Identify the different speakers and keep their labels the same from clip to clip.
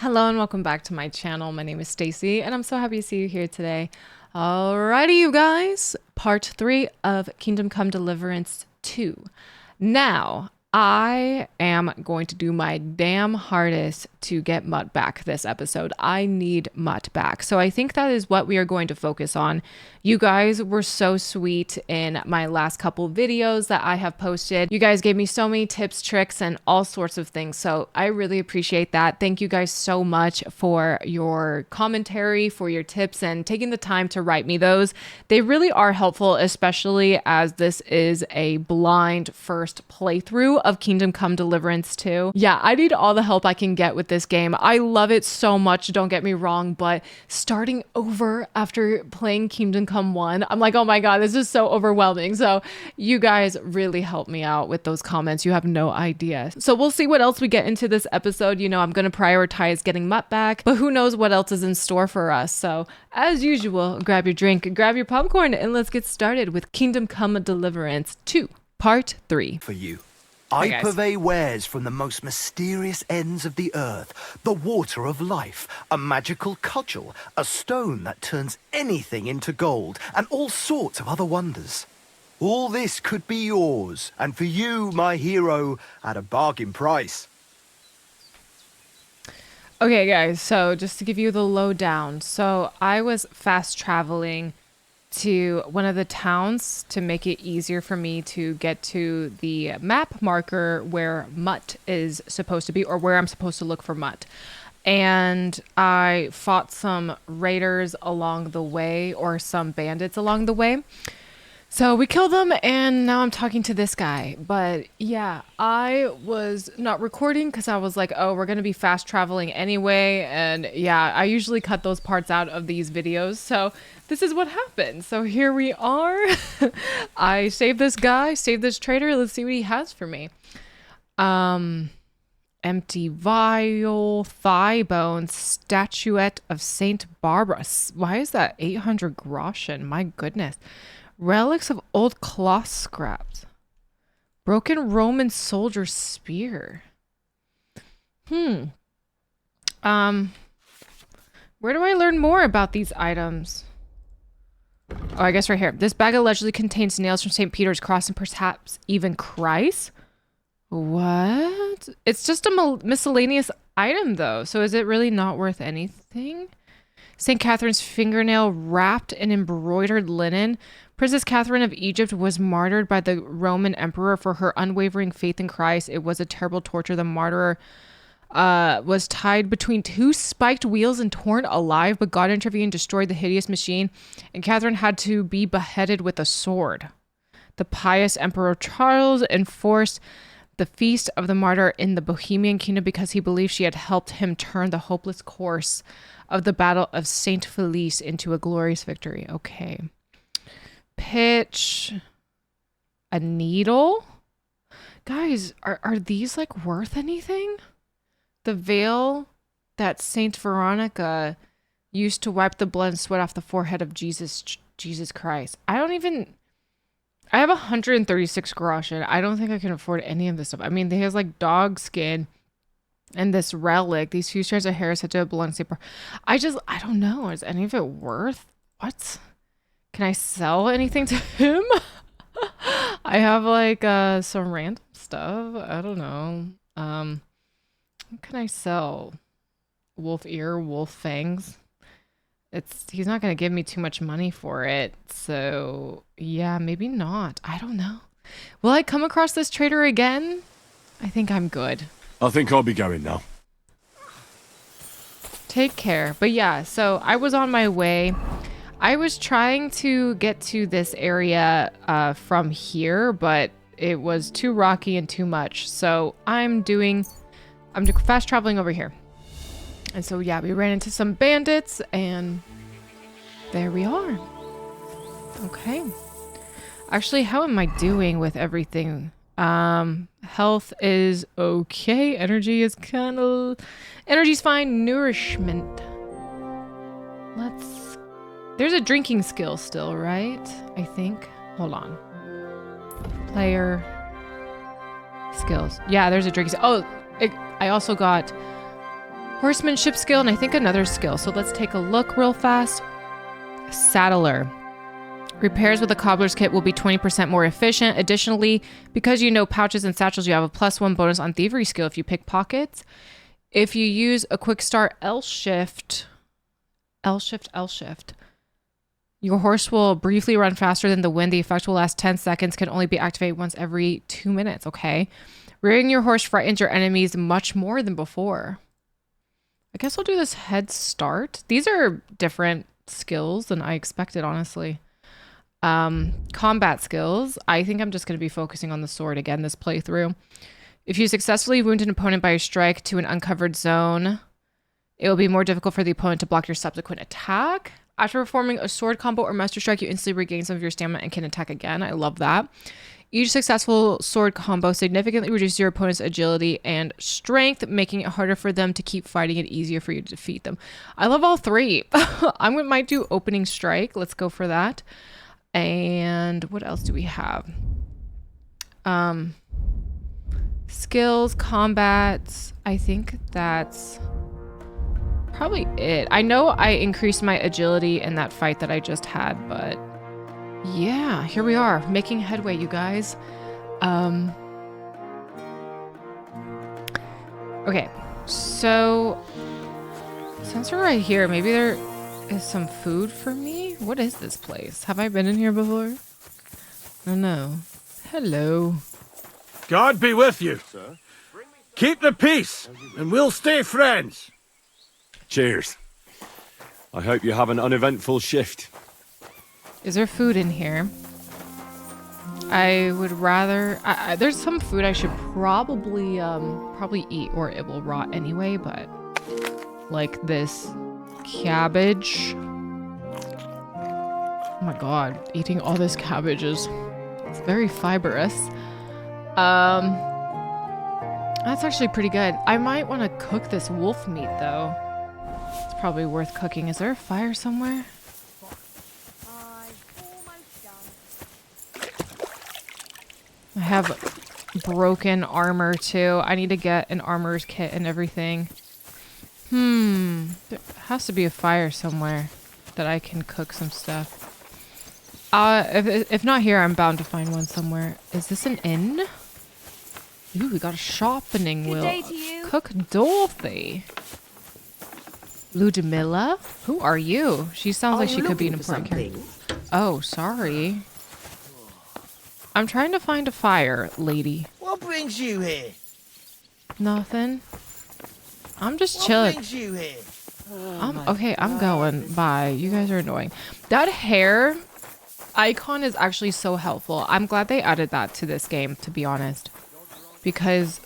Speaker 1: Hello and welcome back to my channel. My name is Stacy and I'm so happy to see you here today. Alrighty, you guys, part 3 of Kingdom Come Deliverance 2. Now, I am going to do my damn hardest to get Mutt back this episode. I need Mutt back. So I think that is what we are going to focus on. You guys were so sweet in my last couple videos that I have posted. You guys gave me so many tips, tricks, and all sorts of things. So I really appreciate that. Thank you guys so much for your commentary, for your tips, and taking the time to write me those. They really are helpful, especially as this is a blind first playthrough of Kingdom Come Deliverance 2. Yeah, I need all the help I can get with this game. I love it so much, don't get me wrong, but starting over after playing Kingdom Come 1, I'm like, oh my god, this is so overwhelming. So you guys really helped me out with those comments. You have no idea. So we'll see what else we get into this episode. You know, I'm going to prioritize getting Mutt back, but who knows what else is in store for us. So as usual, grab your drink, grab your popcorn, and let's get started with Kingdom Come Deliverance 2, Part 3.
Speaker 2: For you.
Speaker 1: Hi,
Speaker 2: I
Speaker 1: guys.
Speaker 2: purvey wares from the most mysterious ends of the earth, the water of life, a magical cudgel, a stone that turns anything into gold, and all sorts of other wonders. All this could be yours, and for you, my hero, at a bargain price.
Speaker 1: Okay, guys, so just to give you the lowdown. So I was fast traveling to one of the towns to make it easier for me to get to the map marker where Mutt is supposed to be, or where I'm supposed to look for Mutt. And I fought some raiders along the way, or some bandits along the way. So we killed them, and now I'm talking to this guy. But yeah, I was not recording because I was like, oh, we're going to be fast traveling anyway. And yeah, I usually cut those parts out of these videos. So this is what happened. So here we are. I saved this guy, saved this traitor. Let's see what he has for me. Empty vial, thigh bones, statuette of Saint Barbara. Why is that 800 groschen? My goodness. Relics of old cloth scraps. Broken Roman soldier spear. Where do I learn more about these items? Oh, I guess right here. This bag allegedly contains nails from St. Peter's cross and perhaps even Christ. What? It's just a miscellaneous item though. So is it really not worth anything? St. Catherine's fingernail wrapped in embroidered linen. Princess Catherine of Egypt was martyred by the Roman emperor for her unwavering faith in Christ. It was a terrible torture. The martyr was tied between two spiked wheels and torn alive, but God intervened, destroyed the hideous machine, and Catherine had to be beheaded with a sword. The pious Emperor Charles enforced the feast of the martyr in the Bohemian kingdom because he believed she had helped him turn the hopeless course of the Battle of Saint Felice into a glorious victory. Okay. Pitch. A needle? Guys, are these like worth anything? The veil that Saint Veronica used to wipe the blood and sweat off the forehead of Jesus Christ. I have 136 groschen. I don't think I can afford any of this stuff. I mean, they have like dog skin and this relic. These few strands of hair said to belong to Saint Bar. I don't know. Is any of it worth? What? Can I sell anything to him? I have like some random stuff. I don't know. What can I sell? Wolf ear, wolf fangs. He's not going to give me too much money for it. So yeah, maybe not. I don't know. Will I come across this trader again? I think I'm good.
Speaker 3: I think I'll be going now.
Speaker 1: Take care. But yeah, so I was on my way. I was trying to get to this area from here, but it was too rocky and too much. So I'm fast traveling over here. And so yeah, we ran into some bandits and there we are. Okay. Actually, how am I doing with everything? Health is okay. Energy's fine. Nourishment. There's a drinking skill still, right? I think. Hold on. Player. Skills. Yeah, there's a drinking. Oh, I also got Horsemanship skill, and I think another skill. So let's take a look real fast. Saddler. Repairs with a cobbler's kit will be 20% more efficient. Additionally, because you know pouches and satchels, you have a +1 bonus on thievery skill if you pick pockets. If you use a quick start L shift, your horse will briefly run faster than the wind. The effect will last 10 seconds, can only be activated once every 2 minutes. Okay. Rearing your horse frightens your enemies much more than before. I guess I'll do this head start. These are different skills than I expected, honestly. Combat skills. I think I'm just going to be focusing on the sword again this playthrough. If you successfully wound an opponent by a strike to an uncovered zone, it will be more difficult for the opponent to block your subsequent attack. After performing a sword combo or master strike, you instantly regain some of your stamina and can attack again. I love that. Each successful sword combo significantly reduces your opponent's agility and strength, making it harder for them to keep fighting and easier for you to defeat them. I love all three. Might do opening strike. Let's go for that. And what else do we have? Skills, combats. I think that's probably it. I know I increased my agility in that fight that I just had, but yeah, here we are, making headway, you guys. Okay, so since we're right here, maybe there is some food for me. What is this place? Have I been in here before? Oh no. Hello.
Speaker 3: God be with you. Sir? Keep the peace, and we'll stay friends.
Speaker 4: Cheers. I hope you have an uneventful shift.
Speaker 1: Is there food in here? I would rather... there's some food I should probably eat, or it will rot anyway, but... like this cabbage. Oh my god, eating all this cabbage is... it's very fibrous. That's actually pretty good. I might want to cook this wolf meat, though. It's probably worth cooking. Is there a fire somewhere? I have broken armor, too. I need to get an armorer's kit and everything. There has to be a fire somewhere that I can cook some stuff. If not here, I'm bound to find one somewhere. Is this an inn? Ooh, we got a sharpening wheel.
Speaker 5: Good day to you.
Speaker 1: Cook Dorothy. Ludmilla? Who are you? She sounds like she could be an important character. Oh, sorry. I'm trying to find a fire, lady.
Speaker 5: What brings you here?
Speaker 1: Nothing. I'm just chilling.
Speaker 5: What brings you here?
Speaker 1: Okay, I'm going. Bye. You guys are annoying. That hair icon is actually so helpful. I'm glad they added that to this game, to be honest. Because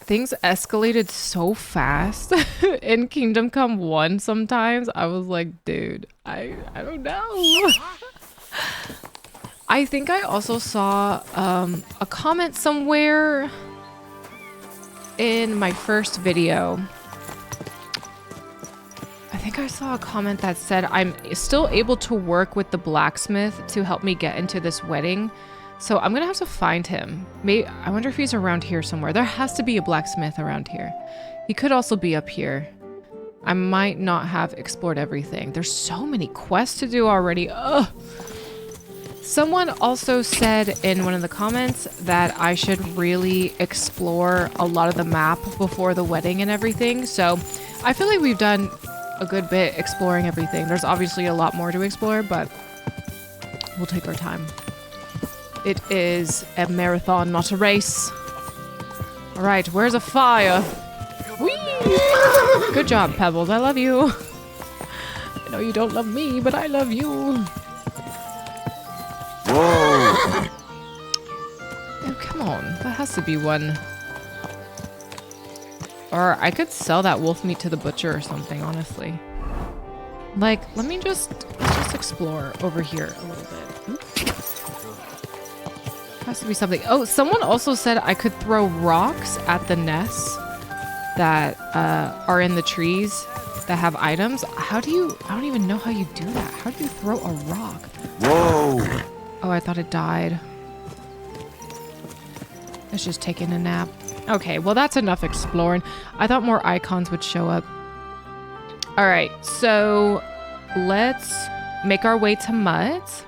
Speaker 1: things escalated so fast in Kingdom Come 1 sometimes. I was like, dude, I don't know. I think I also saw a comment somewhere in my first video. I think I saw a comment that said I'm still able to work with the blacksmith to help me get into this wedding. So I'm gonna have to find him. I wonder if he's around here somewhere. There has to be a blacksmith around here. He could also be up here. I might not have explored everything. There's so many quests to do already. Ugh. Someone also said in one of the comments that I should really explore a lot of the map before the wedding and everything. So I feel like we've done a good bit exploring everything. There's obviously a lot more to explore, but we'll take our time. It is a marathon, not a race. All right, where's a fire? Whee! Good job, Pebbles. I love you. I know you don't love me, but I love you.
Speaker 4: Whoa!
Speaker 1: Oh, come on. That has to be one. Or I could sell that wolf meat to the butcher or something, honestly. Like, let's just explore over here a little bit. Oops. Has to be something. Oh, someone also said I could throw rocks at the nests that are in the trees that have items. I don't even know how you do that. How do you throw a rock?
Speaker 4: Whoa!
Speaker 1: Oh, I thought it died. It's just taking a nap. Okay, well that's enough exploring. I thought more icons would show up. All right, so let's make our way to Mutt.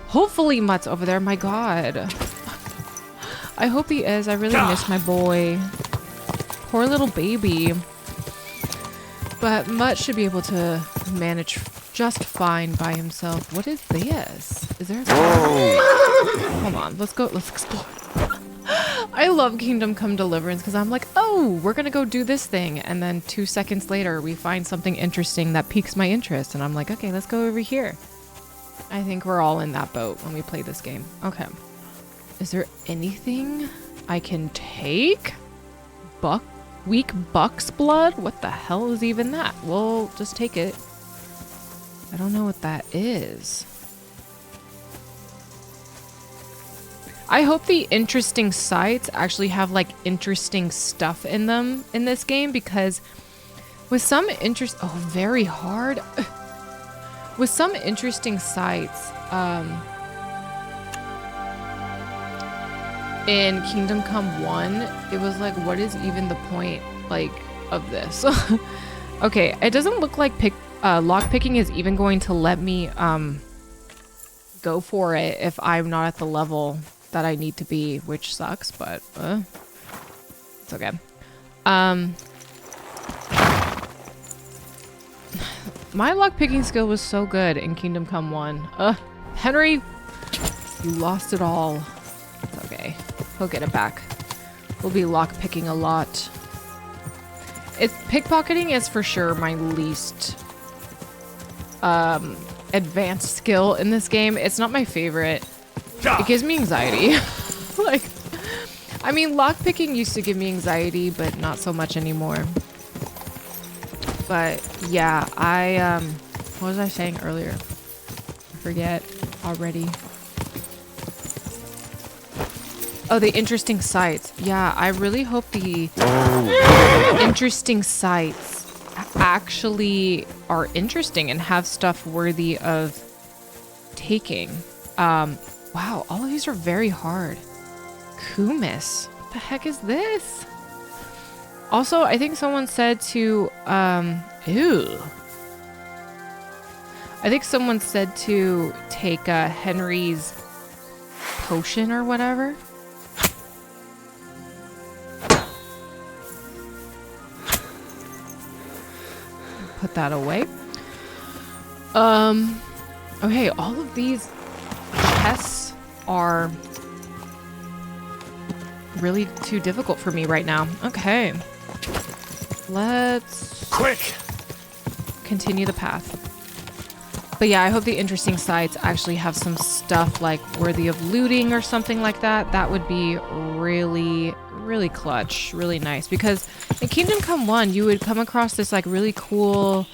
Speaker 1: Hopefully Mutt's over there. My God. I hope he is. I really miss my boy. Poor little baby. But Mutt should be able to manage just fine by himself. What is this? Is there a... Hold on. Let's go. Let's explore. I love Kingdom Come Deliverance because I'm like, oh, we're going to go do this thing. And then 2 seconds later, we find something interesting that piques my interest. And I'm like, okay, let's go over here. I think we're all in that boat when we play this game. Okay. Is there anything I can take? Weak buck's blood? What the hell is even that? We'll just take it. I don't know what that is. I hope the interesting sites actually have like interesting stuff in them in this game, because with some very hard. With some interesting sites, in Kingdom Come 1, it was like, what is even the point, like, of this? Okay, it doesn't look like lockpicking is even going to let me, go for it if I'm not at the level that I need to be, which sucks, but, it's okay. My lockpicking skill was so good in Kingdom Come 1. Henry, you lost it all. It's okay. He'll get it back. We'll be lockpicking a lot. Pickpocketing is for sure my least advanced skill in this game. It's not my favorite. It gives me anxiety. Like, I mean, lockpicking used to give me anxiety, but not so much anymore. But yeah, what was I saying earlier? I forget already. Oh, the interesting sites. Yeah, I really hope the interesting sites actually are interesting and have stuff worthy of taking. Wow, all of these are very hard. Kumis. What the heck is this? Also, I think someone said to, ew. I think someone said to take Henry's potion or whatever. Put that away. Okay, all of these chests are really too difficult for me right now. Okay. Let's continue the path. But yeah, I hope the interesting sites actually have some stuff like worthy of looting or something like that. That would be really, really clutch, really nice. Because in Kingdom Come 1, you would come across this like really cool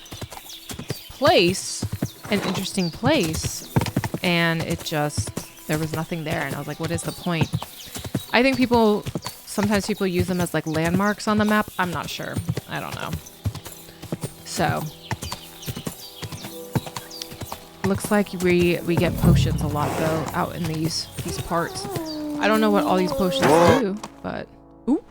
Speaker 1: place, an interesting place, and there was nothing there. And I was like, what is the point? I think sometimes people use them as like landmarks on the map. I'm not sure. I don't know. So, looks like we get potions a lot though out in these parts. I don't know what all these potions do, but ooh.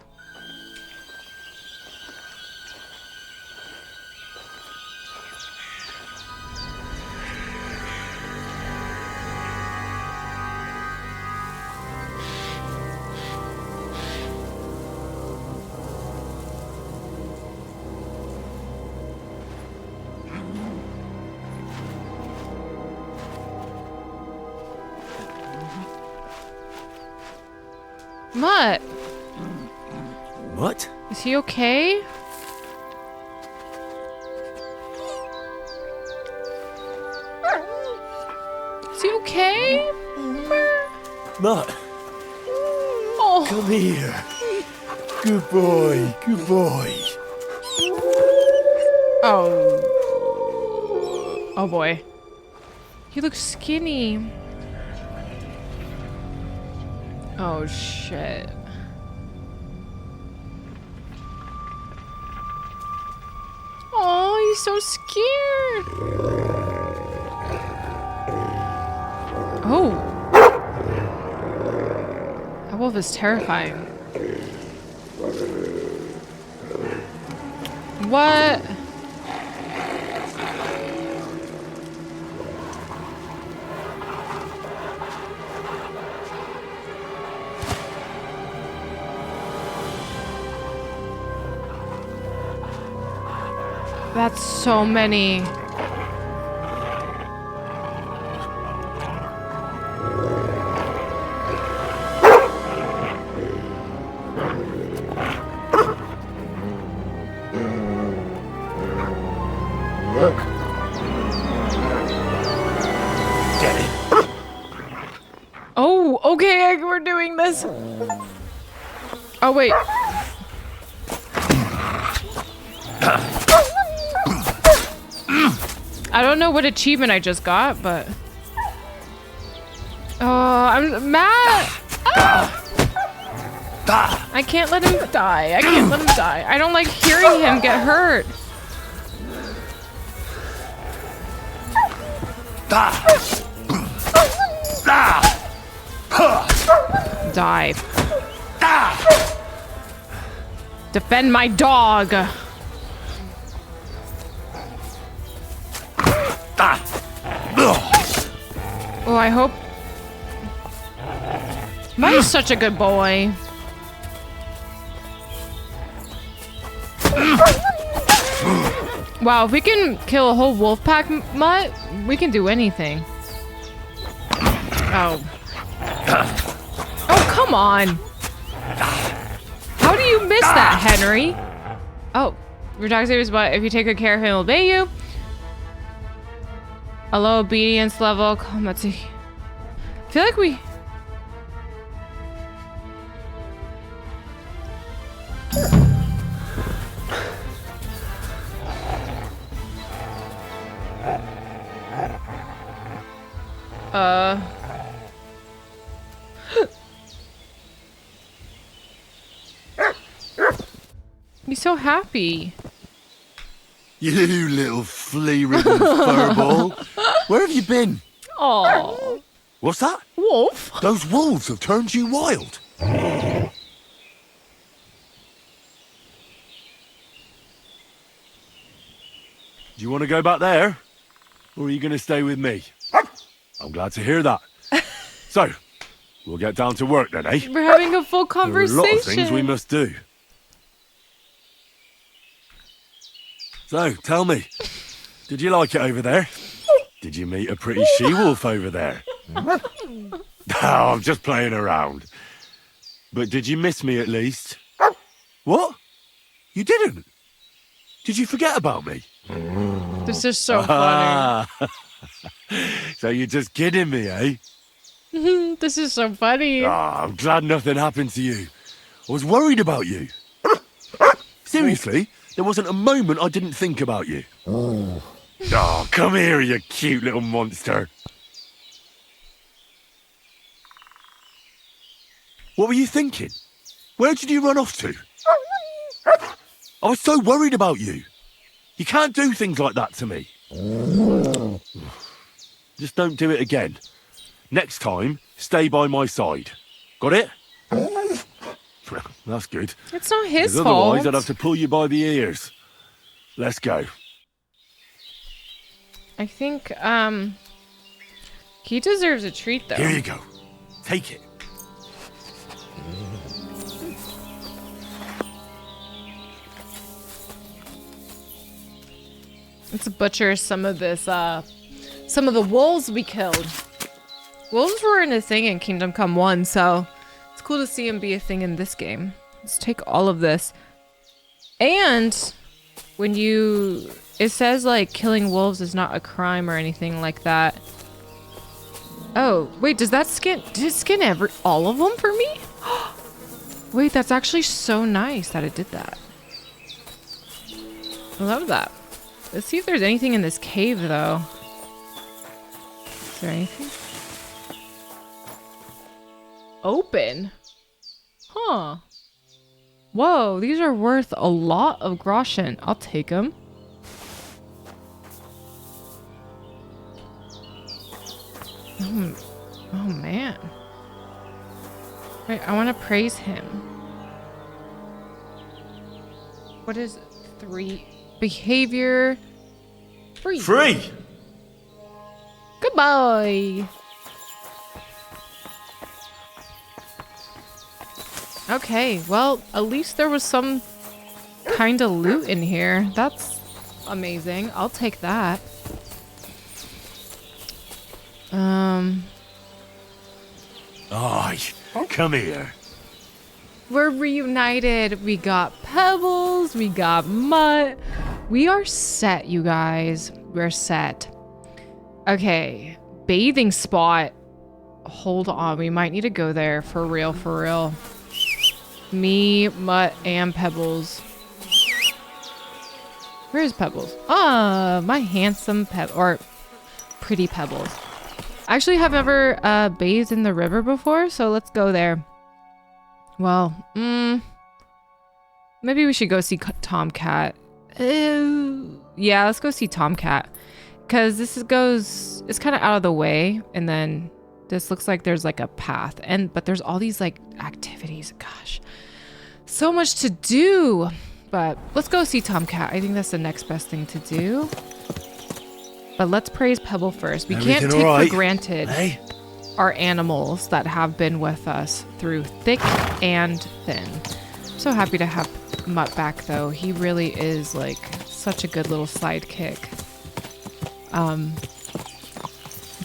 Speaker 1: Mutt!
Speaker 4: What?
Speaker 1: Is he okay? Is he okay?
Speaker 4: Mutt,
Speaker 1: Oh.
Speaker 4: come here. Good boy, good boy.
Speaker 1: Oh. Oh boy. He looks skinny. Oh shit. Oh, he's so scared. Oh. That wolf is terrifying. What? That's so many. Oh, okay, we're doing this. Oh, wait. I don't know what achievement I just got, but... Oh, I'm mad! Ah! I can't let him die. I can't let him die. I don't like hearing him get hurt. Die. Defend my dog. Oh, I hope. Mutt's such a good boy. Wow, if we can kill a whole wolf pack, Mutt, we can do anything. Oh. Oh, come on. How do you miss that, Henry? Oh, your dog saves, but if you take good care of him, he'll obey you. A low obedience level. Let's see. I feel like we... He's so happy.
Speaker 5: You little flea-ridden furball. Where have you been?
Speaker 1: Oh,
Speaker 5: What's that?
Speaker 1: wolf.
Speaker 5: Those wolves have turned you wild.
Speaker 4: Do you want to go back there? Or are you going to stay with me? I'm glad to hear that. So, we'll get down to work then, eh?
Speaker 1: We're having a full
Speaker 4: There are a
Speaker 1: conversation.
Speaker 4: lot of things we must do. So, tell me, did you like it over there? Did you meet a pretty she-wolf over there? No, I'm just playing around. But did you miss me at least? What? You didn't? Did you forget about me?
Speaker 1: This is so funny.
Speaker 4: So you're just kidding me, eh?
Speaker 1: This is so funny.
Speaker 4: I'm glad nothing happened to you. I was worried about you. Seriously, there wasn't a moment I didn't think about you. Oh, come here, you cute little monster. What were you thinking? Where did you run off to? I was so worried about you. You can't do things like that to me. Just don't do it again. Next time, stay by my side. Got it? That's good.
Speaker 1: It's not his
Speaker 4: 'Cause
Speaker 1: fault.
Speaker 4: otherwise, I'd have to pull you by the ears. Let's go.
Speaker 1: I think, he deserves a treat, though.
Speaker 5: Here you go. Take it.
Speaker 1: Let's butcher some of this, some of the wolves we killed. Wolves weren't a thing in Kingdom Come 1, so it's cool to see them be a thing in this game. Let's take all of this. And when you... It says, like, killing wolves is not a crime or anything like that. Oh, wait, does that skin... Did it skin all of them for me? Wait, that's actually so nice that it did that. I love that. Let's see if there's anything in this cave, though. Is there anything? Open? Huh. Whoa, these are worth a lot of groschen. I'll take them. Oh, man. Wait, I want to praise him. What is 3? Behavior. Free.
Speaker 4: Free!
Speaker 1: Goodbye. Okay, well, at least there was some kind of loot in here. That's amazing. I'll take that.
Speaker 4: Aye, come here.
Speaker 1: We're reunited. We got Pebbles. We got Mutt. We are set, you guys. We're set. Okay, bathing spot. Hold on, we might need to go there for real, for real. Me, Mutt, and Pebbles. Where is Pebbles? Ah, my handsome or pretty Pebbles. I actually have never bathed in the river before, so let's go there. Well, maybe we should go see Tomcat. Yeah, let's go see Tomcat. Because it's kind of out of the way, and then this looks like there's like a path, but there's all these like activities. Gosh, so much to do. But let's go see Tomcat. I think that's the next best thing to do. But let's praise Pebble first. We can't take for granted our animals that have been with us through thick and thin. I'm so happy to have Mutt back, though. He really is like such a good little sidekick. What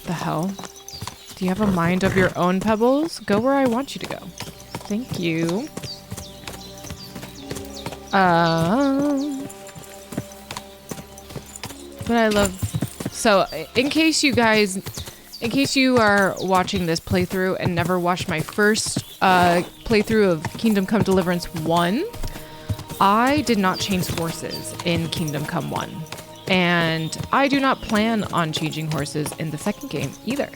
Speaker 1: the hell? Do you have a mind of your own, Pebbles? Go where I want you to go. Thank you. But I love... So, in case you are watching this playthrough and never watched my first playthrough of Kingdom Come Deliverance 1, I did not change horses in Kingdom Come 1. And I do not plan on changing horses in the second game either.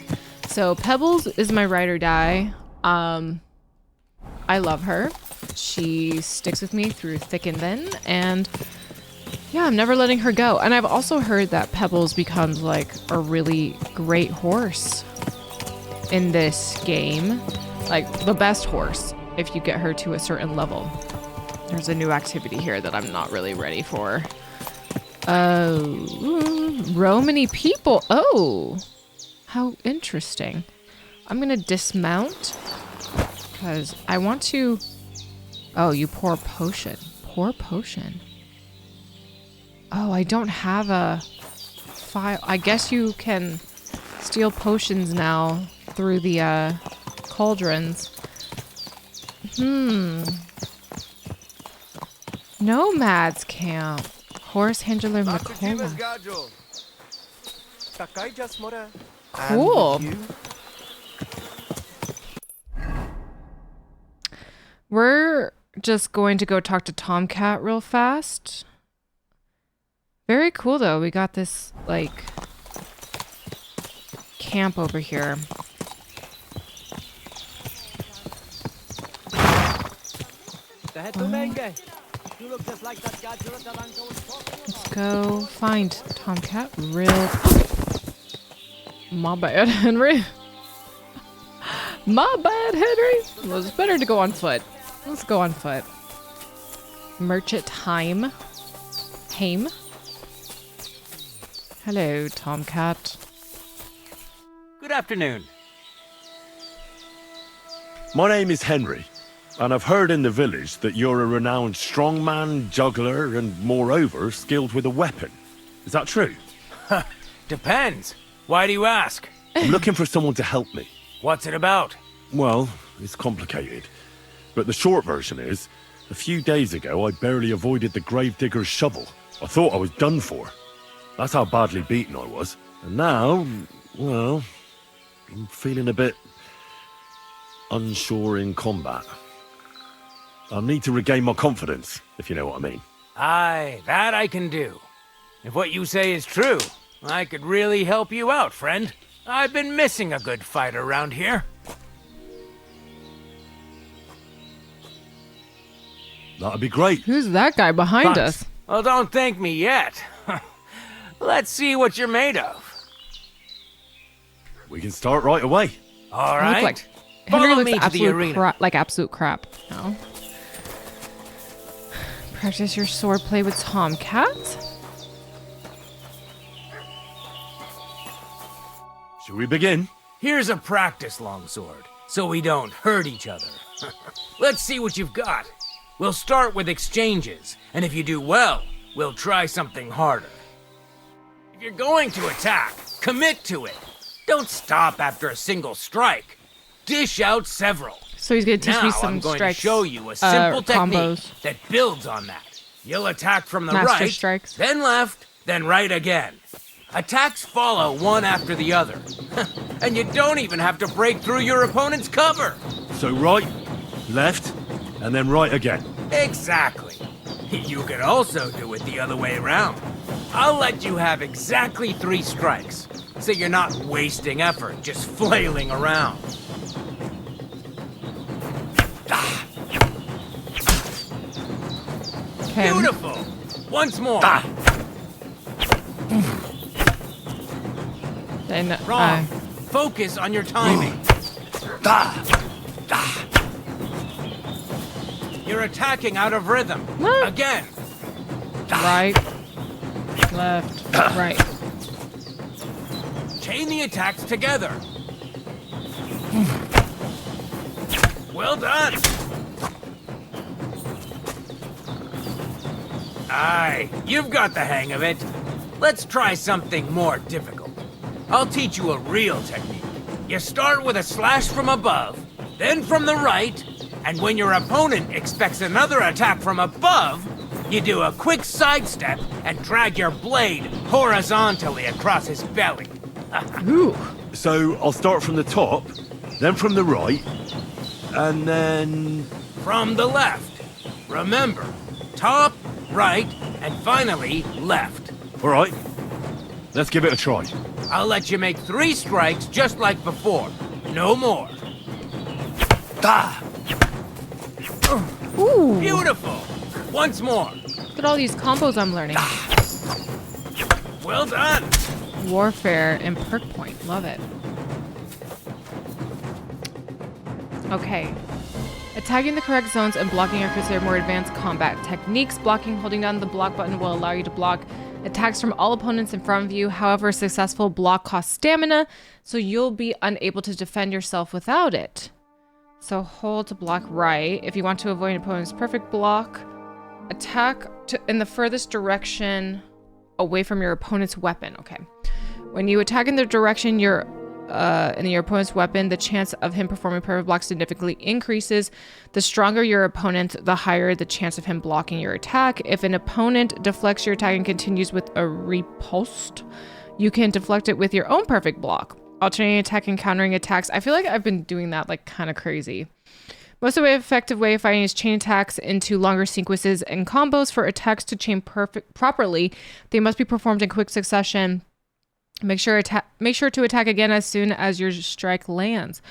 Speaker 1: So Pebbles is my ride or die. I love her. She sticks with me through thick and thin, and yeah, I'm never letting her go. And I've also heard that Pebbles becomes like a really great horse in this game. Like the best horse if you get her to a certain level. There's a new activity here that I'm not really ready for. Romany people. Oh, how interesting. I'm gonna dismount because I want to... Oh, you pour potion. Pour potion. Oh, I don't have a file. I guess you can steal potions now through the cauldrons. Nomads camp. Horse handler McCoy. Cool. We're just going to go talk to Tomcat real fast. Very cool though. We got this like camp over here. Let's go find Tomcat real... My bad, Henry. My bad, Henry. Well, it's better to go on foot. Let's go on foot. Merchant Haim. Hello, Tomcat.
Speaker 6: Good afternoon.
Speaker 4: My name is Henry, and I've heard in the village that you're a renowned strongman, juggler, and moreover, skilled with a weapon. Is that true?
Speaker 6: Depends. Why do you ask?
Speaker 4: I'm looking for someone to help me.
Speaker 6: What's it about?
Speaker 4: Well, it's complicated. But the short version is, a few days ago I barely avoided the gravedigger's shovel. I thought I was done for. That's how badly beaten I was. And now, well, I'm feeling a bit unsure in combat. I need to regain my confidence, if you know what I mean.
Speaker 6: Aye, that I can do. If what you say is true, I could really help you out, friend. I've been missing a good fight around here.
Speaker 4: That'd be great.
Speaker 1: Who's that guy behind
Speaker 4: Thanks.
Speaker 1: us?
Speaker 6: Well, don't thank me yet. Let's see what you're made of.
Speaker 4: We can start right away.
Speaker 6: All
Speaker 1: I
Speaker 6: right.
Speaker 1: look like
Speaker 6: Follow
Speaker 1: Henry
Speaker 6: me
Speaker 1: looks
Speaker 6: to the arena.
Speaker 1: like absolute crap. No. Practice your swordplay with Tomcat.
Speaker 4: Should we begin?
Speaker 6: Here's a practice longsword, so we don't hurt each other. Let's see what you've got. We'll start with exchanges, and if you do well, we'll try something harder. If you're going to attack, commit to it. Don't stop after a single strike. Dish out several.
Speaker 1: So he's going to teach me
Speaker 6: Now
Speaker 1: some
Speaker 6: I'm going
Speaker 1: strikes.
Speaker 6: to show you a simple technique
Speaker 1: combos.
Speaker 6: that builds on that. You'll attack from the
Speaker 1: Master
Speaker 6: right,
Speaker 1: strikes.
Speaker 6: then left, then right again. Attacks follow one after the other. And you don't even have to break through your opponent's cover.
Speaker 4: So right, left, and then right again.
Speaker 6: Exactly. You could also do it the other way around. I'll let you have exactly 3 strikes, so you're not wasting effort just flailing around.
Speaker 1: Okay.
Speaker 6: Beautiful! Once more.
Speaker 1: Then,
Speaker 6: Wrong. Focus on your timing. You're attacking out of rhythm.
Speaker 1: What?
Speaker 6: Again.
Speaker 1: right, left, right.
Speaker 6: Chain the attacks together. Well done. Aye, you've got the hang of it. Let's try something more difficult. I'll teach you a real technique. You start with a slash from above, then from the right, and when your opponent expects another attack from above, you do a quick sidestep and drag your blade horizontally across his belly.
Speaker 1: Ooh.
Speaker 4: So I'll start from the top, then from the right, and then...
Speaker 6: From the left. Remember, top, right, and finally left.
Speaker 4: All right, let's give it a try.
Speaker 6: I'll let you make 3 strikes just like before. No more.
Speaker 1: Ooh.
Speaker 6: Beautiful. Once more.
Speaker 1: Look at all these combos I'm learning.
Speaker 6: Well done.
Speaker 1: Warfare and perk point. Love it. Okay. Attacking the correct zones and blocking are considered more advanced combat techniques. Blocking, holding down the block button will allow you to block attacks from all opponents in front of you. However, a successful block costs stamina, so you'll be unable to defend yourself without it. So hold to block right. If you want to avoid an opponent's perfect block, attack in the furthest direction away from your opponent's weapon. Okay. When you attack in the direction in your opponent's weapon, the chance of him performing perfect block significantly increases. The stronger your opponent, the higher the chance of him blocking your attack. If an opponent deflects your attack and continues with a riposte, you can deflect it with your own perfect block. Alternating attack and countering attacks. I feel like I've been doing that like kind of crazy. Most effective way of fighting is chain attacks into longer sequences and combos. For attacks to chain properly, they must be performed in quick succession. Make sure to attack again as soon as your strike lands.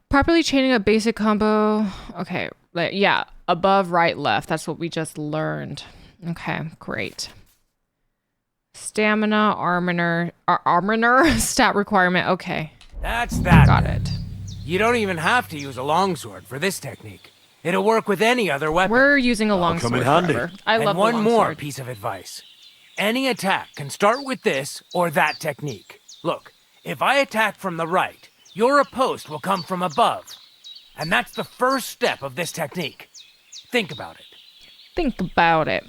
Speaker 1: Properly chaining a basic combo. Okay, yeah, above, right, left. That's what we just learned. Okay, great. Stamina, armor, stat requirement. Okay,
Speaker 6: That's that.
Speaker 1: got
Speaker 6: then.
Speaker 1: it.
Speaker 6: You don't even have to use a longsword for this technique. It'll work with any other weapon.
Speaker 1: We're using a
Speaker 4: come
Speaker 1: longsword
Speaker 4: in handy.
Speaker 1: forever. I
Speaker 6: And
Speaker 1: love the
Speaker 6: one more
Speaker 1: longsword.
Speaker 6: piece of advice. Any attack can start with this or that technique. Look, if I attack from the right, your riposte will come from above. And that's the first step of this technique. Think about it.
Speaker 1: Think about it.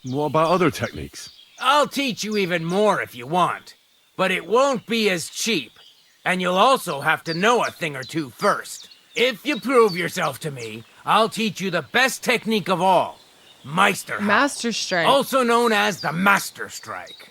Speaker 4: What about other techniques?
Speaker 6: I'll teach you even more if you want, but it won't be as cheap. And you'll also have to know a thing or two first. If you prove yourself to me, I'll teach you the best technique of all. Meister.
Speaker 1: Master strike.
Speaker 6: Also known as the Master Strike.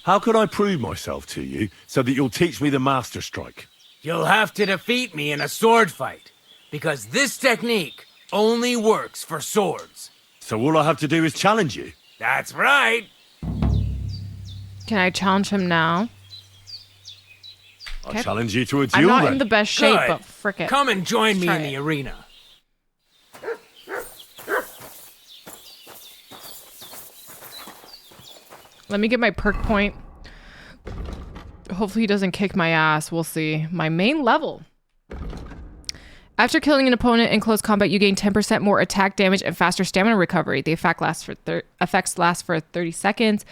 Speaker 4: How can I prove myself to you so that you'll teach me the Master Strike?
Speaker 6: You'll have to defeat me in a sword fight, because this technique only works for swords.
Speaker 4: So all I have to do is challenge you?
Speaker 6: That's right.
Speaker 1: Can I challenge him now?
Speaker 4: I'll
Speaker 1: Okay.
Speaker 4: challenge you to a
Speaker 1: I'm
Speaker 4: duel
Speaker 1: not
Speaker 4: then.
Speaker 1: in the best shape,
Speaker 6: Good.
Speaker 1: but frick it.
Speaker 6: Come and join me
Speaker 1: Try
Speaker 6: in
Speaker 1: it.
Speaker 6: the arena.
Speaker 1: Let me get my perk point. Hopefully he doesn't kick my ass. We'll see. My main level. After killing an opponent in close combat, you gain 10% more attack damage and faster stamina recovery. The effects last for 30 seconds.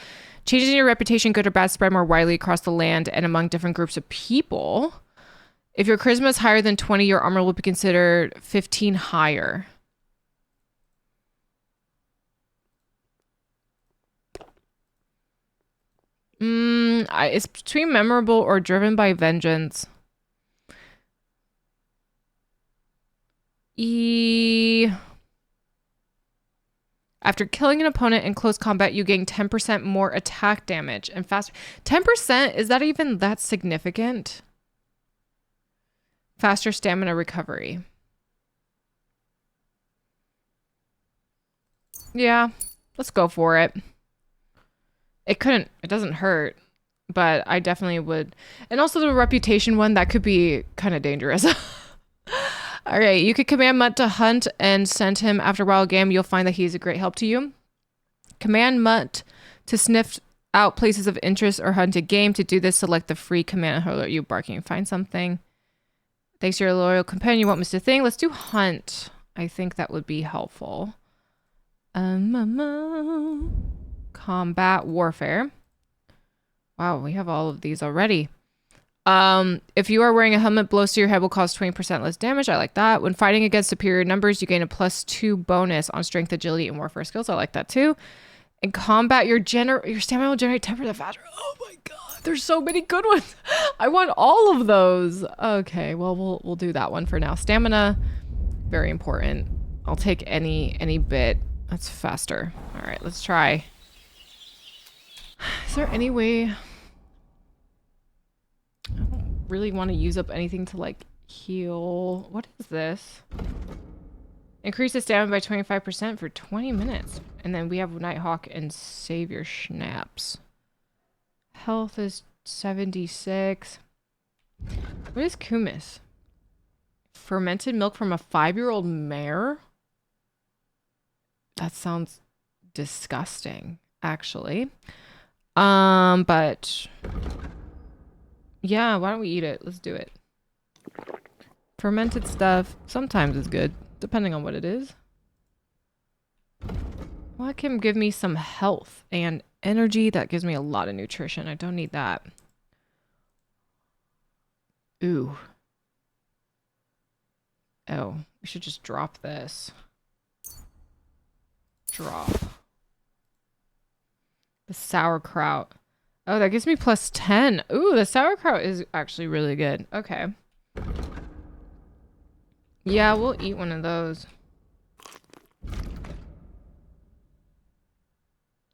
Speaker 1: Changes in your reputation, good or bad, spread more widely across the land and among different groups of people. If your charisma is higher than 20, your armor will be considered 15 higher. It's between memorable or driven by vengeance. After killing an opponent in close combat, you gain 10% more attack damage and faster. 10%? Is that even that significant? Faster stamina recovery. Yeah, let's go for it. It doesn't hurt, but I definitely would. And also the reputation one, that could be kind of dangerous. All right, you could command Mutt to hunt and send him after a wild game. You'll find that he's a great help to you. Command Mutt to sniff out places of interest or hunt a game. To do this, select the free command. How are you barking? Find something. Thanks to your loyal companion, what Mr. Thing? Let's do hunt. I think that would be helpful. Combat warfare. Wow, we have all of these already. If you are wearing a helmet, blows to your head will cause 20% less damage. I like that. When fighting against superior numbers, you gain a +2 bonus on strength, agility, and warfare skills. I like that too. In combat, your stamina will generate 10% faster. Oh my god, there's so many good ones. I want all of those. Okay, well we'll do that one for now. Stamina, very important. I'll take any bit that's faster. All right, let's try. Is there any way? I don't really want to use up anything to like heal. What is this? Increase the stamina by 25% for 20 minutes. And then we have Nighthawk and Savior Schnapps. Health is 76. What is Kumis? Fermented milk from a 5-year-old mare? That sounds disgusting, actually. But yeah, why don't we eat it? Let's do it. Fermented stuff sometimes is good, depending on what it is. Well, that can give me some health and energy. That gives me a lot of nutrition. I don't need that. Ooh. Oh, we should just drop this. Drop. The sauerkraut. Oh, that gives me +10. Ooh, the sauerkraut is actually really good. Okay. Yeah, we'll eat one of those.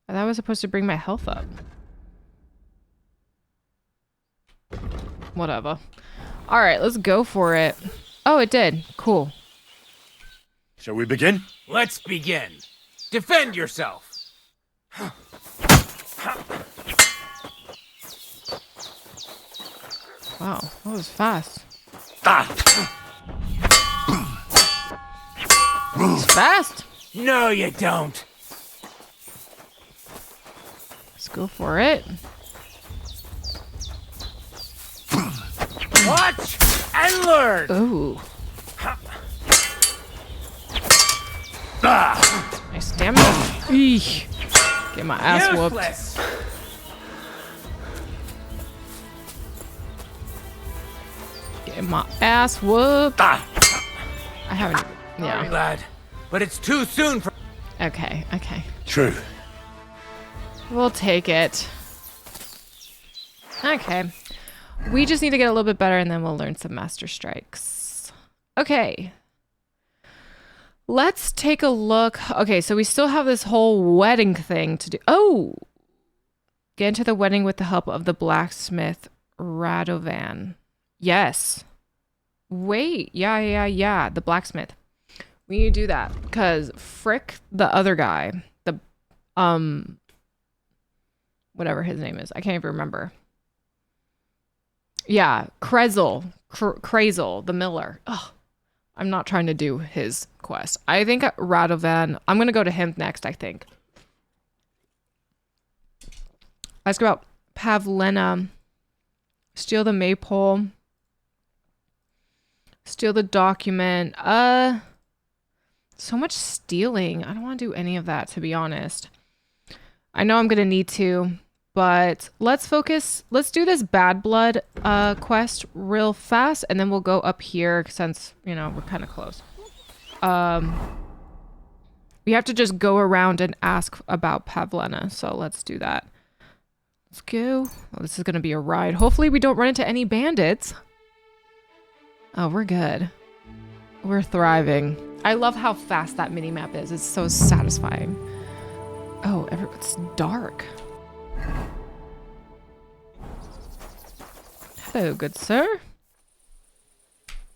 Speaker 1: That was supposed to bring my health up. Whatever. All right, let's go for it. Oh, it did. Cool.
Speaker 4: Shall we begin?
Speaker 6: Let's begin. Defend yourself.
Speaker 1: Wow, that was fast. It's fast.
Speaker 6: No, you don't.
Speaker 1: Let's go for it.
Speaker 6: Watch and learn.
Speaker 1: Ooh. My stamina. Eesh. Get my ass whooped.
Speaker 6: Useless.
Speaker 1: Get my ass whooped. I haven't.
Speaker 6: Sorry,
Speaker 1: Yeah.
Speaker 6: lad, but it's too soon for.
Speaker 1: Okay. Okay.
Speaker 4: True.
Speaker 1: We'll take it. Okay. We just need to get a little bit better and then we'll learn some master strikes. Okay. Let's take a look. Okay, so we still have this whole wedding thing to do. Oh! Get into the wedding with the help of the blacksmith Radovan. Yes. Wait. Yeah. The blacksmith. We need to do that because Frick, the other guy, the whatever his name is, I can't even remember. Yeah, Krazel, the miller. Ugh, I'm not trying to do his quest. I think Radovan. I'm gonna go to him next. I think. Ask about Pavlena. Steal the maypole. Steal the document. So much stealing. I don't want to do any of that, to be honest. I know I'm going to need to, but let's focus. Let's do this bad blood quest real fast, and then we'll go up here since, you know, we're kind of close. We have to just go around and ask about Pavlena, so let's do that. Let's go. Oh, this is going to be a ride. Hopefully we don't run into any bandits. Oh, we're good. We're thriving. I love how fast that mini-map is. It's so satisfying. Oh, it's dark. Hello, good sir.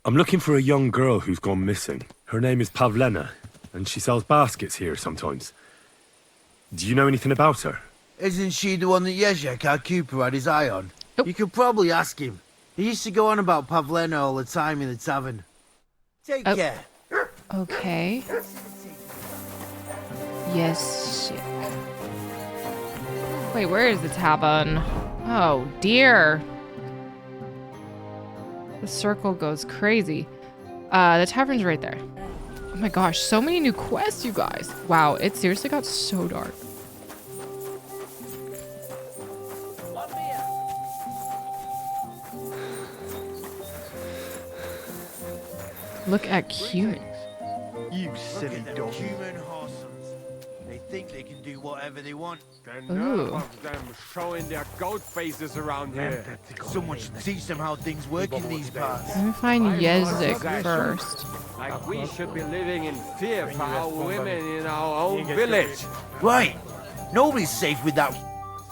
Speaker 4: I'm looking for a young girl who's gone missing. Her name is Pavlena, and she sells baskets here sometimes. Do you know anything about her?
Speaker 7: Isn't she the one that Yezhek, our Cooper, had his eye on?
Speaker 1: Nope.
Speaker 7: You could probably ask him. He used to go on about Pavlena all the time in the tavern. Take care.
Speaker 1: Okay. Yes. Wait, where is the tavern? Oh, dear. The circle goes crazy. The tavern's right there. Oh my gosh, so many new quests, you guys. Wow, it seriously got so dark. Look at Cuman.
Speaker 2: You silly dog.
Speaker 7: Human horsons. They think they can do whatever they want.
Speaker 1: Ooh.
Speaker 3: of them showing their goat faces around here.
Speaker 7: Someone should teach them how things work in these parts.
Speaker 1: Let me find Yezhek first.
Speaker 3: Like we should be living in fear for our women in our own village.
Speaker 7: Right. Nobody's safe with that.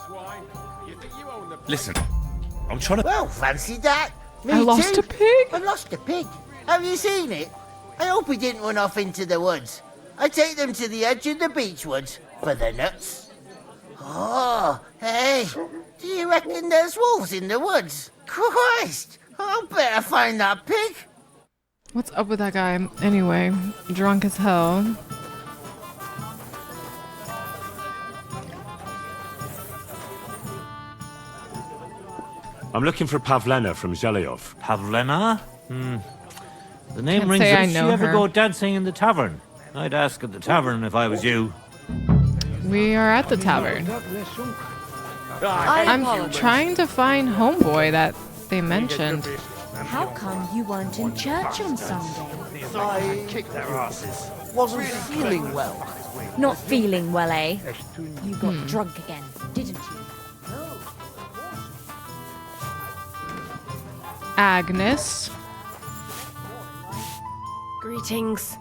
Speaker 3: Swine, you think you own the
Speaker 5: Listen, I'm trying to...
Speaker 8: Well, fancy that. Me
Speaker 1: I lost
Speaker 8: too.
Speaker 1: a pig.
Speaker 8: I lost a pig. Have you seen it? I hope he didn't run off into the woods. I take them to the edge of the beech woods for the nuts. Oh, hey, do you reckon there's wolves in the woods? Christ, I'll better find that pig.
Speaker 1: What's up with that guy? Anyway, drunk as hell.
Speaker 4: I'm looking for Pavlena from Zhelyov.
Speaker 9: Pavlena? The name
Speaker 1: Can't
Speaker 9: rings.
Speaker 1: say I
Speaker 9: Did she
Speaker 1: know
Speaker 9: ever
Speaker 1: her.
Speaker 9: go dancing in the tavern? I'd ask at the tavern if I was you.
Speaker 1: We are at the tavern. I'm trying to find Homeboy that they mentioned.
Speaker 10: How come you weren't in church on Sunday?
Speaker 2: I kicked their asses.
Speaker 8: Wasn't feeling well.
Speaker 10: Not feeling well, eh? You got drunk again, didn't you?
Speaker 1: Agnes.
Speaker 11: Greetings.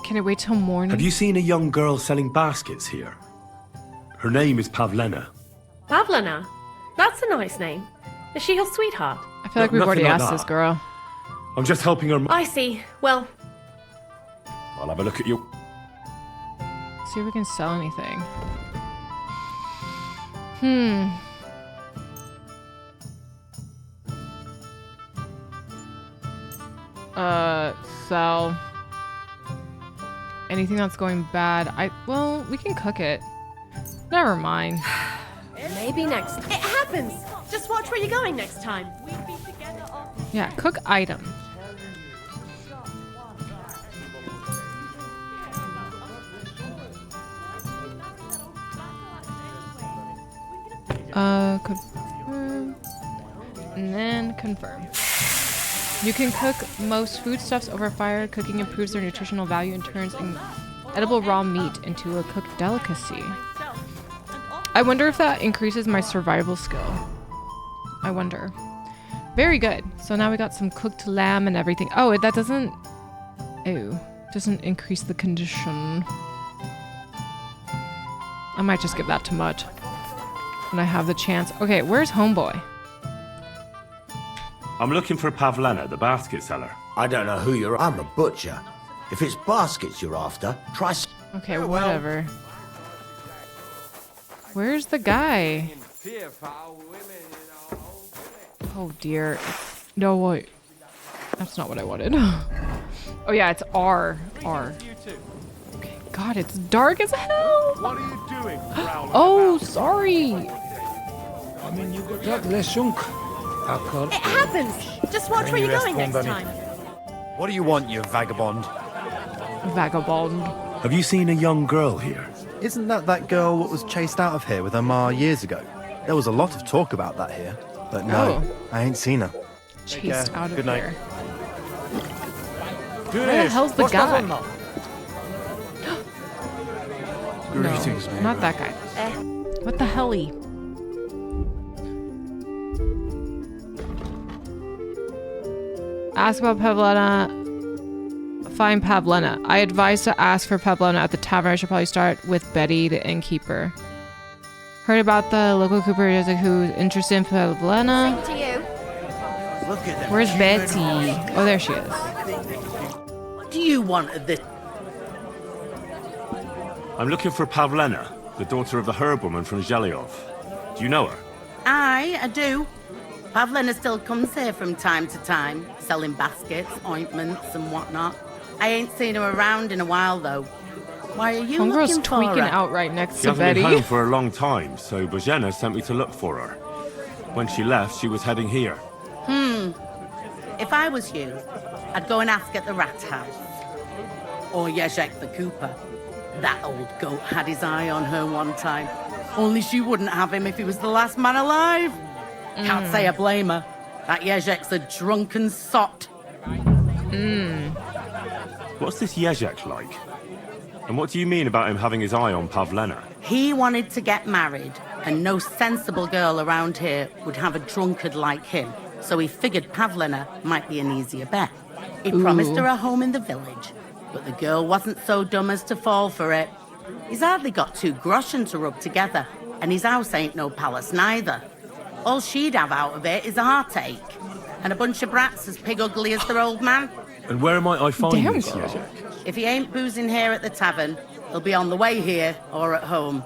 Speaker 1: Can it wait till morning?
Speaker 4: Have you seen a young girl selling baskets here? Her name is Pavlena.
Speaker 11: Pavlena? That's a nice name. Is she your sweetheart?
Speaker 1: I feel like we've
Speaker 4: Nothing
Speaker 1: already
Speaker 4: like
Speaker 1: asked this
Speaker 4: that.
Speaker 1: girl.
Speaker 4: I'm just helping her.
Speaker 11: I see. Well,
Speaker 4: I'll have a look at you.
Speaker 1: See if we can sell anything. Sell anything that's going bad. Well, we can cook it. Never mind.
Speaker 11: maybe next. It happens. Just watch where you're going next time.
Speaker 1: Yeah, cook item. Confirm. And then confirm. You can cook most foodstuffs over fire. Cooking improves their nutritional value and turns edible raw meat into a cooked delicacy. I wonder if that increases my survival skill. I wonder. Very good. So now we got some cooked lamb and everything. Oh, that doesn't... Ew. Doesn't increase the condition. I might just give that to Mutt when I have the chance. Okay, where's Homeboy?
Speaker 4: I'm looking for Pavlena, the basket seller.
Speaker 8: I don't know who you're. I'm a butcher. If it's baskets you're after, try.
Speaker 1: Okay, whatever. Where's the guy? Oh dear. No, wait. That's not what I wanted. Oh yeah, it's R. R. Okay, God, it's dark as hell.
Speaker 3: What are you doing?
Speaker 1: Oh, sorry.
Speaker 12: I mean, you got that less junk.
Speaker 11: It happens. Just watch where you're going next time.
Speaker 5: What do you want, you vagabond?
Speaker 1: Vagabond.
Speaker 4: Have you seen a young girl here?
Speaker 12: Isn't that girl what was chased out of here with her ma years ago? There was a lot of talk about that here. But no, I ain't seen her.
Speaker 1: Chased out of
Speaker 12: Good night.
Speaker 1: here. Where the hell's the guy?
Speaker 5: Greetings,
Speaker 1: no, not that guy. What the helly? Ask about Pavlena. Find Pavlena. I advise to ask for Pavlena at the tavern. I should probably start with Betty, the innkeeper. Heard about the local cooper who's interested in Pavlena.
Speaker 8: Same to you. Look at them.
Speaker 1: Where's Betty? Oh, there she is.
Speaker 8: What do you want of this?
Speaker 4: I'm looking for Pavlena, the daughter of the herb woman from Zhelyov. Do you know her?
Speaker 13: Aye, I do. Pavlena still comes here from time to time, selling baskets, ointments and whatnot. I ain't seen her around in a while, though. Why are you
Speaker 1: Homegirl's
Speaker 13: looking for
Speaker 1: tweaking
Speaker 13: her?
Speaker 1: out right next
Speaker 4: She
Speaker 1: to
Speaker 4: hasn't
Speaker 1: Betty.
Speaker 4: been home for a long time, so Bozhena sent me to look for her. When she left, she was heading here.
Speaker 13: If I was you, I'd go and ask at the rat house. Or Yezhek the cooper. That old goat had his eye on her one time. Only she wouldn't have him if he was the last man alive. Can't say I blame her. That Yezhek's a drunken sot.
Speaker 4: What's this Yezhek like? And what do you mean about him having his eye on Pavlena?
Speaker 13: He wanted to get married, and no sensible girl around here would have a drunkard like him. So he figured Pavlena might be an easier bet. He promised her a home in the village, but the girl wasn't so dumb as to fall for it. He's hardly got 2 groschen to rub together, and his house ain't no palace neither. All she'd have out of it is a heartache, and a bunch of brats as pig ugly as their old man.
Speaker 4: And where might I find
Speaker 1: Damn,
Speaker 4: this
Speaker 1: girl.
Speaker 4: Yezhek?
Speaker 13: If he ain't boozing here at the tavern, he'll be on the way here or at home.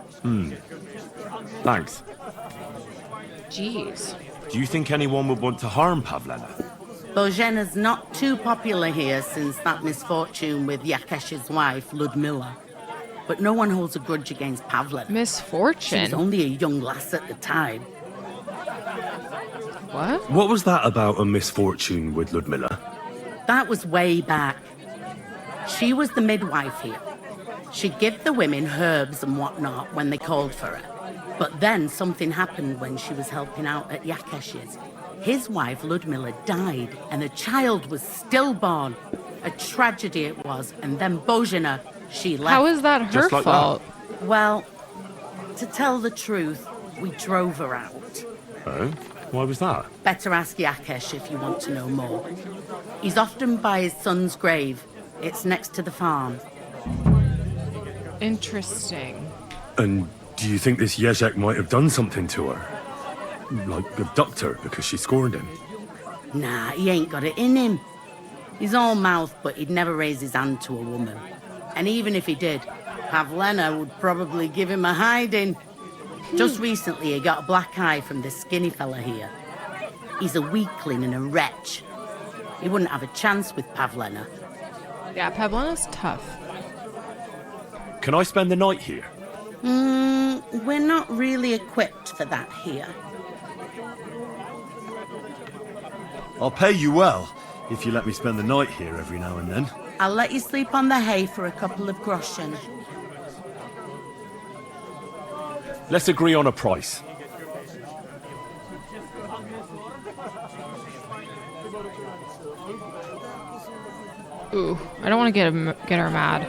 Speaker 4: Thanks.
Speaker 1: Jeez.
Speaker 4: Do you think anyone would want to harm Pavlena?
Speaker 13: Bozhena's not too popular here since that misfortune with Yakesh's wife, Ludmilla. But no one holds a grudge against Pavlena. She
Speaker 1: Misfortune.
Speaker 13: was only a young lass at the time.
Speaker 1: What?
Speaker 4: What was that about a misfortune with Ludmilla?
Speaker 13: That was way back. She was the midwife here. She'd give the women herbs and whatnot when they called for her. But then something happened when she was helping out at Yakesh's. His wife, Ludmilla, died, and the child was stillborn. A tragedy it was, and then Bozhena, she left.
Speaker 1: How is that her
Speaker 4: Just like
Speaker 1: fault?
Speaker 13: Well, to tell the truth, we drove her out.
Speaker 4: Oh? Why was that?
Speaker 13: Better ask Yakesh if you want to know more. He's often by his son's grave. It's next to the farm.
Speaker 1: Interesting.
Speaker 4: And do you think this Yezhek might have done something to her? Like abduct her because she scorned him?
Speaker 13: Nah, he ain't got it in him. He's all mouth, but he'd never raise his hand to a woman. And even if he did, Pavlena would probably give him a hiding. Just recently, he got a black eye from this skinny fella here. He's a weakling and a wretch. He wouldn't have a chance with Pavlena.
Speaker 1: Yeah, Pavlena's tough.
Speaker 4: Can I spend the night here?
Speaker 13: We're not really equipped for that here.
Speaker 5: I'll pay you well if you let me spend the night here every now and then.
Speaker 13: I'll let you sleep on the hay for a couple of groschen.
Speaker 4: Let's agree on a price.
Speaker 1: Ooh, I don't want to get her mad.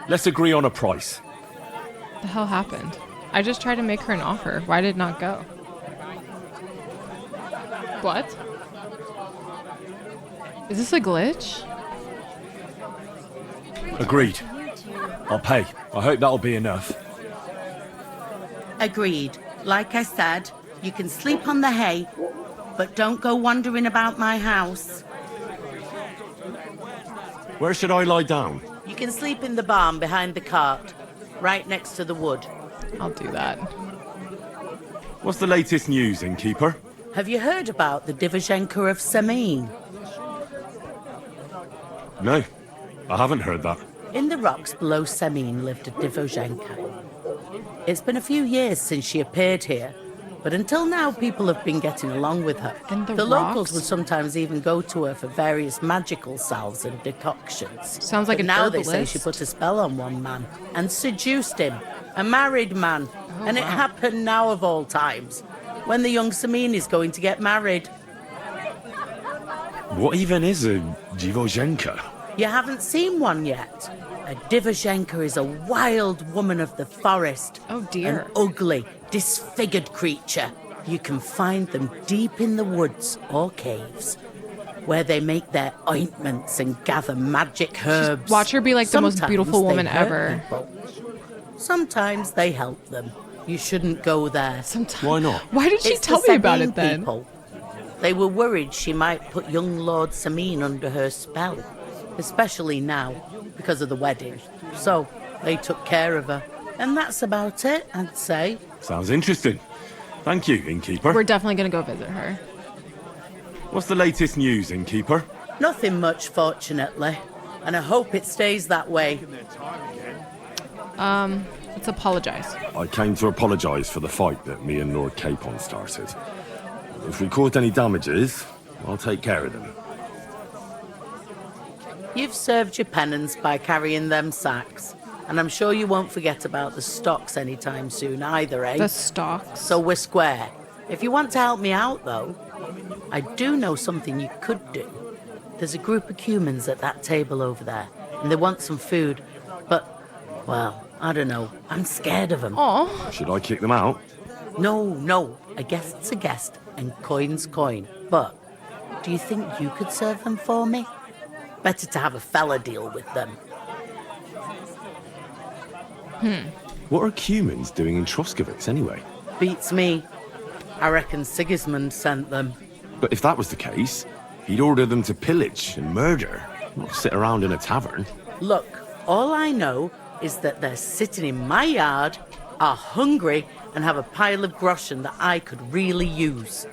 Speaker 4: Let's agree on a price.
Speaker 1: What the hell happened? I just tried to make her an offer. Why did it not go? What? Is this a glitch?
Speaker 4: Agreed. I'll pay. I hope that'll be enough.
Speaker 13: Agreed. Like I said, you can sleep on the hay, but don't go wandering about my house.
Speaker 4: Where should I lie down?
Speaker 13: You can sleep in the barn behind the cart, right next to the wood.
Speaker 1: I'll do that.
Speaker 4: What's the latest news, innkeeper?
Speaker 13: Have you heard about the Divizhenka of Semin?
Speaker 4: No, I haven't heard that.
Speaker 13: In the rocks below Semin lived a Divizhenka. It's been a few years since she appeared here, But until now, people have been getting along with her.
Speaker 1: And the
Speaker 13: locals
Speaker 1: rocks?
Speaker 13: would sometimes even go to her for various magical salves and decoctions.
Speaker 1: Sounds like
Speaker 13: but
Speaker 1: an
Speaker 13: now they say she
Speaker 1: herbalist.
Speaker 13: put a spell on one man and seduced him, a married man. And it happened now of all times, when the young Samin is going to get married.
Speaker 4: What even is a Divozhenka?
Speaker 13: You haven't seen one yet. A Divozhenka is a wild woman of the forest.
Speaker 1: Oh dear.
Speaker 13: An ugly, disfigured creature. You can find them deep in the woods or caves, where they make their ointments and gather magic herbs.
Speaker 1: Watch her be like the most
Speaker 13: Sometimes
Speaker 1: beautiful
Speaker 13: they
Speaker 1: woman
Speaker 13: hurt
Speaker 1: ever.
Speaker 13: people. Sometimes they help them. You shouldn't go there.
Speaker 1: Sometimes.
Speaker 4: Why not?
Speaker 1: Why did she
Speaker 13: It's
Speaker 1: tell
Speaker 13: the
Speaker 1: me about
Speaker 13: Sabine
Speaker 1: it then?
Speaker 13: people. They were worried she might put young Lord Samin under her spell, especially now, because of the wedding. So, they took care of her. And that's about it, I'd say.
Speaker 4: Sounds interesting. Thank you, innkeeper.
Speaker 1: We're definitely gonna go visit her.
Speaker 4: What's the latest news, innkeeper?
Speaker 13: Nothing much, fortunately. And I hope it stays that way.
Speaker 1: Let's apologize.
Speaker 4: I came to apologise for the fight that me and Lord Capon started. If we caused any damages, I'll take care of them.
Speaker 13: You've served your penance by carrying them sacks. And I'm sure you won't forget about the stocks anytime soon either, eh?
Speaker 1: The stocks.
Speaker 13: So we're square. If you want to help me out, though, I do know something you could do. There's a group of Cumans at that table over there, and they want some food. But, well, I don't know. I'm scared of them.
Speaker 1: Oh.
Speaker 4: Should I kick them out?
Speaker 13: No. A guest's a guest, and coin's coin. But, do you think you could serve them for me? Better to have a fella deal with them.
Speaker 4: What are Cumans doing in Troskovitz anyway?
Speaker 13: Beats me. I reckon Sigismund sent them.
Speaker 4: But if that was the case, he'd order them to pillage and murder, not sit around in a tavern.
Speaker 13: Look, all I know is that they're sitting in my yard, are hungry, and have a pile of groschen that I could really use.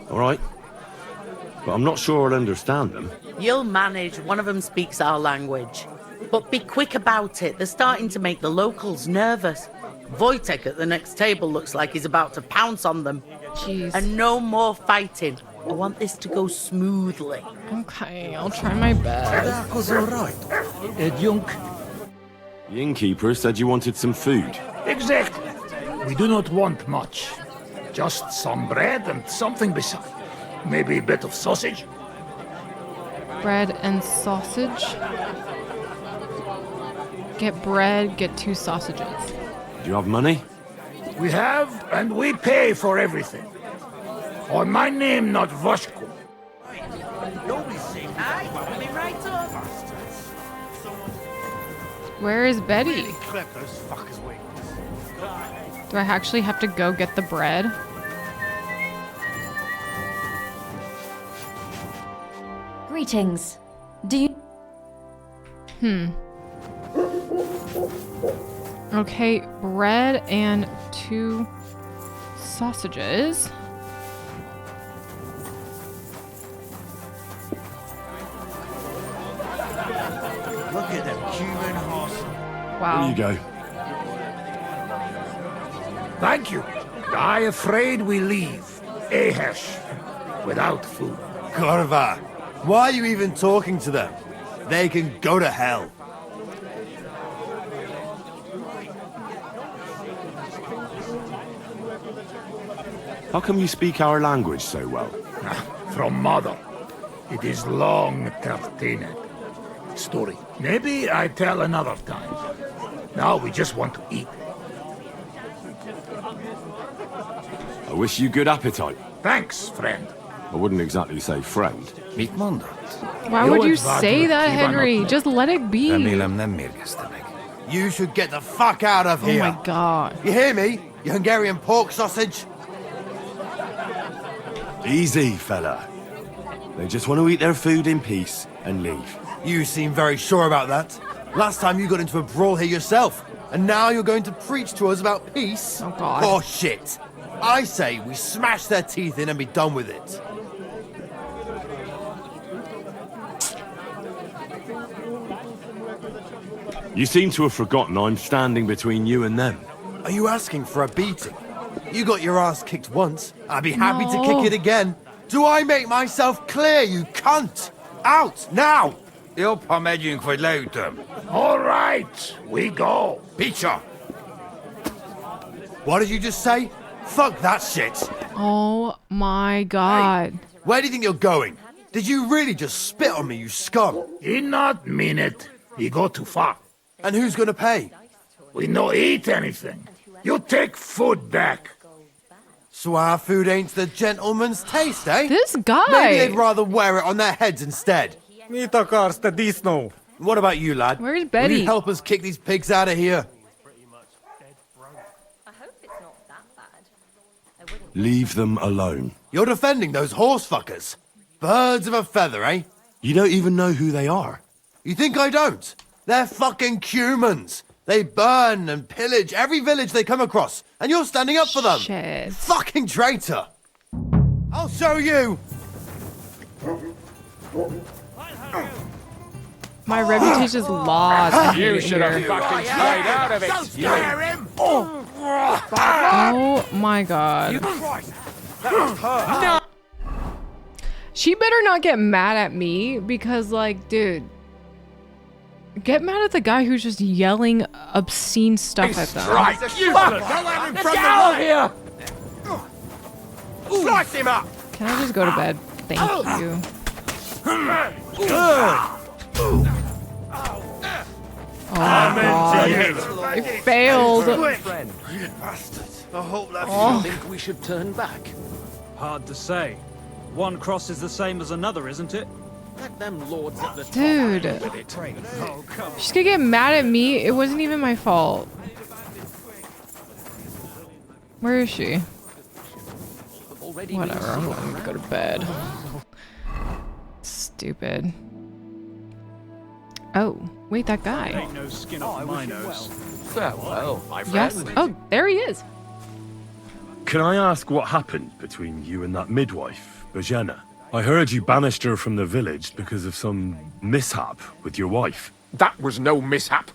Speaker 4: All right. But I'm not sure I'll understand them.
Speaker 13: You'll manage. One of them speaks our language. But be quick about it. They're starting to make the locals nervous. Wojtek at the next table looks like he's about to pounce on them.
Speaker 1: Jeez.
Speaker 13: And no more fighting. I want this to go smoothly.
Speaker 1: Okay, I'll try my best.
Speaker 3: That was all right. Junk.
Speaker 4: The innkeeper said you wanted some food.
Speaker 3: Exactly. We do not want much. Just some bread and something beside. Maybe a bit of sausage.
Speaker 1: Bread and sausage. Get bread, get 2 sausages.
Speaker 4: Do you have money?
Speaker 3: We have, and we pay for everything. On my name, not Voshko.
Speaker 1: Where is Betty? Do I actually have to go get the bread?
Speaker 10: Greetings. Do you...
Speaker 1: Okay, bread and 2 sausages.
Speaker 7: Look at them Cuman horse.
Speaker 1: Wow.
Speaker 4: Here you go.
Speaker 3: Thank you. I afraid we leave. Ahesh. Without food.
Speaker 5: Korva, why are you even talking to them? They can go to hell.
Speaker 4: How come you speak our language so well?
Speaker 3: From mother. It is long Tartine. Story. Maybe I tell another time. Now we just want to eat.
Speaker 4: I wish you good appetite.
Speaker 3: Thanks, friend.
Speaker 4: I wouldn't exactly say friend.
Speaker 1: Why would you say that, Henry? Just let it be.
Speaker 5: You should get the fuck out of
Speaker 1: Oh
Speaker 5: here.
Speaker 1: my god.
Speaker 5: You hear me, you Hungarian pork sausage?
Speaker 4: Easy, fella. They just want to eat their food in peace and leave.
Speaker 5: You seem very sure about that. Last time you got into a brawl here yourself, and now you're going to preach to us about peace?
Speaker 1: Oh god.
Speaker 5: Oh shit. I say we smash their teeth in and be done with it.
Speaker 4: You seem to have forgotten I'm standing between you and them.
Speaker 5: Are you asking for a beating? You got your ass kicked once. I'd be happy to kick
Speaker 1: No.
Speaker 5: it again. Do I make myself clear, you cunt? Out, now!
Speaker 3: Upp har medjun kvar. All right, we go.
Speaker 5: Pizza! What did you just say? Fuck that shit!
Speaker 1: Oh my god.
Speaker 5: Where do you think you're going? Did you really just spit on me, you scum?
Speaker 3: He not mean it. He go too far.
Speaker 5: And who's gonna pay?
Speaker 3: We no eat anything. You take food back.
Speaker 5: So our food ain't the gentleman's taste, eh?
Speaker 1: This guy.
Speaker 5: Maybe they'd rather wear it on their heads instead. What about you, lad?
Speaker 1: Where's
Speaker 5: Will
Speaker 1: Betty?
Speaker 5: you help us kick these pigs out of here?
Speaker 4: Leave them alone.
Speaker 5: You're defending those horse fuckers. Birds of a feather, eh?
Speaker 4: You don't even know who they are.
Speaker 5: You think I don't? They're fucking Cumans. They burn and pillage every village they come across, and you're standing up for them.
Speaker 1: Shit.
Speaker 5: Fucking traitor. I'll show you.
Speaker 1: My reputation's lost.
Speaker 14: You should have fucking stayed out of it.
Speaker 3: Don't scare him.
Speaker 1: Oh my god.
Speaker 14: No.
Speaker 1: She better not get mad at me because, like, dude, get mad at the guy who's just yelling obscene stuff at them.
Speaker 3: Right, you fuck. Don't let him from the right.
Speaker 5: Slice him up.
Speaker 1: Can I just go to bed? Thank you. Oh my god. I failed.
Speaker 5: You bastards. I hope that's
Speaker 1: Oh.
Speaker 15: Think we should turn back? Hard to say. One cross is the same as another, isn't it? Let them lords at the
Speaker 1: Dude.
Speaker 15: top with it. Oh, come
Speaker 1: She's gonna get mad at me. It wasn't even my fault. Where is she? Whatever, I'm going to go to bed. Stupid. Oh, wait, that guy.
Speaker 15: Ain't no skin off my nose.
Speaker 14: Farewell, my friend.
Speaker 1: Yes. Oh, there he is.
Speaker 4: Can I ask what happened between you and that midwife, Pavlena? I heard you banished her from the village because of some mishap with your wife.
Speaker 14: That was no mishap.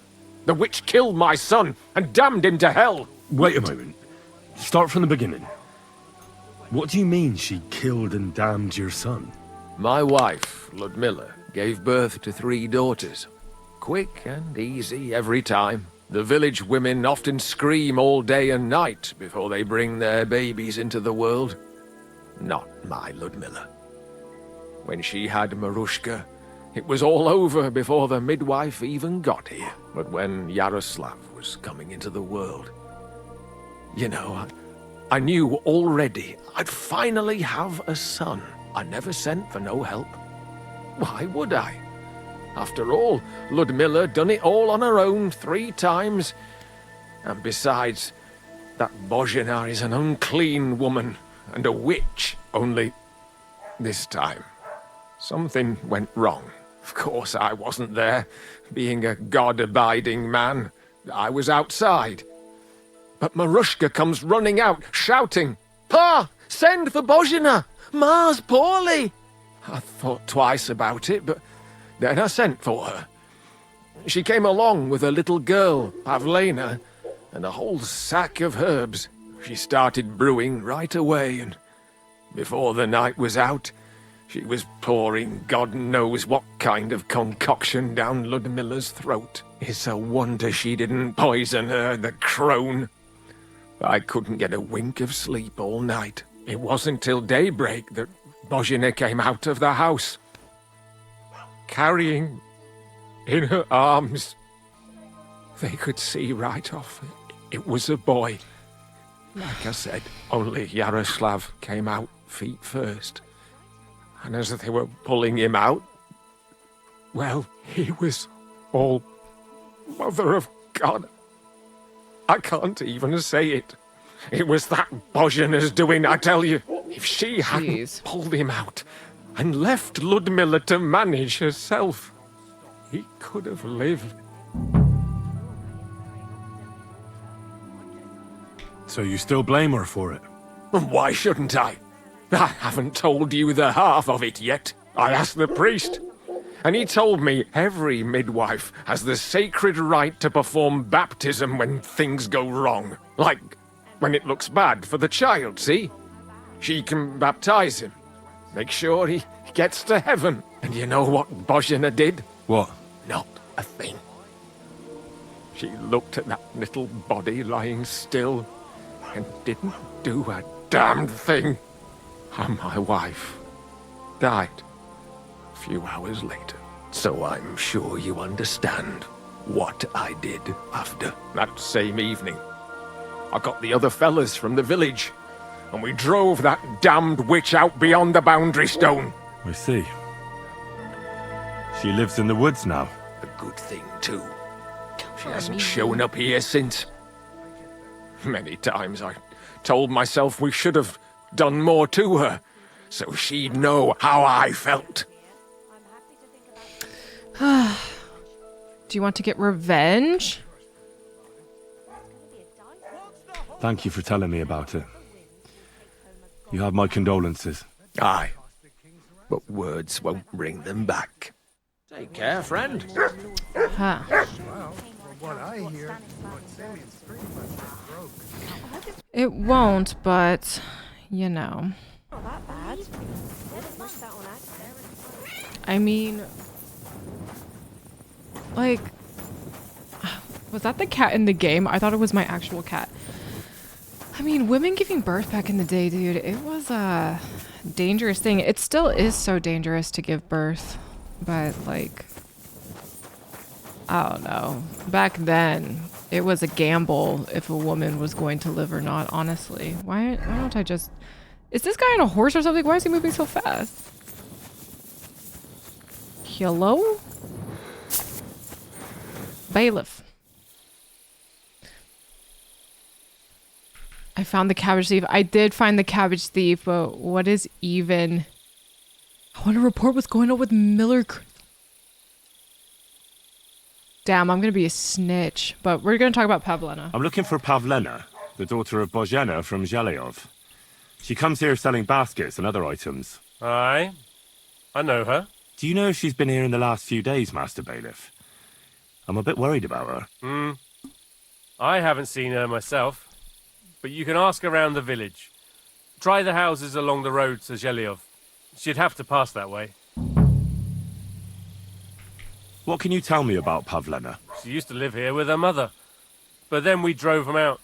Speaker 14: The witch killed my son and damned him to hell.
Speaker 4: Wait a moment. Start from the beginning. What do you mean she killed and damned your son?
Speaker 14: My wife, Ludmilla, gave birth to 3 daughters. Quick and easy every time. The village women often scream all day and night before they bring their babies into the world. Not my Ludmilla. When she had Marushka, it was all over before the midwife even got here. But when Yaroslav was coming into the world, you know, I knew already I'd finally have a son. I never sent for no help. Why would I? After all, Ludmilla done it all on her own 3 times. And besides, that Bozhina is an unclean woman and a witch, only this time something went wrong. Of course, I wasn't there. Being a god-abiding man, I was outside. But Marushka comes running out, shouting, "Pa, send for Bozhina! Ma's poorly!" I thought twice about it, but then I sent for her. She came along with a little girl, Pavlena, and a whole sack of herbs. She started brewing right away, and before the night was out, she was pouring God knows what kind of concoction down Ludmilla's throat. It's a wonder she didn't poison her, the crone. I couldn't get a wink of sleep all night. It wasn't till daybreak that Bozhina came out of the house, carrying in her arms. They could see right off it was a boy. Like I said, only Yaroslav came out feet first. And as they were pulling him out, well, he was all Mother of God. I can't even say it. It was that Bozhina's doing, I tell you. If she hadn't pulled him out and left Ludmilla to manage herself, he could have lived.
Speaker 4: So you still blame her for it?
Speaker 14: Why shouldn't I? I haven't told you the half of it yet. I asked the priest, and he told me every midwife has the sacred right to perform baptism when things go wrong. Like when it looks bad for the child, see? She can baptize him. Make sure he gets to heaven. And you know what Pavlena did?
Speaker 4: What?
Speaker 14: Not a thing. She looked at that little body lying still and didn't do a damned thing. And my wife died a few hours later. So I'm sure you understand what I did after. That same evening, I got the other fellas from the village, and we drove that damned witch out beyond the boundary stone.
Speaker 4: I see. She lives in the woods now.
Speaker 14: A good thing, too. She hasn't shown up here since. Many times I told myself we should have done more to her, so she'd know how I felt.
Speaker 1: Do you want to get revenge?
Speaker 4: Thank you for telling me about it. You have my condolences.
Speaker 14: Aye, but words won't bring them back.
Speaker 6: Take care, friend.
Speaker 1: Huh. It won't, but, you know. I mean, like, was that the cat in the game? I thought it was my actual cat. I mean, women giving birth back in the day, dude, it was a dangerous thing. It still is so dangerous to give birth, but like, I don't know. Back then, it was a gamble if a woman was going to live or not, honestly. Why don't I just... Is this guy on a horse or something? Why is he moving so fast? Hello? Bailiff. I found the cabbage thief. I did find the cabbage thief, but what is even... I want to report what's going on with Miller. Damn, I'm going to be a snitch. But we're going to talk about Pavlena.
Speaker 4: I'm looking for Pavlena, the daughter of Pavlena from Zhelyov. She comes here selling baskets and other items.
Speaker 16: Aye, I know her.
Speaker 4: Do you know if she's been here in the last few days, Master Bailiff? I'm a bit worried about her.
Speaker 16: I haven't seen her myself, but you can ask around the village. Try the houses along the road to Zhelyov. She'd have to pass that way.
Speaker 4: What can you tell me about Pavlena?
Speaker 16: She used to live here with her mother, but then we drove them out.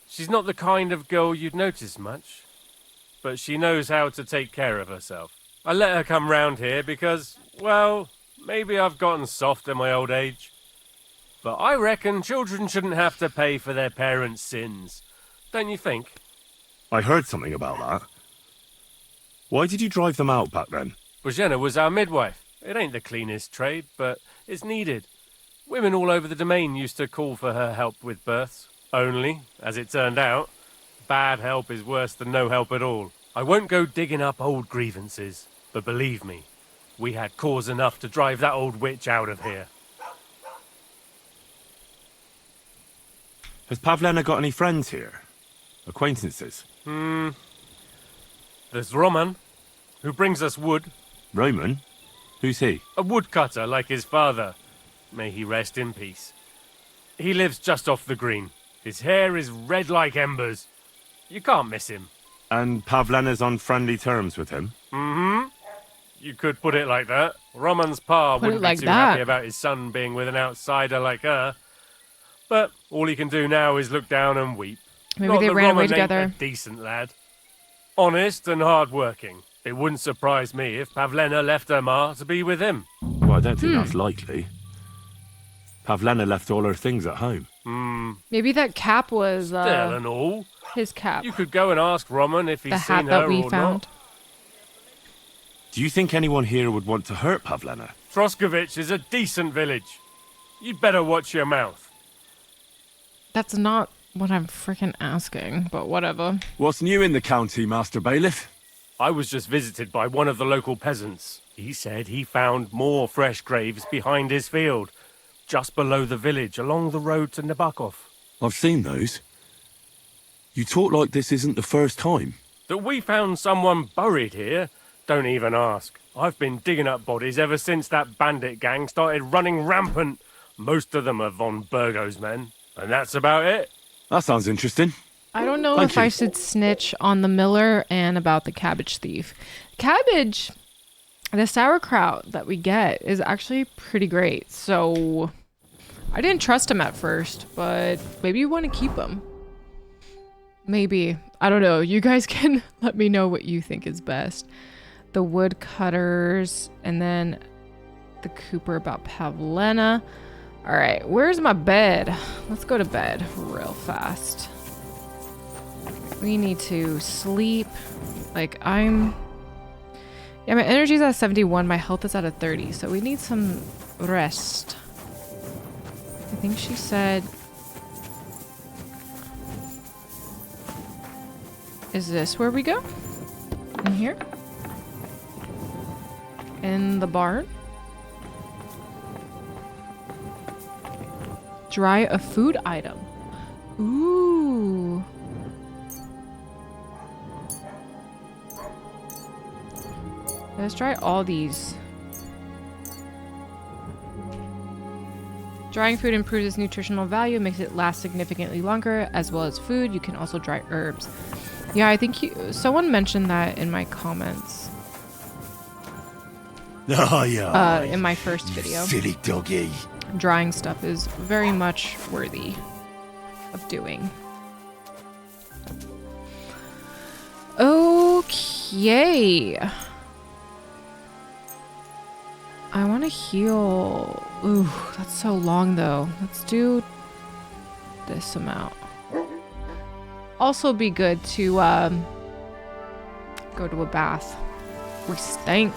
Speaker 16: She's not the kind of girl you'd notice much, but she knows how to take care of herself. I let her come round here because, well, maybe I've gotten soft in my old age. But I reckon children shouldn't have to pay for their parents' sins. Don't you think?
Speaker 4: I heard something about that. Why did you drive them out back then?
Speaker 16: Pavlena was our midwife. It ain't the cleanest trade, but it's needed. Women all over the domain used to call for her help with births. Only, as it turned out, bad help is worse than no help at all. I won't go digging up old grievances, but believe me, we had cause enough to drive that old witch out of here.
Speaker 4: Has Pavlena got any friends here? Acquaintances?
Speaker 16: There's Roman, who brings us wood.
Speaker 4: Roman? Who's he?
Speaker 16: A woodcutter like his father. May he rest in peace. He lives just off the green. His hair is red like embers. You can't miss him.
Speaker 4: And Pavlena's on friendly terms with him?
Speaker 16: You could put it like that. Roman's pa wouldn't be too happy about his son being with an outsider like her. But all he can do now is look down and weep.
Speaker 1: Maybe they ran away together.
Speaker 16: A decent lad. Honest and hard-working. It wouldn't surprise me if Pavlena left her ma to be with him.
Speaker 4: Well, I don't think that's likely. Pavlena left all her things at home.
Speaker 1: Maybe that cap was
Speaker 16: Still and all.
Speaker 1: his cap.
Speaker 16: You could go and ask Roman if he's
Speaker 1: The
Speaker 16: seen
Speaker 1: hat
Speaker 16: her
Speaker 1: that we
Speaker 16: or
Speaker 1: found.
Speaker 16: not.
Speaker 4: Do you think anyone here would want to hurt Pavlena?
Speaker 16: Troskovich is a decent village. You'd better watch your mouth.
Speaker 1: That's not what I'm freaking asking, but whatever.
Speaker 4: What's new in the county, Master Bailiff?
Speaker 16: I was just visited by one of the local peasants. He said he found more fresh graves behind his field, just below the village, along the road to Nabokov.
Speaker 4: I've seen those. You talk like this isn't the first time.
Speaker 16: That we found someone buried here? Don't even ask. I've been digging up bodies ever since that bandit gang started running rampant. Most of them are von Burgo's men, and that's about it.
Speaker 4: That sounds interesting.
Speaker 1: I don't know
Speaker 4: Thank
Speaker 1: if I
Speaker 4: you.
Speaker 1: should snitch on the miller and about the cabbage thief. Cabbage, the sauerkraut that we get is actually pretty great. So I didn't trust him at first, but maybe you want to keep him. Maybe. I don't know. You guys can let me know what you think is best. The woodcutters, and then the Cooper about Pavlena. All right, where's my bed? Let's go to bed real fast. We need to sleep. Like, yeah, my energy's at 71, my health is at a 30, so we need some rest. I think she said... Is this where we go? In here? In the barn? Dry a food item. Ooh. Let's try all these. Drying food improves its nutritional value, makes it last significantly longer, as well as food. You can also dry herbs. Yeah, I think someone mentioned that in my comments.
Speaker 4: Oh, yeah.
Speaker 1: In my first video.
Speaker 4: Silly doggy.
Speaker 1: Drying stuff is very much worthy of doing. Okay. I want to heal. Ooh, that's so long though. Let's do this amount. Also be good to go to a bath. We stink.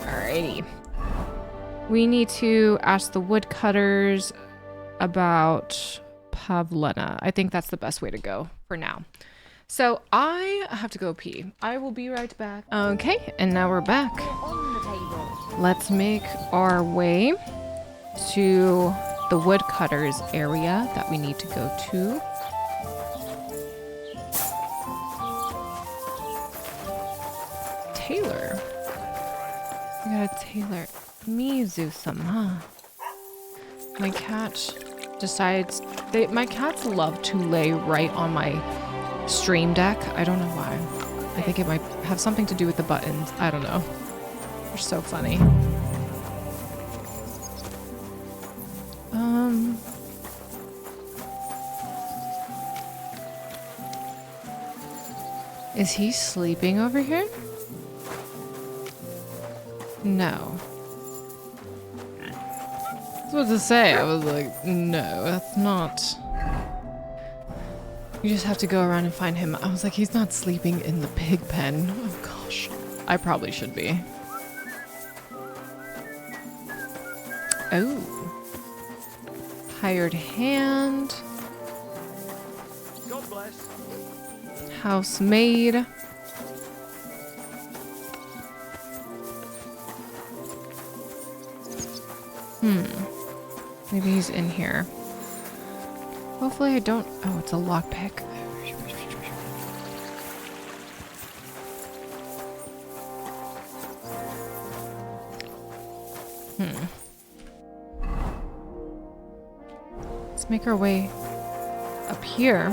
Speaker 1: Alrighty. We need to ask the woodcutters about Pavlena. I think that's the best way to go for now. So I have to go pee. I will be right back. Okay, and now we're back. Let's make our way to the woodcutters area that we need to go to. Taylor. We got a Taylor. Mizu-sama. My cat decides... my cats love to lay right on my stream deck. I don't know why. I think it might have something to do with the buttons. I don't know. They're so funny. Is he sleeping over here? No. I was about to say, I was like, no, that's not. You just have to go around and find him. I was like, he's not sleeping in the pig pen. Oh gosh. I probably should be. Oh. Hired hand.
Speaker 15: God bless.
Speaker 1: Housemaid. Maybe he's in here. Hopefully I don't... Oh, it's a lockpick. Let's make our way up here.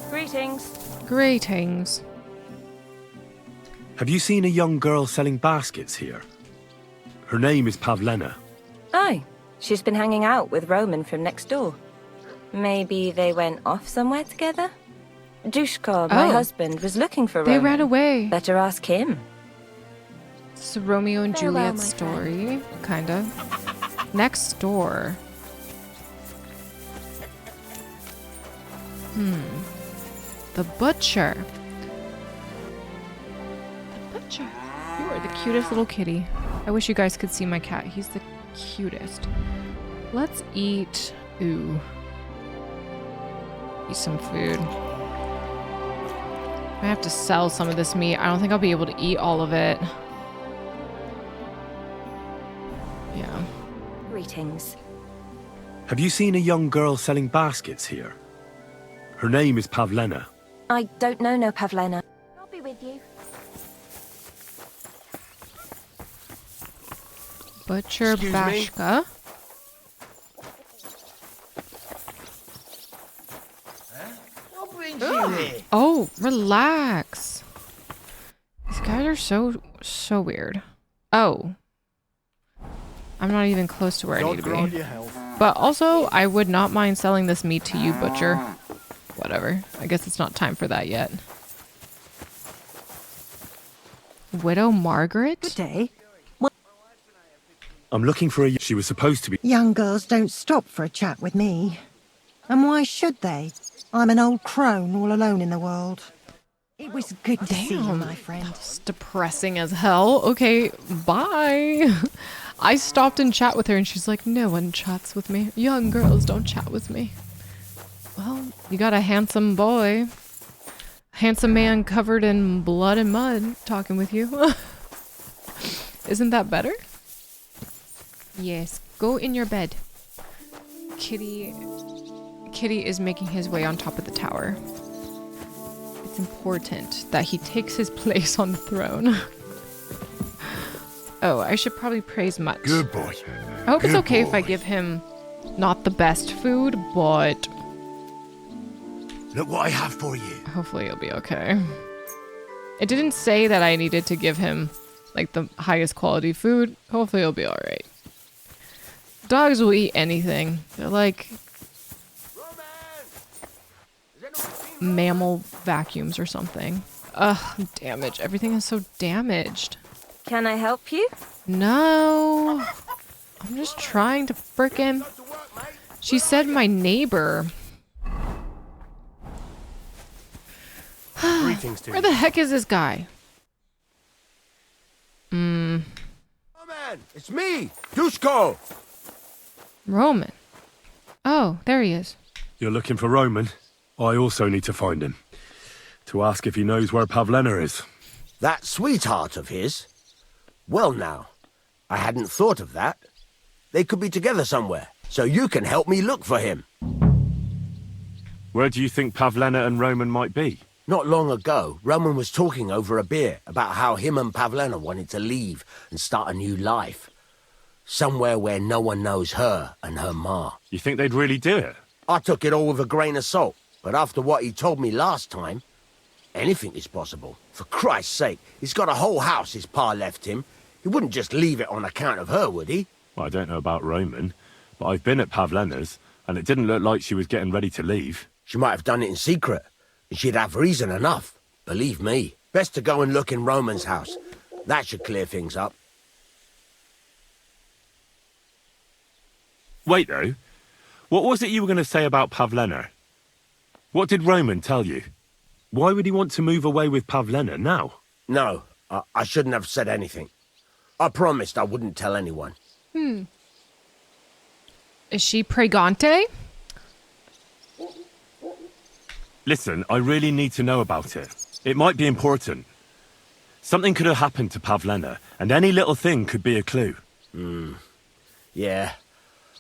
Speaker 10: Greetings.
Speaker 1: Greetings.
Speaker 4: Have you seen a young girl selling baskets here? Her name is Pavlena.
Speaker 17: Aye, she's been hanging out with Roman from next door. Maybe they went off somewhere together? Dushko, my husband, was looking for Roman.
Speaker 1: They ran away.
Speaker 17: Better ask him.
Speaker 1: It's a Romeo and
Speaker 17: Farewell,
Speaker 1: Juliet
Speaker 17: my
Speaker 1: story, kind of. Next door. The butcher. The butcher. You are the cutest little kitty. I wish you guys could see my cat. He's the cutest. Let's eat. Ooh. Eat some food. I have to sell some of this meat. I don't think I'll be able to eat all of it. Yeah.
Speaker 17: Greetings.
Speaker 4: Have you seen a young girl selling baskets here? Her name is Pavlena.
Speaker 17: I don't know no Pavlena. I'll be with you.
Speaker 1: Butcher
Speaker 5: Excuse me?
Speaker 1: Bashka. relax. These guys are so weird. Oh. I'm not even close to where I need to be. But also, I would not mind selling this meat to you, butcher. Whatever. I guess it's not time for that yet. Widow Margaret?
Speaker 18: Good day.
Speaker 4: I'm looking for a... She was supposed to be...
Speaker 18: Young girls don't stop for a chat with me. And why should they? I'm an old crone all alone in the world. It was good to see you, my friend.
Speaker 1: That's depressing as hell. Okay, bye. I stopped and chat with her and she's like, no one chats with me. Young girls don't chat with me. Well, you got a handsome boy. Handsome man covered in blood and mud talking with you. Isn't that better? Yes, go in your bed. Kitty is making his way on top of the tower. It's important that he takes his place on the throne. Oh, I should probably praise Mutt.
Speaker 4: Good boy.
Speaker 1: I hope it's okay if I give him not the best food, but...
Speaker 4: Look what I have for you.
Speaker 1: Hopefully he'll be okay. It didn't say that I needed to give him, like, the highest quality food. Hopefully he'll be alright. Dogs will eat anything. They're like... mammal vacuums or something. Ugh, damage. Everything is so damaged.
Speaker 17: Can I help you?
Speaker 1: No. I'm just trying to frickin'... She said my neighbor.
Speaker 4: Greetings to
Speaker 1: Where the heck is this guy?
Speaker 5: Oh man, it's me, Dushko.
Speaker 1: Roman. Oh, there he is.
Speaker 4: You're looking for Roman? I also need to find him. To ask if he knows where Pavlena is.
Speaker 19: That sweetheart of his? Well now, I hadn't thought of that. They could be together somewhere, so you can help me look for him.
Speaker 4: Where do you think Pavlena and Roman might be?
Speaker 19: Not long ago, Roman was talking over a beer about how him and Pavlena wanted to leave and start a new life. Somewhere where no one knows her and her ma.
Speaker 4: You think they'd really do it?
Speaker 19: I took it all with a grain of salt, but after what he told me last time, anything is possible. For Christ's sake, he's got a whole house his pa left him. He wouldn't just leave it on account of her, would he?
Speaker 4: Well, I don't know about Roman, but I've been at Pavlena's, and it didn't look like she was getting ready to leave.
Speaker 19: She might have done it in secret, and she'd have reason enough. Believe me. Best to go and look in Roman's house. That should clear things up.
Speaker 4: Wait, though. What was it you were going to say about Pavlena? What did Roman tell you? Why would he want to move away with Pavlena now?
Speaker 19: No, I shouldn't have said anything. I promised I wouldn't tell anyone.
Speaker 1: Is she pregante?
Speaker 4: Listen, I really need to know about it. It might be important. Something could have happened to Pavlena, and any little thing could be a clue.
Speaker 19: Yeah,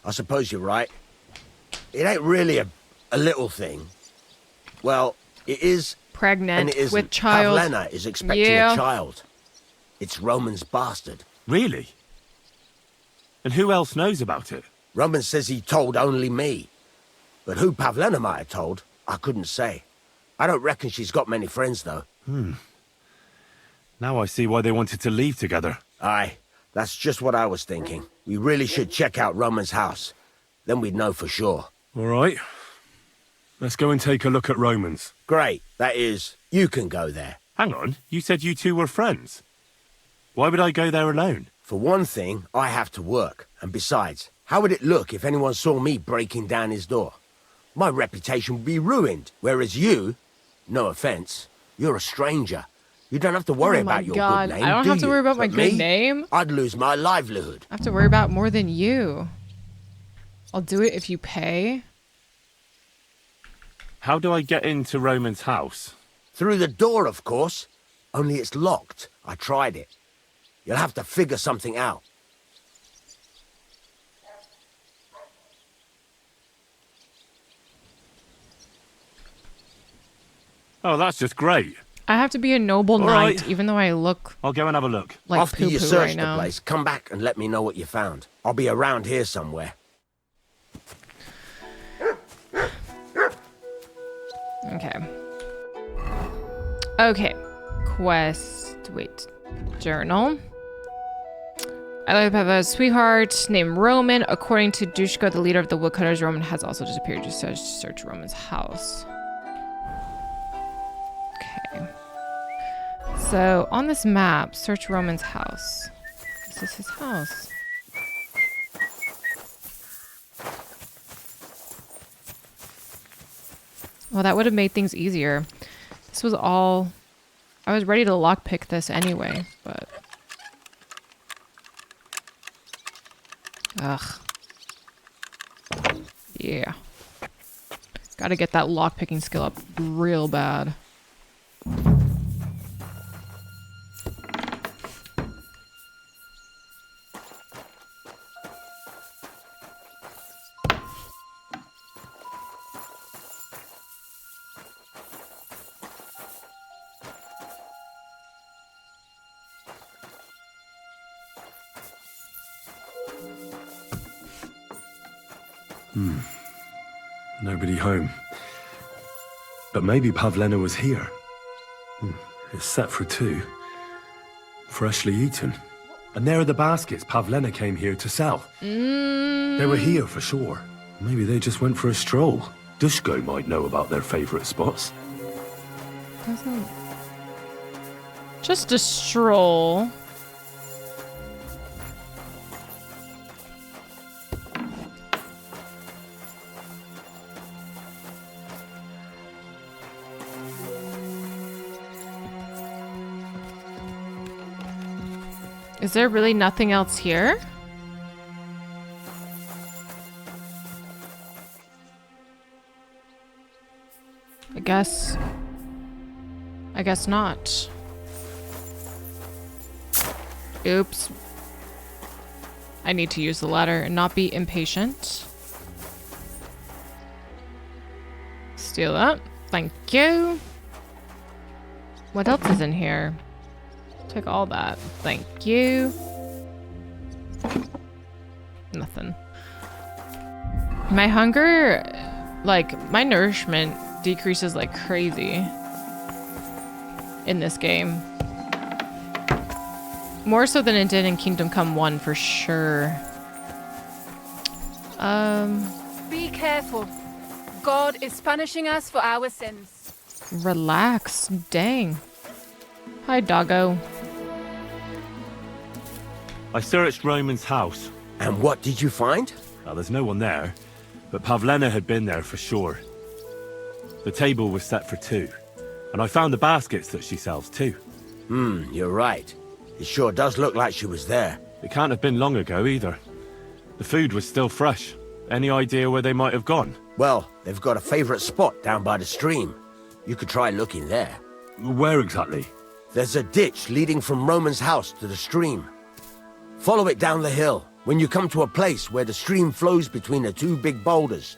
Speaker 19: I suppose you're right. It ain't really a little thing. Well, it is...
Speaker 1: Pregnant
Speaker 19: and it isn't.
Speaker 1: with child.
Speaker 19: Pavlena is expecting a child. It's Roman's bastard.
Speaker 4: Really? And who else knows about it?
Speaker 19: Roman says he told only me. But who Pavlena might have told, I couldn't say. I don't reckon she's got many friends, though.
Speaker 4: Now I see why they wanted to leave together.
Speaker 19: Aye, that's just what I was thinking. We really should check out Roman's house. Then we'd know for sure.
Speaker 4: All right. Let's go and take a look at Roman's.
Speaker 19: Great. That is, you can go there.
Speaker 4: Hang on, you said you two were friends. Why would I go there alone?
Speaker 19: For one thing, I have to work. And besides, how would it look if anyone saw me breaking down his door? My reputation would be ruined. Whereas you, no offense, you're a stranger. You don't have to worry about your good name,
Speaker 1: I don't have to worry about my
Speaker 19: But
Speaker 1: good
Speaker 19: me,
Speaker 1: name.
Speaker 19: I'd lose my livelihood.
Speaker 1: I have to worry about more than you. I'll do it if you pay.
Speaker 4: How do I get into Roman's house?
Speaker 19: Through the door, of course. Only it's locked. I tried it. You'll have to figure something out.
Speaker 4: Oh, that's just great.
Speaker 1: I have to be a noble
Speaker 4: All
Speaker 1: knight,
Speaker 4: right.
Speaker 1: even though I look
Speaker 4: I'll go and have a look.
Speaker 1: like
Speaker 19: After you
Speaker 1: poo-poo
Speaker 19: search
Speaker 1: right
Speaker 19: the
Speaker 1: now.
Speaker 19: place, come back and let me know what you found. I'll be around here somewhere.
Speaker 1: Okay. Okay. Quest. Wait. Journal. I like to have a sweetheart named Roman. According to Dushko, the leader of the woodcutters, Roman has also disappeared. Just search Roman's house. Okay. So on this map, search Roman's house. Is this his house? Well, that would have made things easier. This was all... I was ready to lockpick this anyway, but... Ugh. Yeah. Gotta get that lockpicking skill up real bad.
Speaker 4: Nobody home. But maybe Pavlena was here. It's set for 2. Freshly eaten. And there are the baskets Pavlena came here to sell. They were here for sure. Maybe they just went for a stroll. Dushko might know about their favorite spots.
Speaker 1: Doesn't... Just a stroll. Is there really nothing else here? I guess not. Oops. I need to use the ladder and not be impatient. Steal that. Thank you. What else is in here? Took all that. Thank you. Nothing. My hunger, like, my nourishment decreases like crazy in this game. More so than it did in Kingdom Come 1 for sure.
Speaker 20: Be careful. God is punishing us for our sins.
Speaker 1: Relax. Dang. Hi, doggo.
Speaker 9: I searched Roman's house.
Speaker 19: And what did you find?
Speaker 4: Well, there's no one there, but Pavlena had been there for sure. The table was set for 2, and I found the baskets that she sells too.
Speaker 19: You're right. It sure does look like she was there.
Speaker 4: It can't have been long ago either. The food was still fresh. Any idea where they might have gone?
Speaker 19: Well, they've got a favorite spot down by the stream. You could try looking there.
Speaker 4: Where exactly?
Speaker 19: There's a ditch leading from Roman's house to the stream. Follow it down the hill. When you come to a place where the stream flows between the 2 big boulders,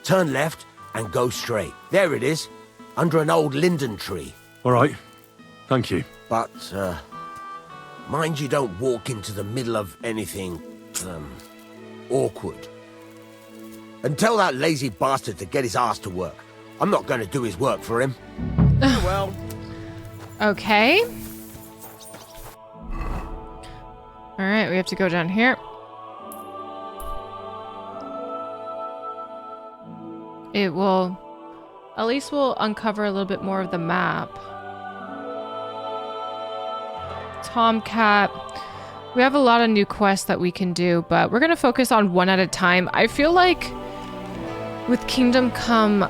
Speaker 19: turn left and go straight. There it is, under an old linden tree.
Speaker 4: All right. Thank you.
Speaker 19: But, mind you don't walk into the middle of anything, awkward. And tell that lazy bastard to get his ass to work. I'm not going to do his work for him.
Speaker 1: Well. Okay. Alright, we have to go down here. It will... At least we'll uncover a little bit more of the map. Tomcat. We have a lot of new quests that we can do, but we're going to focus on one at a time. I feel like with Kingdom Come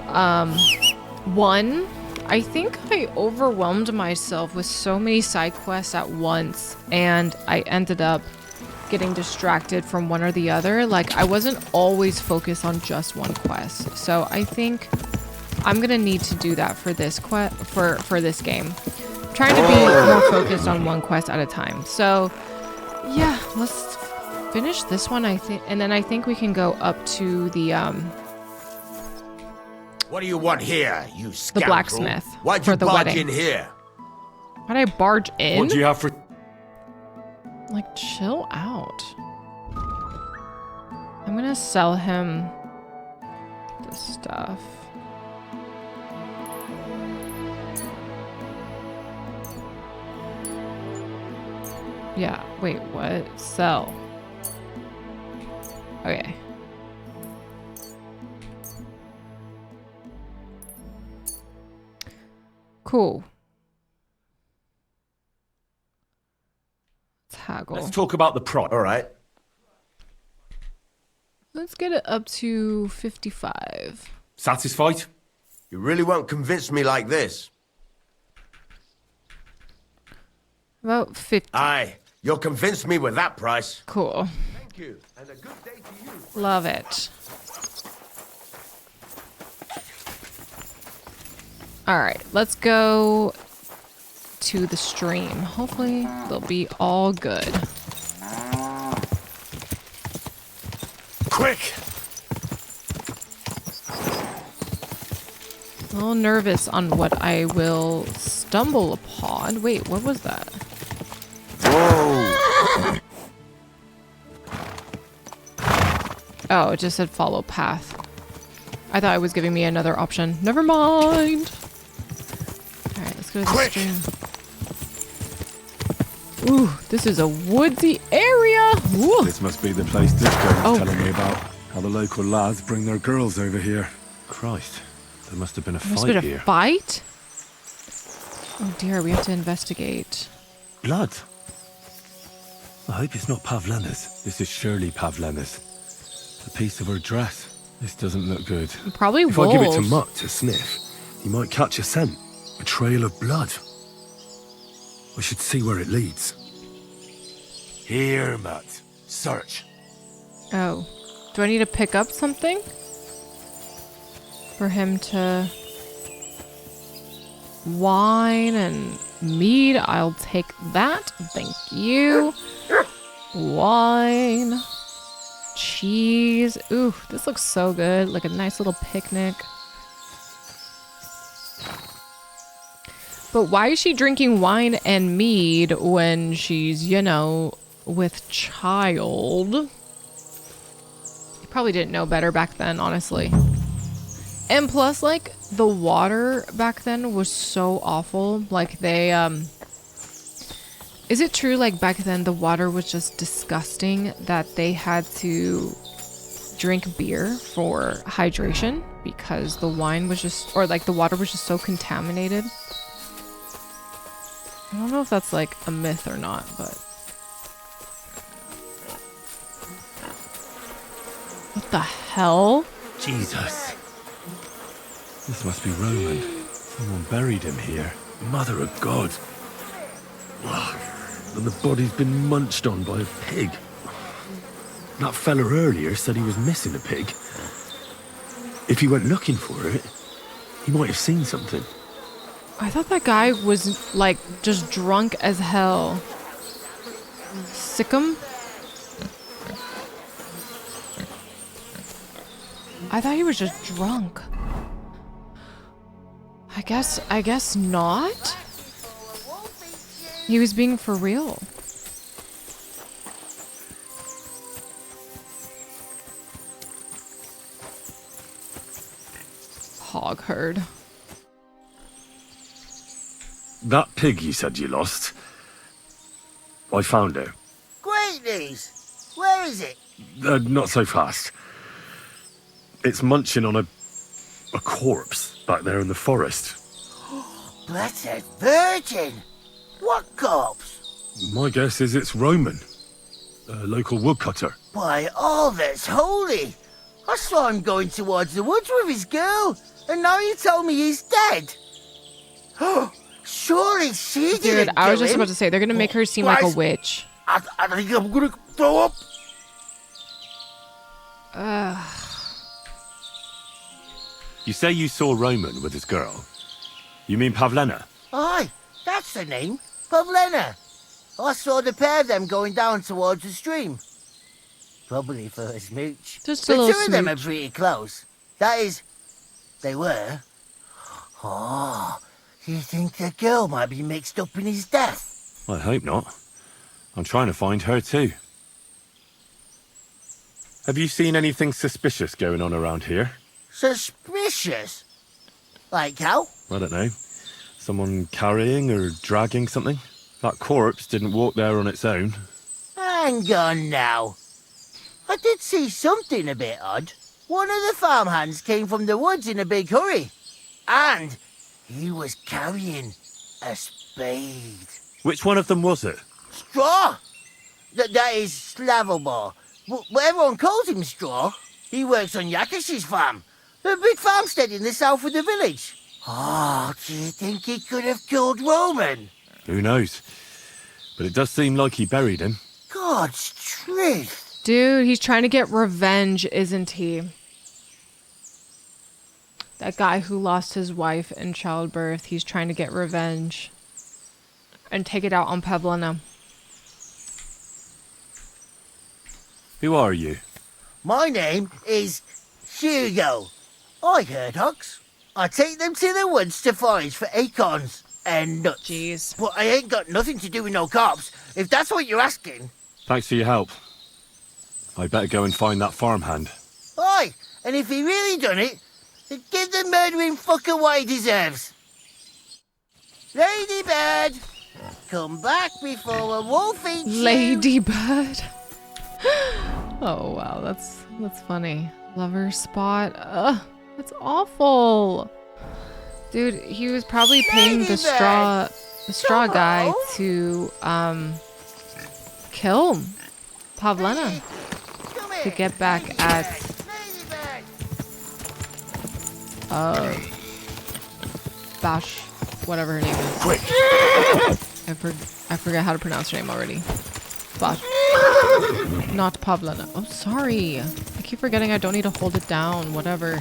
Speaker 1: 1, I think I overwhelmed myself with so many side quests at once, and I ended up getting distracted from one or the other. Like, I wasn't always focused on just one quest. So I think I'm gonna need to do that for this for this game. I'm trying to be more focused on one quest at a time. So yeah, let's finish this one, I think, and then I think we can go up to the
Speaker 19: What do you want here, you scoundrel?
Speaker 1: the blacksmith
Speaker 19: Why'd
Speaker 1: for
Speaker 19: you
Speaker 1: the
Speaker 19: barge
Speaker 1: wedding.
Speaker 19: in here?
Speaker 1: Why'd I barge in?
Speaker 4: What do you have for...
Speaker 1: Like, chill out. I'm gonna sell him the stuff. Yeah, wait, what? Sell. Okay. Cool. Haggle.
Speaker 4: Let's talk about the price.
Speaker 19: All right.
Speaker 1: Let's get it up to 55.
Speaker 4: Satisfied?
Speaker 19: You really won't convince me like this.
Speaker 1: About 50.
Speaker 19: Aye, you'll convince me with that price.
Speaker 1: Cool.
Speaker 19: Thank you, and a good day to you.
Speaker 1: Love it. All right, let's go to the stream. Hopefully they'll be all good.
Speaker 4: Quick!
Speaker 1: A little nervous on what I will stumble upon. Wait, what was that?
Speaker 19: Whoa!
Speaker 1: Oh, it just said follow path. I thought it was giving me another option. Never mind. All right, let's go to the stream. Ooh, this is a woodsy area. Ooh.
Speaker 4: This must be the place this girl was telling me about. How the local lads bring their girls over here. Christ, there must have been a fight here.
Speaker 1: Fight? Oh dear, we have to investigate.
Speaker 4: Blood? I hope it's not Pavlena's. This is surely Pavlena's. A piece of her dress. This doesn't look good.
Speaker 1: Probably
Speaker 4: if
Speaker 1: wolves.
Speaker 4: I give it to Mutt to sniff, he might catch a scent. A trail of blood. I should see where it leads. Here, Mutt. Search.
Speaker 1: Oh. Do I need to pick up something? For him to... Wine and mead. I'll take that. Thank you. Wine. Cheese. Ooh, this looks so good. Like a nice little picnic. But why is she drinking wine and mead when she's, you know, with child? You probably didn't know better back then, honestly. And plus, like, the water back then was so awful. Like, they, Is it true, like, back then the water was just disgusting that they had to drink beer for hydration because the wine was just, or, like, the water was just so contaminated? I don't know if that's like a myth or not, but... What the hell?
Speaker 4: Jesus. This must be Roman. Someone buried him here. Mother of God. And the body's been munched on by a pig. That fella earlier said he was missing a pig. If he went looking for it, he might have seen something.
Speaker 1: I thought that guy was, like, just drunk as hell. Sickum? I thought he was just drunk. I guess not? He was being for real. Hog herd.
Speaker 4: That pig you said you lost, I found it.
Speaker 8: Great news! Where is it?
Speaker 4: Not so fast. It's munching on a corpse back there in the forest.
Speaker 8: Blessed Virgin! What corpse?
Speaker 4: My guess is it's Roman, a local woodcutter.
Speaker 8: By all that's holy! I saw him going towards the woods with his girl, and now you tell me he's dead. Oh, surely she didn't
Speaker 1: Dude, I was
Speaker 8: kill
Speaker 1: just
Speaker 8: him.
Speaker 1: about to say, they're gonna make her seem like a witch.
Speaker 8: I think I'm gonna throw up.
Speaker 4: You say you saw Roman with his girl. You mean Pavlena?
Speaker 8: Aye, that's the name. Pavlena. I saw the pair of them going down towards the stream. Probably for a smooch.
Speaker 1: Just
Speaker 8: the
Speaker 1: a little
Speaker 8: two of them are
Speaker 1: smooch.
Speaker 8: pretty close. That is, they were. Oh, you think the girl might be mixed up in his death?
Speaker 4: I hope not. I'm trying to find her too. Have you seen anything suspicious going on around here?
Speaker 8: Suspicious? Like how?
Speaker 4: I don't know. Someone carrying or dragging something? That corpse didn't walk there on its own.
Speaker 8: Hang on now. I did see something a bit odd. One of the farmhands came from the woods in a big hurry. And he was carrying a spade.
Speaker 4: Which one of them was it?
Speaker 8: Straw! That is Slavobor. But everyone calls him Straw. He works on Yakish's farm. A big farmstead in the south of the village. Oh, do you think he could have killed Roman?
Speaker 4: Who knows? But it does seem like he buried him.
Speaker 8: God's truth.
Speaker 1: Dude, he's trying to get revenge, isn't he? That guy who lost his wife in childbirth, he's trying to get revenge. And take it out on Pavlena.
Speaker 4: Who are you?
Speaker 8: My name is Hugo. I herd hogs. I take them to the woods to forage for acorns and nuts.
Speaker 1: Jeez.
Speaker 8: But I ain't got nothing to do with no cops, if that's what you're asking.
Speaker 4: Thanks for your help. I better go and find that farmhand.
Speaker 8: Aye, and if he really done it, then give the murdering fucker what he deserves. Ladybird, come back before a wolf eats you.
Speaker 1: Ladybird. Oh wow, that's funny. Lover spot. Ugh, that's awful. Dude, he was probably paying the straw guy to kill Pavlena to get back at Bash, whatever her name is.
Speaker 19: Quick!
Speaker 1: I forget how to pronounce her name already. Bash. Not Pavlena. Oh, sorry. I keep forgetting I don't need to hold it down. Whatever.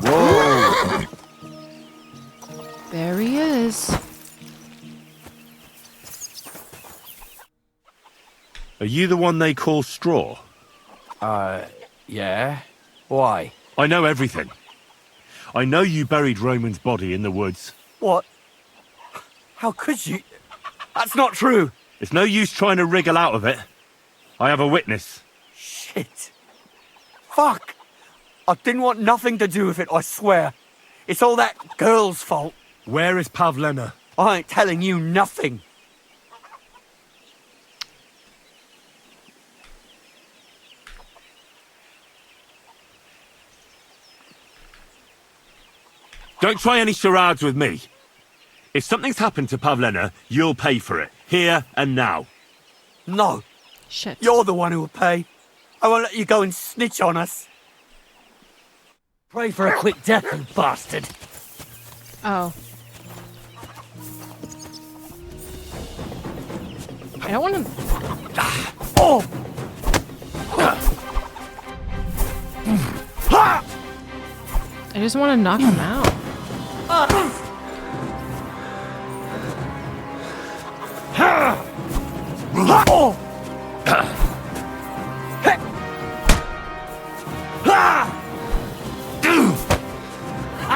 Speaker 4: Whoa!
Speaker 1: There he is.
Speaker 4: Are you the one they call Straw?
Speaker 21: Yeah. Why?
Speaker 4: I know everything. I know you buried Roman's body in the woods.
Speaker 21: What? How could you? That's not true.
Speaker 4: It's no use trying to wriggle out of it. I have a witness.
Speaker 21: Shit. Fuck. I didn't want nothing to do with it, I swear. It's all that girl's fault.
Speaker 4: Where is Pavlena?
Speaker 21: I ain't telling you nothing.
Speaker 4: Don't try any charades with me. If something's happened to Pavlena, you'll pay for it. Here and now.
Speaker 21: No.
Speaker 1: Shit.
Speaker 21: You're the one who will pay. I won't let you go and snitch on us. Pray for a quick death, you bastard.
Speaker 1: Oh. I don't want to...
Speaker 21: Oh!
Speaker 1: I just want to knock him out.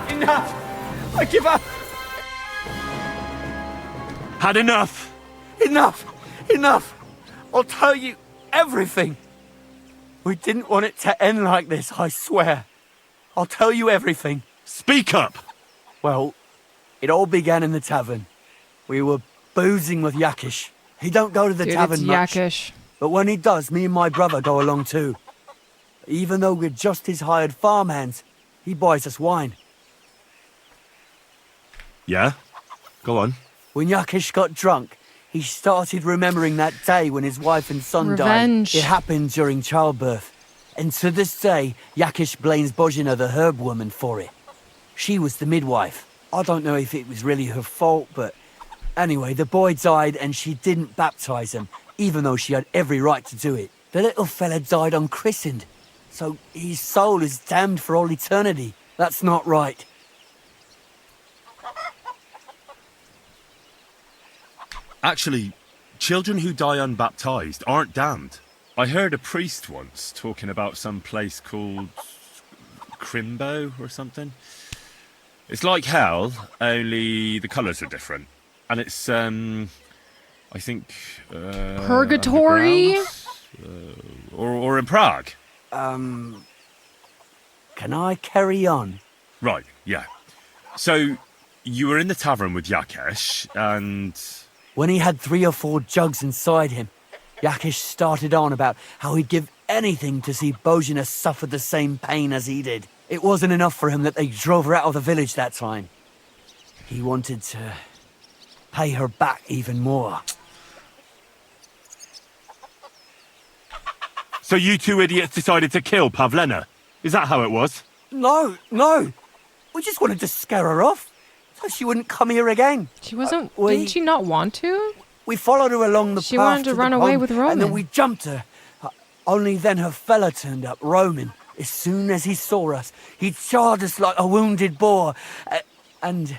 Speaker 21: Enough! I give up!
Speaker 4: Had enough!
Speaker 21: Enough! Enough! I'll tell you everything. We didn't want it to end like this, I swear. I'll tell you everything.
Speaker 4: Speak up!
Speaker 21: Well, it all began in the tavern. We were boozing with Yakish. He don't go to the tavern much.
Speaker 1: Yakish.
Speaker 21: But when he does, me and my brother go along too. Even though we're just his hired farmhands, he buys us wine.
Speaker 4: Yeah? Go on.
Speaker 21: When Yakish got drunk, he started remembering that day when his wife and son
Speaker 1: Revenge.
Speaker 21: died. It happened during childbirth. And to this day, Yakish blames Bozhina, the herb woman, for it. She was the midwife. I don't know if it was really her fault, but anyway, the boy died and she didn't baptize him, even though she had every right to do it. The little fella died unchristened, so his soul is damned for all eternity. That's not right.
Speaker 4: Actually, children who die unbaptized aren't damned. I heard a priest once talking about some place called Crimbo or something. It's like hell, only the colours are different. And it's, I I think...
Speaker 1: Purgatory?
Speaker 4: Or in Prague.
Speaker 21: Can I carry on?
Speaker 4: Right, yeah. So, you were in the tavern with Yakesh, and...
Speaker 21: When he had 3 or 4 jugs inside him, Yakesh started on about how he'd give anything to see Bozhina suffer the same pain as he did. It wasn't enough for him that they drove her out of the village that time. He wanted to pay her back even more.
Speaker 4: So you 2 idiots decided to kill Pavlena? Is that how it was?
Speaker 21: No. We just wanted to scare her off, so she wouldn't come here again.
Speaker 1: She wasn't... didn't she not want to?
Speaker 21: We followed her along the path.
Speaker 1: She wanted to run away with Roman.
Speaker 21: And then we jumped her. Only then her fella turned up, Roman. As soon as he saw us, he charged us like a wounded boar. And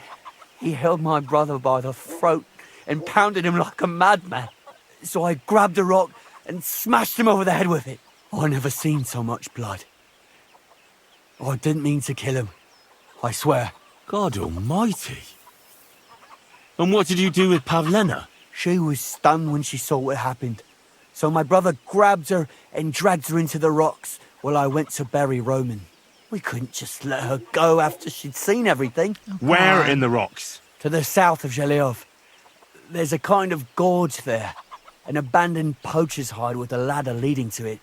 Speaker 21: he held my brother by the throat and pounded him like a madman. So I grabbed a rock and smashed him over the head with it. I never seen so much blood. I didn't mean to kill him. I swear.
Speaker 4: God almighty. And what did you do with Pavlena?
Speaker 21: She was stunned when she saw what happened. So my brother grabbed her and dragged her into the rocks while I went to bury Roman. We couldn't just let her go after she'd seen everything.
Speaker 4: Where in the rocks?
Speaker 21: To the south of Zhelyov. There's a kind of gorge there. An abandoned poacher's hide with a ladder leading to it.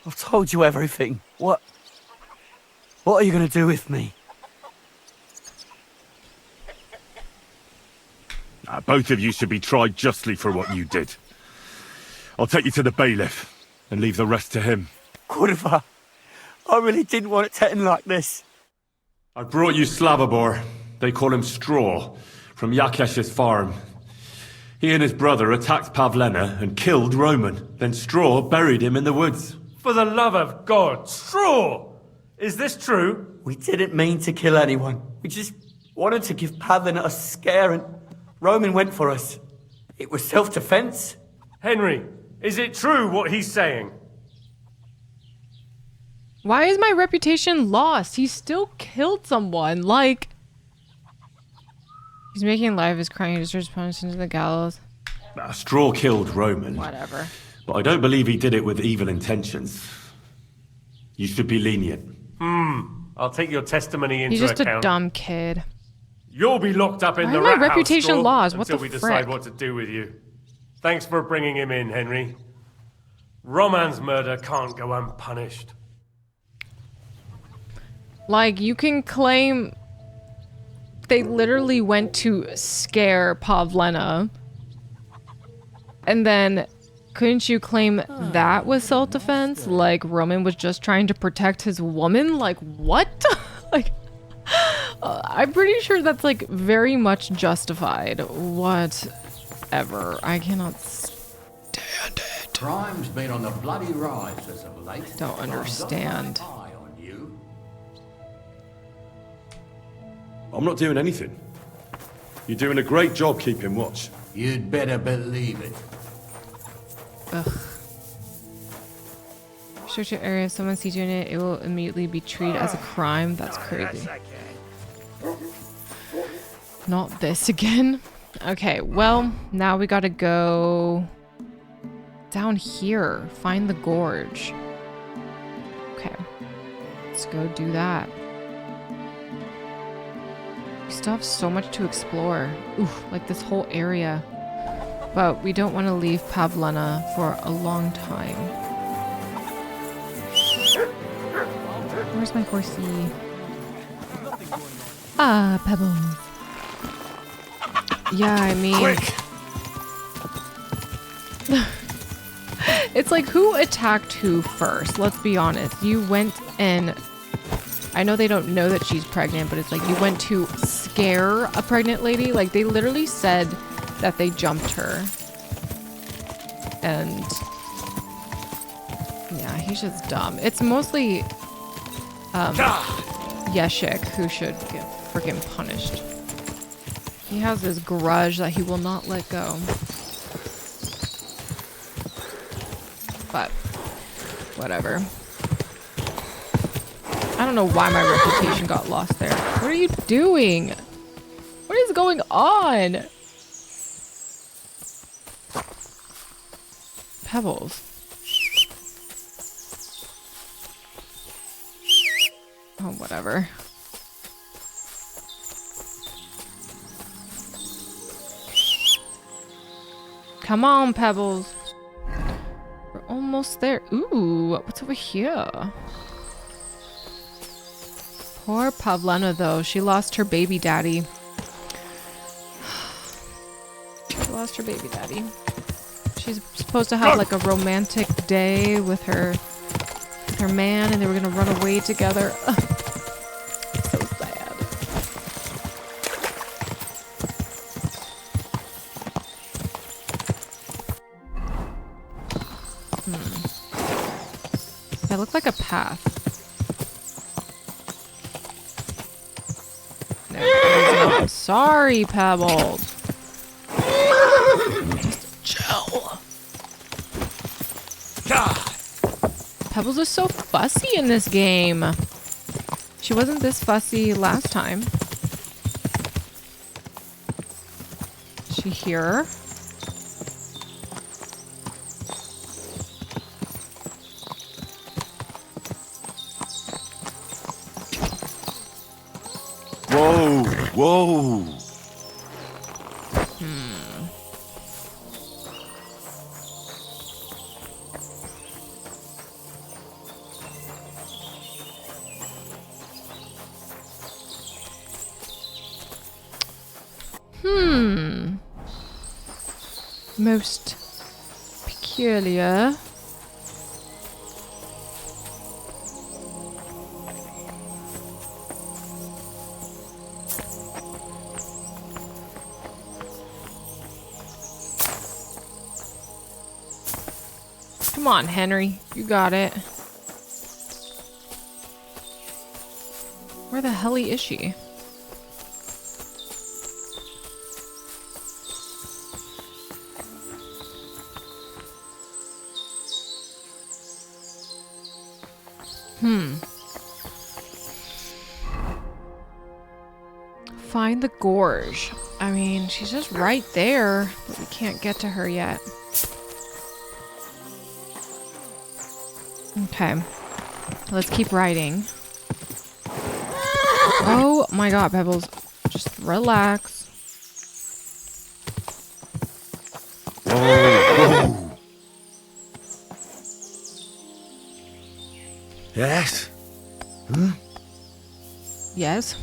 Speaker 21: I've told you everything. What are you going to do with me?
Speaker 4: Both of you should be tried justly for what you did. I'll take you to the bailiff and leave the rest to him.
Speaker 21: Kurva, I really didn't want it to end like this.
Speaker 4: I brought you Slavobor. They call him Straw, from Yakesh's farm. He and his brother attacked Pavlena and killed Roman. Then Straw buried him in the woods.
Speaker 16: For the love of God, Straw! Is this true?
Speaker 21: We didn't mean to kill anyone. We just wanted to give Pavlena a scare and Roman went for us. It was self-defense.
Speaker 16: Henry, is it true what he's saying?
Speaker 1: Why is my reputation lost? He still killed someone. Like, he's making life is crying. He deserves punishment to the gallows.
Speaker 4: Straw killed Roman.
Speaker 1: Whatever.
Speaker 4: But I don't believe he did it with evil intentions. You should be lenient.
Speaker 16: I'll take your testimony into
Speaker 1: He's just
Speaker 16: account.
Speaker 1: a dumb kid.
Speaker 16: You'll be locked up in
Speaker 1: Why
Speaker 16: the
Speaker 1: is my
Speaker 16: rat house,
Speaker 1: reputation
Speaker 16: Straw,
Speaker 1: lost? What
Speaker 16: until
Speaker 1: the
Speaker 16: we decide
Speaker 1: frick?
Speaker 16: what to do with you. Thanks for bringing him in, Henry. Roman's murder can't go unpunished.
Speaker 1: Like, you can claim they literally went to scare Pavlena. And then, couldn't you claim that was self-defense? Like, Roman was just trying to protect his woman? Like, what? Like, I'm pretty sure that's, like, very much justified. Whatever. I cannot stand it.
Speaker 2: Crime's been on the bloody rise as of late.
Speaker 1: Don't understand.
Speaker 4: I'm not doing anything. You're doing a great job keeping watch.
Speaker 2: You'd better believe it.
Speaker 1: Ugh. Restrict your area. If someone sees you in it, it will immediately be treated as a crime. That's crazy. Not this again. Okay, well, now we gotta go down here. Find the gorge. Okay. Let's go do that. We still have so much to explore. Oof, like this whole area. But we don't want to leave Pavlena for a long time. Where's my horsey? Ah, Pebbles. Yeah, I mean...
Speaker 4: Quick!
Speaker 1: It's like, who attacked who first? Let's be honest. You went and... I know they don't know that she's pregnant, but it's like you went to scare a pregnant lady. Like, they literally said that they jumped her. And... yeah, he's just dumb. It's mostly... Yeshik who should get freaking punished. He has this grudge that he will not let go. But, whatever. I don't know why my reputation got lost there. What are you doing? What is going on? Pebbles. Oh, whatever. Come on, Pebbles. We're almost there. Ooh, what's over here? Poor Pavlena, though. She lost her baby daddy. She lost her baby daddy. She's supposed to have like a romantic day with her man, and they were gonna run away together. Ugh. So sad. That looked like a path. No, it was not. Sorry, Pebbles. Just chill. God. Pebbles is so fussy in this game. She wasn't this fussy last time. Is she here?
Speaker 4: Whoa, whoa.
Speaker 1: Most peculiar. Come on, Henry. You got it. Where the hell is she? Find the gorge. I mean, she's just right there, but we can't get to her yet. Okay. Let's keep riding. Oh my god, Pebbles. Just relax.
Speaker 4: Whoa. Yes?
Speaker 1: Yes?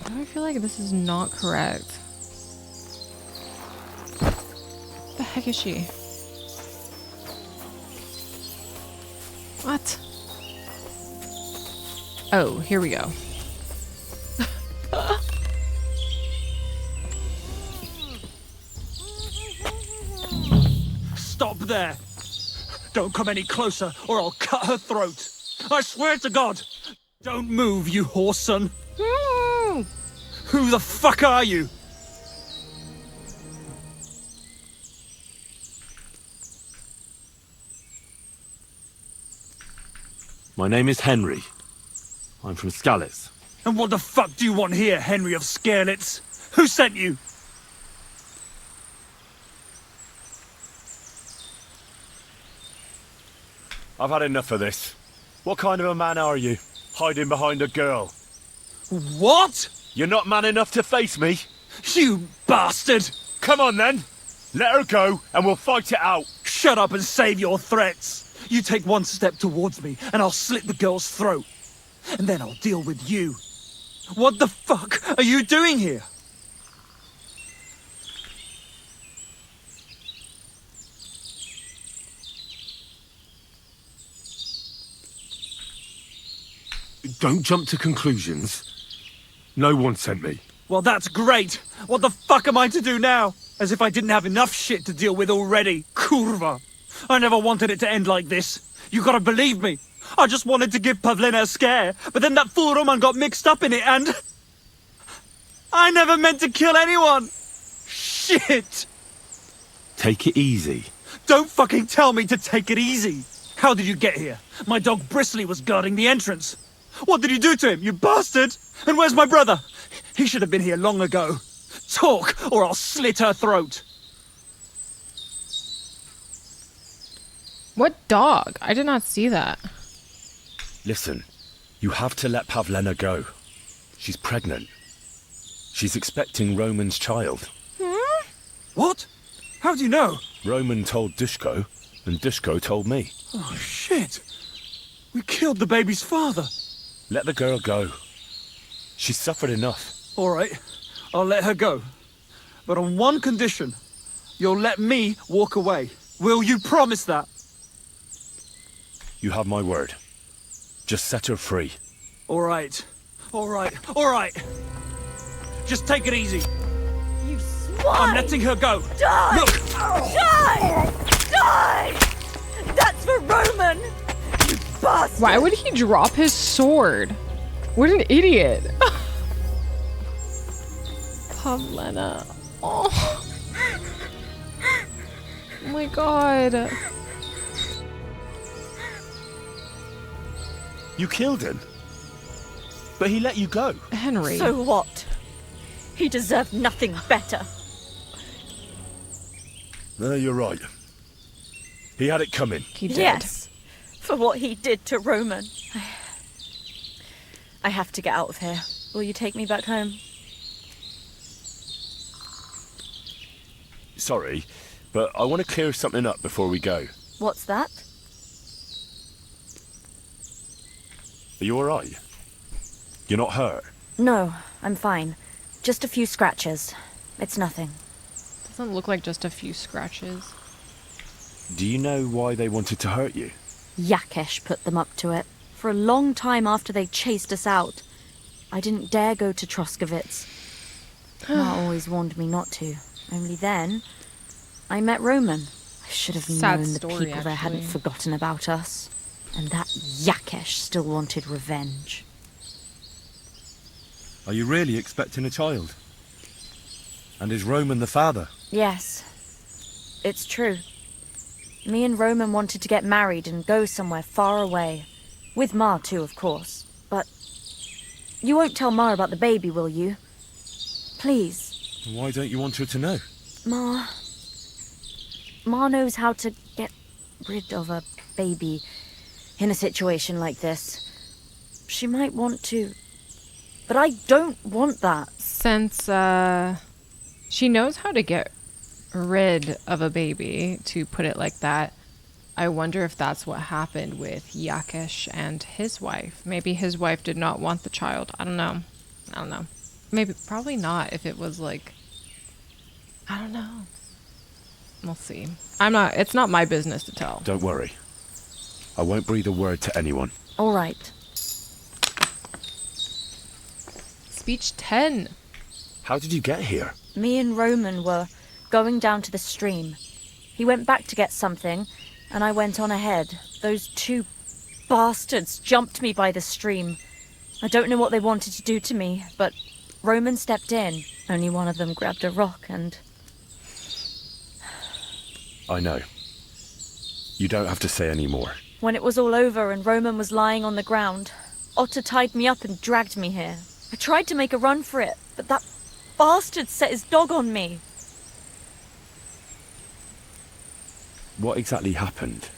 Speaker 1: Why do I feel like this is not correct? What the heck is she? What? Oh, here we go.
Speaker 15: Stop there! Don't come any closer, or I'll cut her throat. I swear to God! Don't move, you horse son! Who the fuck are you?
Speaker 4: My name is Henry. I'm from Skalitz.
Speaker 15: And what the fuck do you want here, Henry of Skalitz? Who sent you?
Speaker 4: I've had enough of this. What kind of a man are you? Hiding behind a girl.
Speaker 15: What?
Speaker 4: You're not man enough to face me?
Speaker 15: You bastard!
Speaker 4: Come on then! Let her go and we'll fight it out.
Speaker 15: Shut up and save your threats! You take one step towards me and I'll slit the girl's throat. And then I'll deal with you. What the fuck are you doing here?
Speaker 4: Don't jump to conclusions. No one sent me.
Speaker 15: Well, that's great. What the fuck am I to do now? As if I didn't have enough shit to deal with already. Kurva. I never wanted it to end like this. You gotta believe me. I just wanted to give Pavlena a scare, but then that fool Roman got mixed up in it and... I never meant to kill anyone. Shit.
Speaker 4: Take it easy.
Speaker 15: Don't fucking tell me to take it easy. How did you get here? My dog Bristly was guarding the entrance. What did you do to him, you bastard? And where's my brother? He should have been here long ago. Talk, or I'll slit her throat.
Speaker 1: What dog? I did not see that.
Speaker 4: Listen, you have to let Pavlena go. She's pregnant. She's expecting Roman's child.
Speaker 15: What? How do you know?
Speaker 4: Roman told Dushko, and Dushko told me.
Speaker 15: Oh, shit. We killed the baby's father.
Speaker 4: Let the girl go. She's suffered enough.
Speaker 15: All right, I'll let her go. But on one condition. You'll let me walk away. Will you promise that?
Speaker 4: You have my word. Just set her free.
Speaker 15: All right. All right. All right. Just take it easy.
Speaker 10: You swine!
Speaker 15: I'm letting her go.
Speaker 10: Die!
Speaker 15: Look!
Speaker 10: Die! Die! That's for Roman! You bastard!
Speaker 1: Why would he drop his sword? What an idiot. Pavlena. Oh. Oh my god.
Speaker 4: You killed him. But he let you go.
Speaker 1: Henry.
Speaker 10: So what? He deserved nothing better.
Speaker 4: No, you're right. He had it coming.
Speaker 1: He did.
Speaker 10: Yes, for what he did to Roman. I have to get out of here. Will you take me back home?
Speaker 4: Sorry, but I want to clear something up before we go.
Speaker 10: What's that?
Speaker 4: Are you alright? You're not hurt?
Speaker 10: No, I'm fine. Just a few scratches. It's nothing.
Speaker 1: Doesn't look like just a few scratches.
Speaker 4: Do you know why they wanted to hurt you?
Speaker 10: Yakesh put them up to it. For a long time after they chased us out. I didn't dare go to Troskovitz. Ma always warned me not to. Only then, I met Roman. I should have
Speaker 1: Sad
Speaker 10: known the
Speaker 1: story,
Speaker 10: people there hadn't
Speaker 1: actually.
Speaker 10: forgotten about us. And that Yakesh still wanted revenge.
Speaker 4: Are you really expecting a child? And is Roman the father?
Speaker 10: Yes, it's true. Me and Roman wanted to get married and go somewhere far away. With Ma too, of course. But you won't tell Ma about the baby, will you? Please.
Speaker 4: Why don't you want her to know?
Speaker 10: Ma knows how to get rid of a baby in a situation like this. She might want to, but I don't want that.
Speaker 1: Since she knows how to get rid of a baby, to put it like that, I wonder if that's what happened with Yakesh and his wife. Maybe his wife did not want the child. I don't know. Maybe, probably not if it was like, I don't know. We'll see. It's not my business to tell.
Speaker 4: Don't worry. I won't breathe a word to anyone.
Speaker 10: All right.
Speaker 1: Speech 10.
Speaker 4: How did you get here?
Speaker 10: Me and Roman were going down to the stream. He went back to get something, and I went on ahead. Those two bastards jumped me by the stream. I don't know what they wanted to do to me, but Roman stepped in. Only one of them grabbed a rock and...
Speaker 4: I know. You don't have to say any more.
Speaker 10: When it was all over and Roman was lying on the ground, Otter tied me up and dragged me here. I tried to make a run for it, but that bastard set his dog on me.
Speaker 4: What exactly happened?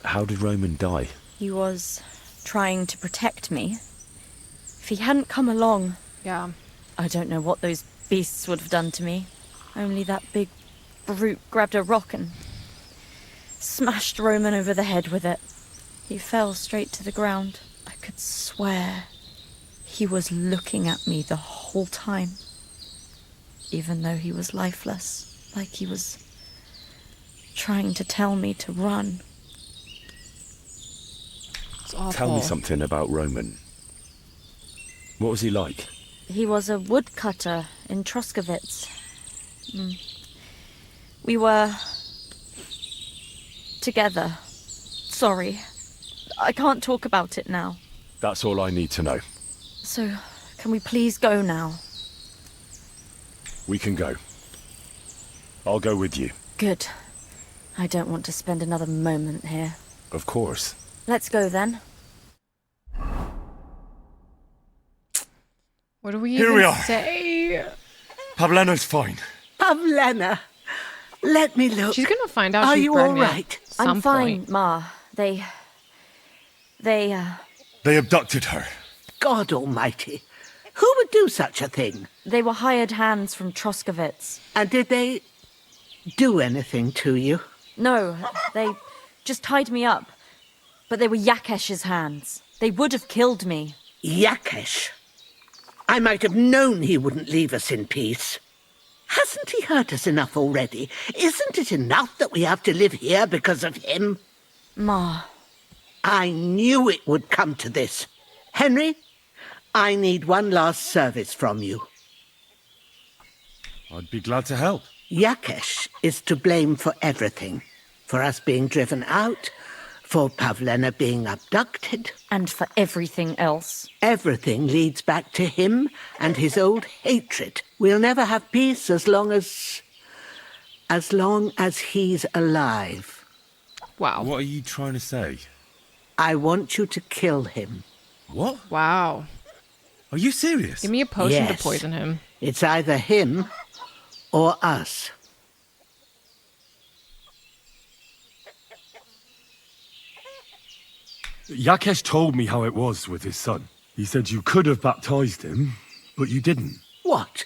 Speaker 4: How did Roman die?
Speaker 10: He was trying to protect me. If he hadn't come along...
Speaker 1: Yeah.
Speaker 10: I don't know what those beasts would have done to me. Only that big brute grabbed a rock and smashed Roman over the head with it. He fell straight to the ground. I could swear he was looking at me the whole time. Even though he was lifeless, like he was trying to tell me to run.
Speaker 1: It's awful.
Speaker 4: Tell me something about Roman. What was he like?
Speaker 10: He was a woodcutter in Troskovitz. We were... together. Sorry. I can't talk about it now.
Speaker 4: That's all I need to know.
Speaker 10: So, can we please go now?
Speaker 4: We can go. I'll go with you.
Speaker 10: Good. I don't want to spend another moment here.
Speaker 4: Of course.
Speaker 10: Let's go then.
Speaker 1: What do we
Speaker 4: Here
Speaker 1: even
Speaker 4: we are.
Speaker 1: say?
Speaker 4: Pavlena's fine.
Speaker 11: Pavlena, let me look.
Speaker 1: She's gonna find out
Speaker 11: Are
Speaker 1: she's
Speaker 11: you
Speaker 1: pregnant.
Speaker 11: all right?
Speaker 10: I'm fine, Ma. They
Speaker 4: They abducted her.
Speaker 11: God almighty. Who would do such a thing?
Speaker 10: They were hired hands from Troskovitz.
Speaker 11: And did they do anything to you?
Speaker 10: No, they just tied me up. But they were Yakesh's hands. They would have killed me.
Speaker 11: Yakesh? I might have known he wouldn't leave us in peace. Hasn't he hurt us enough already? Isn't it enough that we have to live here because of him?
Speaker 10: Ma.
Speaker 11: I knew it would come to this. Henry, I need one last service from you.
Speaker 4: I'd be glad to help.
Speaker 11: Yakesh is to blame for everything. For us being driven out, for Pavlena being abducted.
Speaker 10: And for everything else.
Speaker 11: Everything leads back to him and his old hatred. We'll never have peace as long as he's alive.
Speaker 1: Wow.
Speaker 4: What are you trying to say?
Speaker 11: I want you to kill him.
Speaker 4: What?
Speaker 1: Wow.
Speaker 4: Are you serious?
Speaker 1: Give me a potion to
Speaker 11: Yes.
Speaker 1: poison him.
Speaker 11: It's either him or us.
Speaker 4: Yakesh told me how it was with his son. He said you could have baptized him, but you didn't.
Speaker 11: What?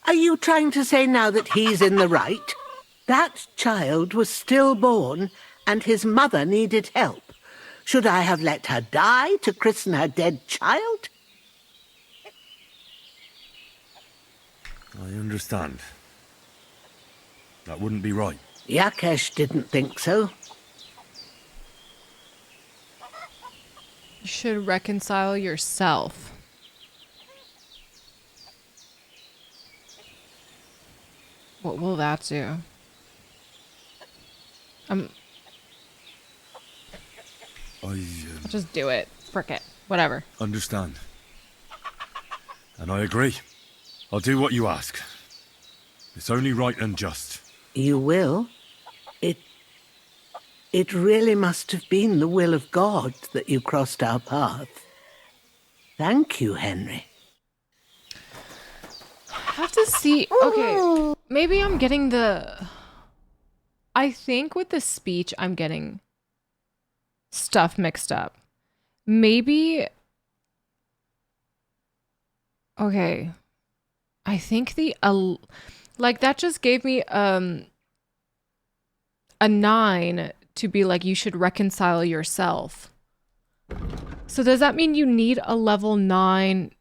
Speaker 11: Are you trying to say now that he's in the right? That child was stillborn and his mother needed help. Should I have let her die to christen her dead child?
Speaker 4: I understand. That wouldn't be right.
Speaker 11: Yakesh didn't think so.
Speaker 1: You should reconcile yourself. What will that do? I'll just do it. Frick it. Whatever.
Speaker 4: Understand. And I agree. I'll do what you ask. It's only right and just.
Speaker 11: You will? It really must have been the will of God that you crossed our path. Thank you, Henry.
Speaker 1: I have to see. Okay. Maybe I'm getting the... I think with the speech, I'm getting stuff mixed up. Maybe... Okay. I think the... like, that just gave me a 9 to be like, you should reconcile yourself. So does that mean you need a level 9...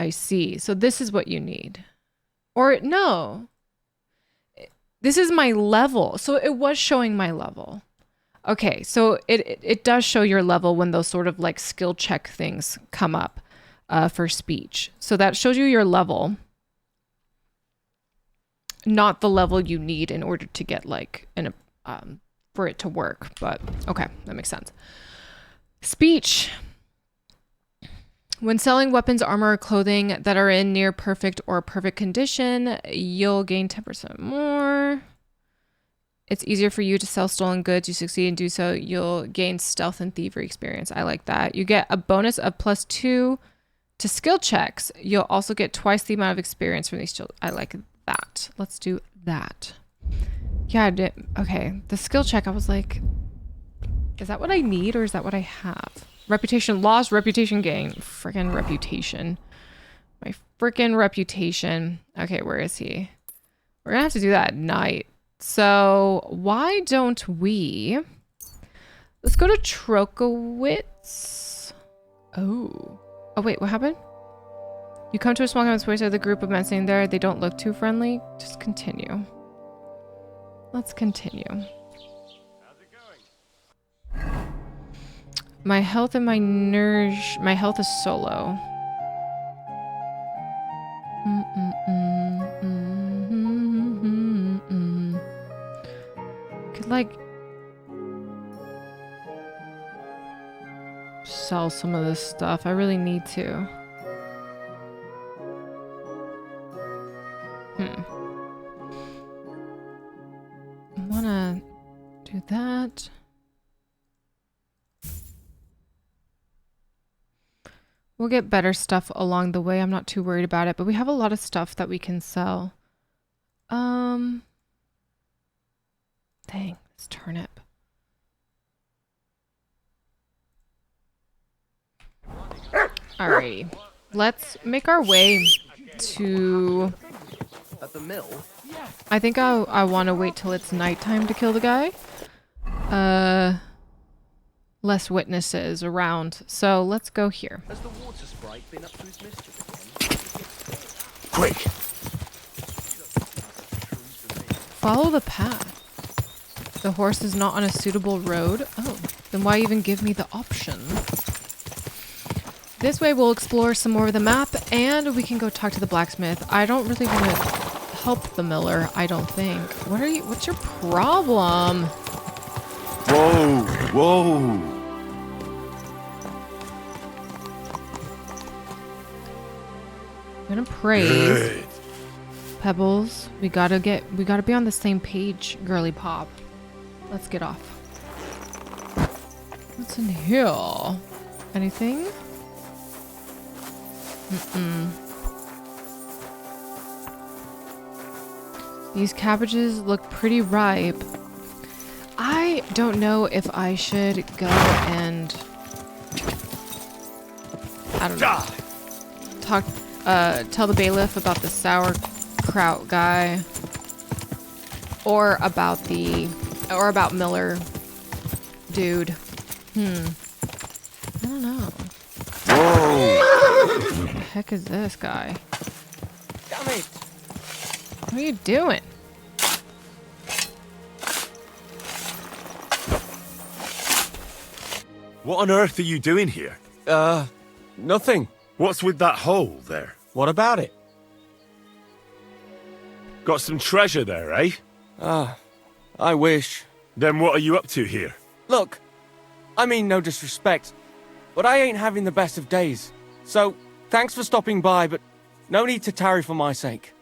Speaker 1: I see. So this is what you need. Or no. This is my level. So it was showing my level. Okay, so it does show your level when those sort of like skill check things come up for speech. So that shows you your level. Not the level you need in order to get like for it to work. But okay, that makes sense. Speech. When selling weapons, armor, or clothing that are in near perfect or perfect condition, you'll gain 10% more. It's easier for you to sell stolen goods. You succeed and do so, you'll gain stealth and thievery experience. I like that. You get a bonus of +2 to skill checks. You'll also get twice the amount of experience from these children. I like that. Let's do that. Yeah, I did. Okay, the skill check, I was like, is that what I need or is that what I have? Reputation lost, reputation gain. Freaking reputation. My freaking reputation. Okay, where is he? We're gonna have to do that at night. So why don't we... Let's go to Trokowitz. Oh, wait, what happened? You come to a small common space of the group of men sitting there. They don't look too friendly. Just continue. Let's continue. My health and my health is so low. Could like sell some of this stuff. I really need to. I wanna do that. We'll get better stuff along the way. I'm not too worried about it, but we have a lot of stuff that we can sell. Dang, this turnip. Alrighty. Let's make our way to...
Speaker 5: At the mill?
Speaker 1: I think I want to wait till it's nighttime to kill the guy. Less witnesses around. So let's go here.
Speaker 5: Has the water sprite been up to his mischief again?
Speaker 19: Quick!
Speaker 1: Follow the path. The horse is not on a suitable road. Oh, then why even give me the option? This way we'll explore some more of the map and we can go talk to the blacksmith. I don't really want to help the miller, I don't think. What's your problem?
Speaker 4: Whoa, whoa.
Speaker 1: I'm gonna praise.
Speaker 4: Good.
Speaker 1: Pebbles, we gotta be on the same page, girly pop. Let's get off. What's in here? Anything? These cabbages look pretty ripe. I don't know if I should go and... I don't know. Tell the bailiff about the sauerkraut guy. Or about Miller dude. I don't know.
Speaker 4: Whoa!
Speaker 1: What the heck is this guy?
Speaker 21: Damn it!
Speaker 1: What are you doing?
Speaker 4: What on earth are you doing here?
Speaker 12: Nothing.
Speaker 4: What's with that hole there?
Speaker 12: What about it?
Speaker 4: Got some treasure there, eh?
Speaker 12: I wish.
Speaker 4: Then what are you up to here?
Speaker 12: Look, I mean no disrespect, but I ain't having the best of days. So, thanks for stopping by, but no need to tarry for my sake.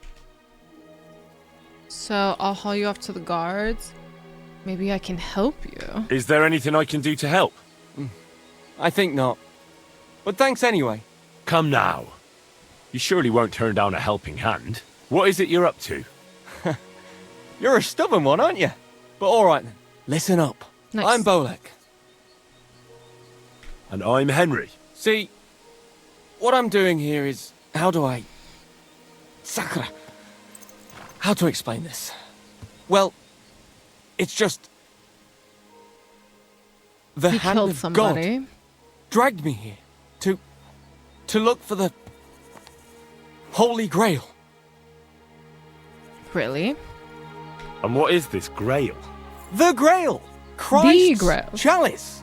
Speaker 1: So I'll haul you off to the guards. Maybe I can help you.
Speaker 4: Is there anything I can do to help?
Speaker 12: I think not. But thanks anyway.
Speaker 4: Come now. You surely won't turn down a helping hand. What is it you're up to?
Speaker 12: You're a stubborn one, aren't you? But alright then. Listen up.
Speaker 1: Nice.
Speaker 12: I'm Bolek.
Speaker 4: And I'm Henry.
Speaker 12: See, what I'm doing here is... How do I... Sakura. How to explain this? Well, it's just... The
Speaker 1: He
Speaker 12: hand
Speaker 1: killed
Speaker 12: of
Speaker 1: somebody.
Speaker 12: God dragged me here to look for the Holy Grail.
Speaker 1: Really?
Speaker 4: And what is this Grail?
Speaker 12: The Grail! Christ's
Speaker 1: Grail.
Speaker 12: chalice!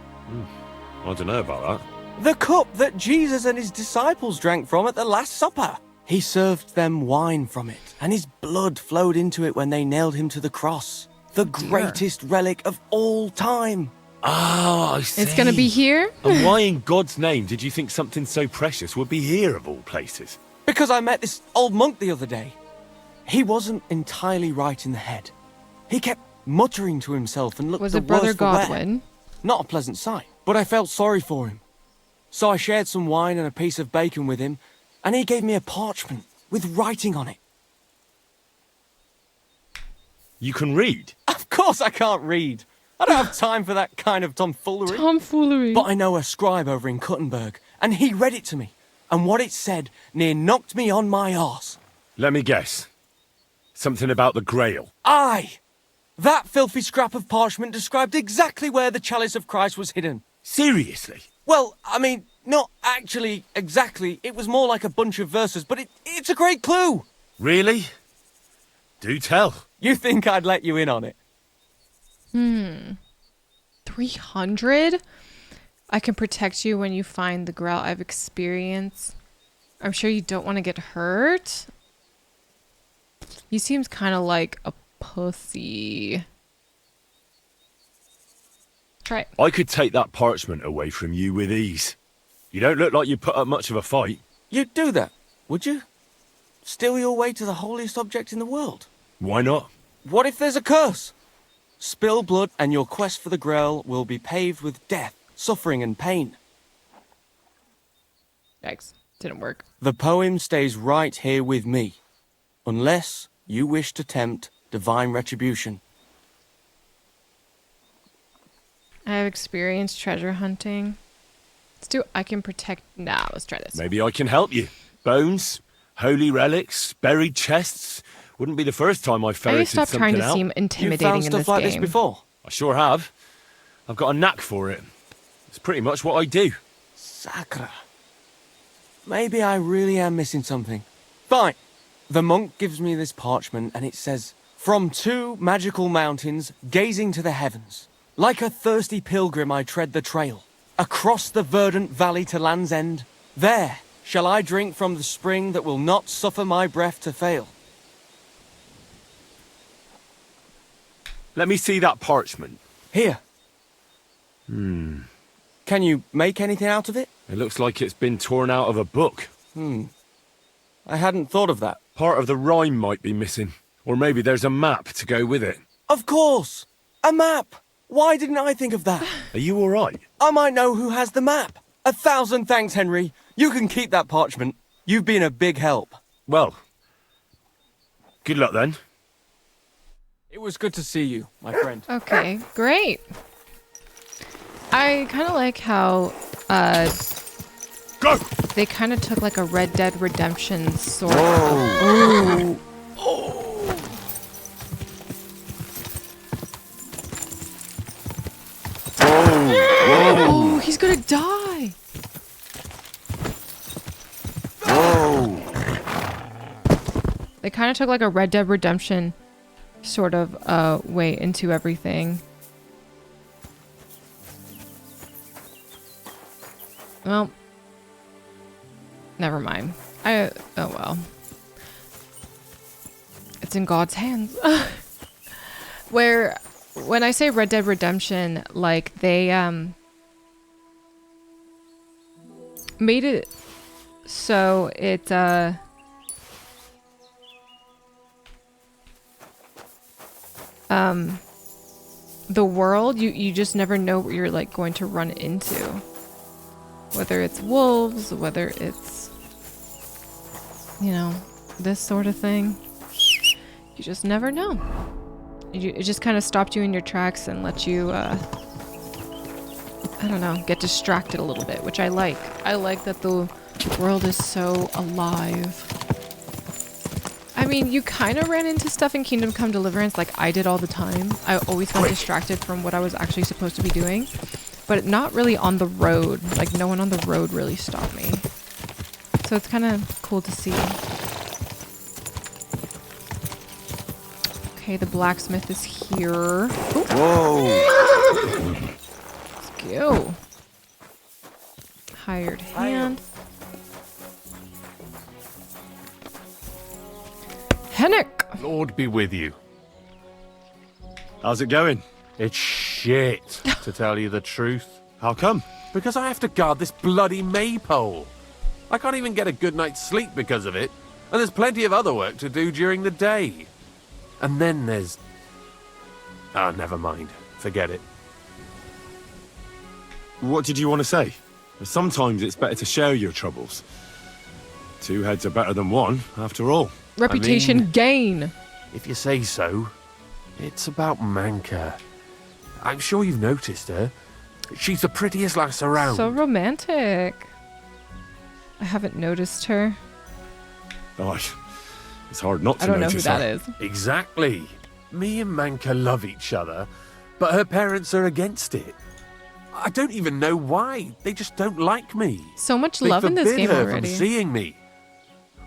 Speaker 4: I don't know about that.
Speaker 12: The cup that Jesus and his disciples drank from at the Last Supper. He served them wine from it, and his blood flowed into it when they nailed him to the cross. The greatest relic of all time.
Speaker 4: Oh, I see.
Speaker 1: It's gonna be here?
Speaker 4: And why in God's name did you think something so precious would be here of all places?
Speaker 12: Because I met this old monk the other day. He wasn't entirely right in the head. He kept muttering to himself and looked
Speaker 1: Was
Speaker 12: the
Speaker 1: it Brother
Speaker 12: worse for wear.
Speaker 1: Godwin?
Speaker 12: Not a pleasant sight, but I felt sorry for him. So I shared some wine and a piece of bacon with him, and he gave me a parchment with writing on it.
Speaker 4: You can read?
Speaker 12: Of course I can't read. I don't have time for that kind of tomfoolery.
Speaker 1: Tomfoolery.
Speaker 12: But I know a scribe over in Kuttenberg, and he read it to me. And what it said near knocked me on my arse.
Speaker 4: Let me guess. Something about the Grail.
Speaker 12: Aye! That filthy scrap of parchment described exactly where the chalice of Christ was hidden.
Speaker 4: Seriously?
Speaker 12: Well, I mean, not actually exactly. It was more like a bunch of verses, but it's a great clue.
Speaker 4: Really? Do tell.
Speaker 12: You think I'd let you in on it?
Speaker 1: 300? I can protect you when you find the Grail. I've experienced. I'm sure you don't want to get hurt. He seems kind of like a pussy. Try it.
Speaker 4: I could take that parchment away from you with ease. You don't look like you put up much of a fight.
Speaker 12: You'd do that, would you? Steal your way to the holiest object in the world?
Speaker 4: Why not?
Speaker 12: What if there's a curse? Spill blood and your quest for the Grail will be paved with death, suffering and pain.
Speaker 1: Yikes. Didn't work.
Speaker 12: The poem stays right here with me, unless you wish to tempt divine retribution.
Speaker 1: I have experienced treasure hunting. Let's do I can protect. Nah, let's try this.
Speaker 4: Maybe I can help you. Bones, holy relics, buried chests. Wouldn't be the first time I've ferreted
Speaker 1: stop
Speaker 4: something
Speaker 1: trying to
Speaker 4: out.
Speaker 1: seem intimidating
Speaker 12: You've found
Speaker 1: in
Speaker 12: stuff
Speaker 1: this
Speaker 12: like
Speaker 1: game.
Speaker 12: this before?
Speaker 4: I sure have. I've got a knack for it. It's pretty much what I do.
Speaker 12: Sacre. Maybe I really am missing something. Fine. The monk gives me this parchment and it says, "From 2 magical mountains, gazing to the heavens. Like a thirsty pilgrim I tread the trail. Across the verdant valley to Land's End. There shall I drink from the spring that will not suffer my breath to fail."
Speaker 4: Let me see that parchment.
Speaker 12: Here.
Speaker 4: Hmm.
Speaker 12: Can you make anything out of it?
Speaker 4: It looks like it's been torn out of a book.
Speaker 12: I hadn't thought of that.
Speaker 4: Part of the rhyme might be missing. Or maybe there's a map to go with it.
Speaker 12: Of course! A map! Why didn't I think of that?
Speaker 4: Are you all right?
Speaker 12: I might know who has the map. 1,000 thanks, Henry. You can keep that parchment. You've been a big help.
Speaker 4: Well, good luck then.
Speaker 12: It was good to see you, my friend.
Speaker 1: Okay, great. I kind of like how
Speaker 4: Go!
Speaker 1: They kind of took like a Red Dead Redemption sort
Speaker 4: Whoa.
Speaker 1: of. Oh, he's gonna die.
Speaker 4: Whoa.
Speaker 1: They kind of took like a Red Dead Redemption sort of way into everything. Well, never mind. Oh well. It's in God's hands. When I say Red Dead Redemption, like they made it so it the world, you just never know what you're like going to run into. Whether it's wolves, whether it's, you know, this sort of thing. You just never know. It just kind of stopped you in your tracks and let you, I don't know, get distracted a little bit, which I like. I like that the world is so alive. I mean, you kind of ran into stuff in Kingdom Come Deliverance like I did all the time. I always got distracted from what I was actually supposed to be doing. But not really on the road. Like, no one on the road really stopped me. So it's kind of cool to see. Okay, the blacksmith is here. Ooh.
Speaker 4: Whoa!
Speaker 1: Let's go. Hired hand. Hennick!
Speaker 14: Lord be with you.
Speaker 4: How's it going?
Speaker 14: It's shit, to tell you the truth.
Speaker 4: How come?
Speaker 14: Because I have to guard this bloody maypole. I can't even get a good night's sleep because of it, and there's plenty of other work to do during the day. And then there's... Ah, never mind. Forget it.
Speaker 4: What did you want to say? Sometimes it's better to share your troubles. 2 heads are better than 1, after all.
Speaker 1: Reputation gain.
Speaker 14: If you say so. It's about Manka. I'm sure you've noticed her. She's the prettiest lass around.
Speaker 1: So romantic. I haven't noticed her.
Speaker 4: Oh, it's hard not to
Speaker 1: I don't know who
Speaker 4: notice
Speaker 1: that
Speaker 4: her.
Speaker 1: is.
Speaker 14: Exactly. Me and Manka love each other, but her parents are against it. I don't even know why. They just don't like me.
Speaker 1: So much love in this game
Speaker 14: her
Speaker 1: already.
Speaker 14: From seeing me.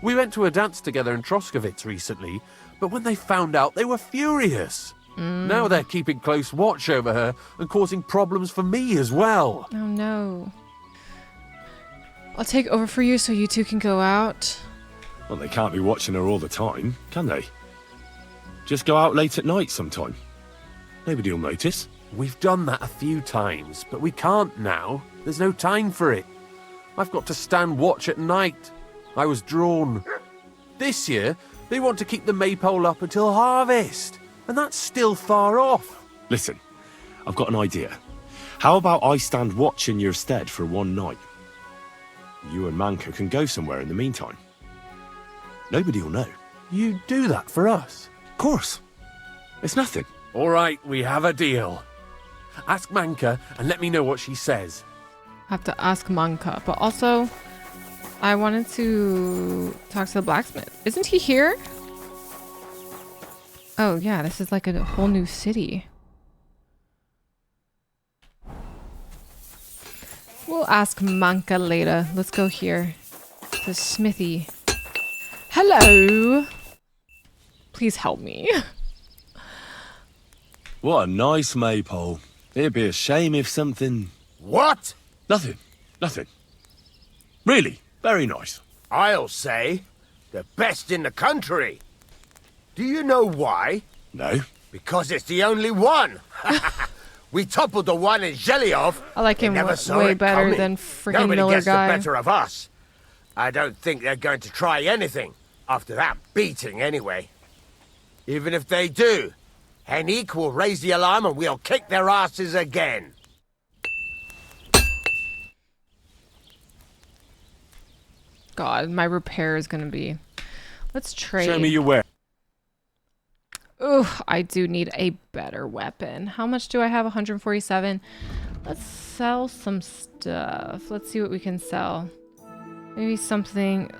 Speaker 14: We went to a dance together in Troskowitz recently, but when they found out, they were furious. Now they're keeping close watch over her and causing problems for me as well.
Speaker 1: Oh no. I'll take over for you so you two can go out.
Speaker 4: Well, they can't be watching her all the time, can they? Just go out late at night sometime. Nobody will notice.
Speaker 14: We've done that a few times, but we can't now. There's no time for it. I've got to stand watch at night. I was drawn. This year, they want to keep the maypole up until harvest, and that's still far off.
Speaker 4: Listen, I've got an idea. How about I stand watch in your stead for one night? You and Manka can go somewhere in the meantime. Nobody will know.
Speaker 12: You do that for us?
Speaker 4: Of course. It's nothing.
Speaker 14: All right, we have a deal. Ask Manka and let me know what she says.
Speaker 1: I have to ask Manka, but also I wanted to talk to the blacksmith. Isn't he here? Oh yeah, this is like a whole new city. We'll ask Manka later. Let's go here. The smithy. Hello. Please help me.
Speaker 4: What a nice maypole. It'd be a shame if something...
Speaker 19: What?
Speaker 4: Nothing. Nothing. Really, very nice.
Speaker 19: I'll say, the best in the country. Do you know why?
Speaker 4: No.
Speaker 19: Because it's the only one. We toppled the one in Zhelyov.
Speaker 1: I like him way better than freaking
Speaker 19: Nobody
Speaker 1: Miller
Speaker 19: gets
Speaker 1: guy.
Speaker 19: the better of us. I don't think they're going to try anything after that beating anyway. Even if they do, Henrik will raise the alarm and we'll kick their asses again.
Speaker 1: God, my repair is gonna be... Let's trade.
Speaker 4: Show me your weapon.
Speaker 1: Ooh, I do need a better weapon. How much do I have? 147. Let's sell some stuff. Let's see what we can sell. Maybe something...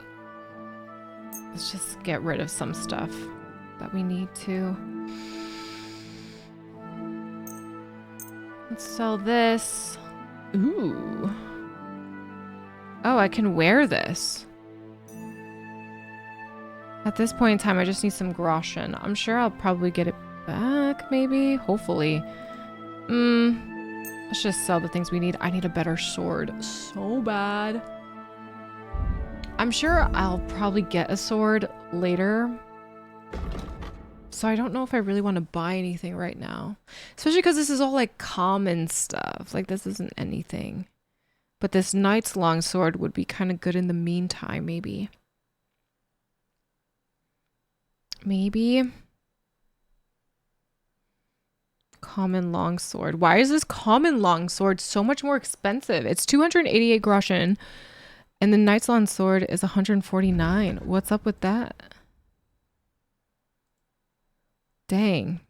Speaker 1: Let's just get rid of some stuff that we need to. Let's sell this. Ooh. Oh, I can wear this. At this point in time, I just need some groschen. I'm sure I'll probably get it back, maybe? Hopefully. Let's just sell the things we need. I need a better sword so bad. I'm sure I'll probably get a sword later. So I don't know if I really want to buy anything right now. Especially because this is all like common stuff. Like this isn't anything. But this knight's longsword would be kind of good in the meantime, maybe. Maybe. Common longsword. Why is this common longsword so much more expensive? It's 288 groschen. And the knight's longsword is 149. What's up with that? Dang.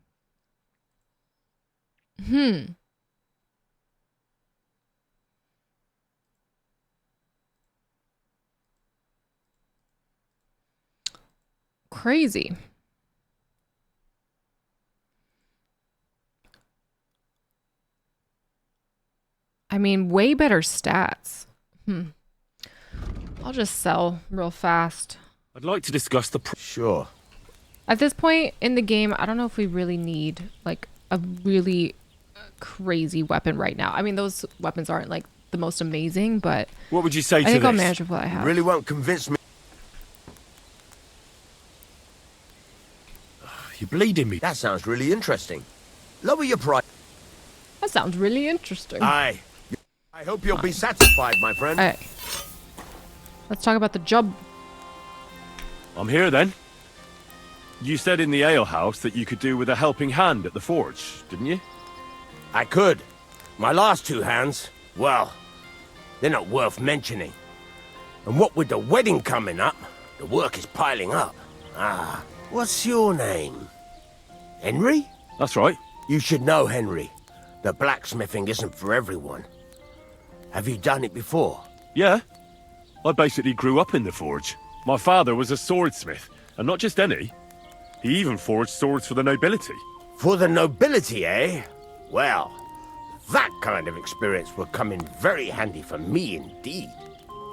Speaker 1: Crazy. I mean, way better stats. I'll just sell real fast.
Speaker 4: I'd like to discuss the...
Speaker 19: Sure.
Speaker 1: At this point in the game, I don't know if we really need like a really crazy weapon right now. I mean, those weapons aren't like the most amazing, but
Speaker 4: what would you say to this?
Speaker 1: I think I'll manage with what I have.
Speaker 19: You really won't convince me.
Speaker 4: You're bleeding me.
Speaker 19: That sounds really interesting. Lower your price.
Speaker 1: That sounds really interesting.
Speaker 19: I hope you'll be satisfied, my friend.
Speaker 1: Alright. Let's talk about the job.
Speaker 4: I'm here then. You said in the alehouse that you could do with a helping hand at the forge, didn't you?
Speaker 19: I could. My last two hands, well, they're not worth mentioning. And what with the wedding coming up, the work is piling up. What's your name? Henry?
Speaker 4: That's right.
Speaker 19: You should know, Henry. The blacksmithing isn't for everyone. Have you done it before?
Speaker 4: Yeah. I basically grew up in the forge. My father was a swordsmith, and not just any. He even forged swords for the nobility.
Speaker 19: For the nobility, eh? Well, that kind of experience will come in very handy for me indeed.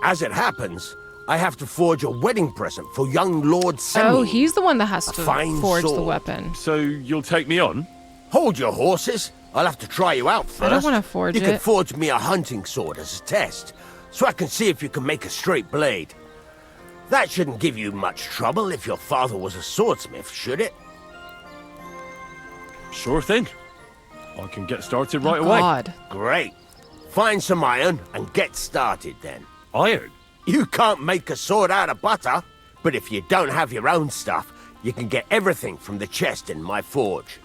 Speaker 19: As it happens, I have to forge a wedding present for young Lord Semi.
Speaker 1: Oh, he's the one that has to forge the
Speaker 19: sword.
Speaker 1: weapon.
Speaker 4: So you'll take me on?
Speaker 19: Hold your horses. I'll have to try you out first.
Speaker 1: I don't want to forge
Speaker 19: You
Speaker 1: it.
Speaker 19: can forge me a hunting sword as a test, so I can see if you can make a straight blade. That shouldn't give you much trouble if your father was a swordsmith, should it?
Speaker 4: Sure thing. I can get started right away.
Speaker 1: God.
Speaker 19: Great. Find some iron and get started then.
Speaker 4: Iron?
Speaker 19: You can't make a sword out of butter, but if you don't have your own stuff, you can get everything from the chest in my forge.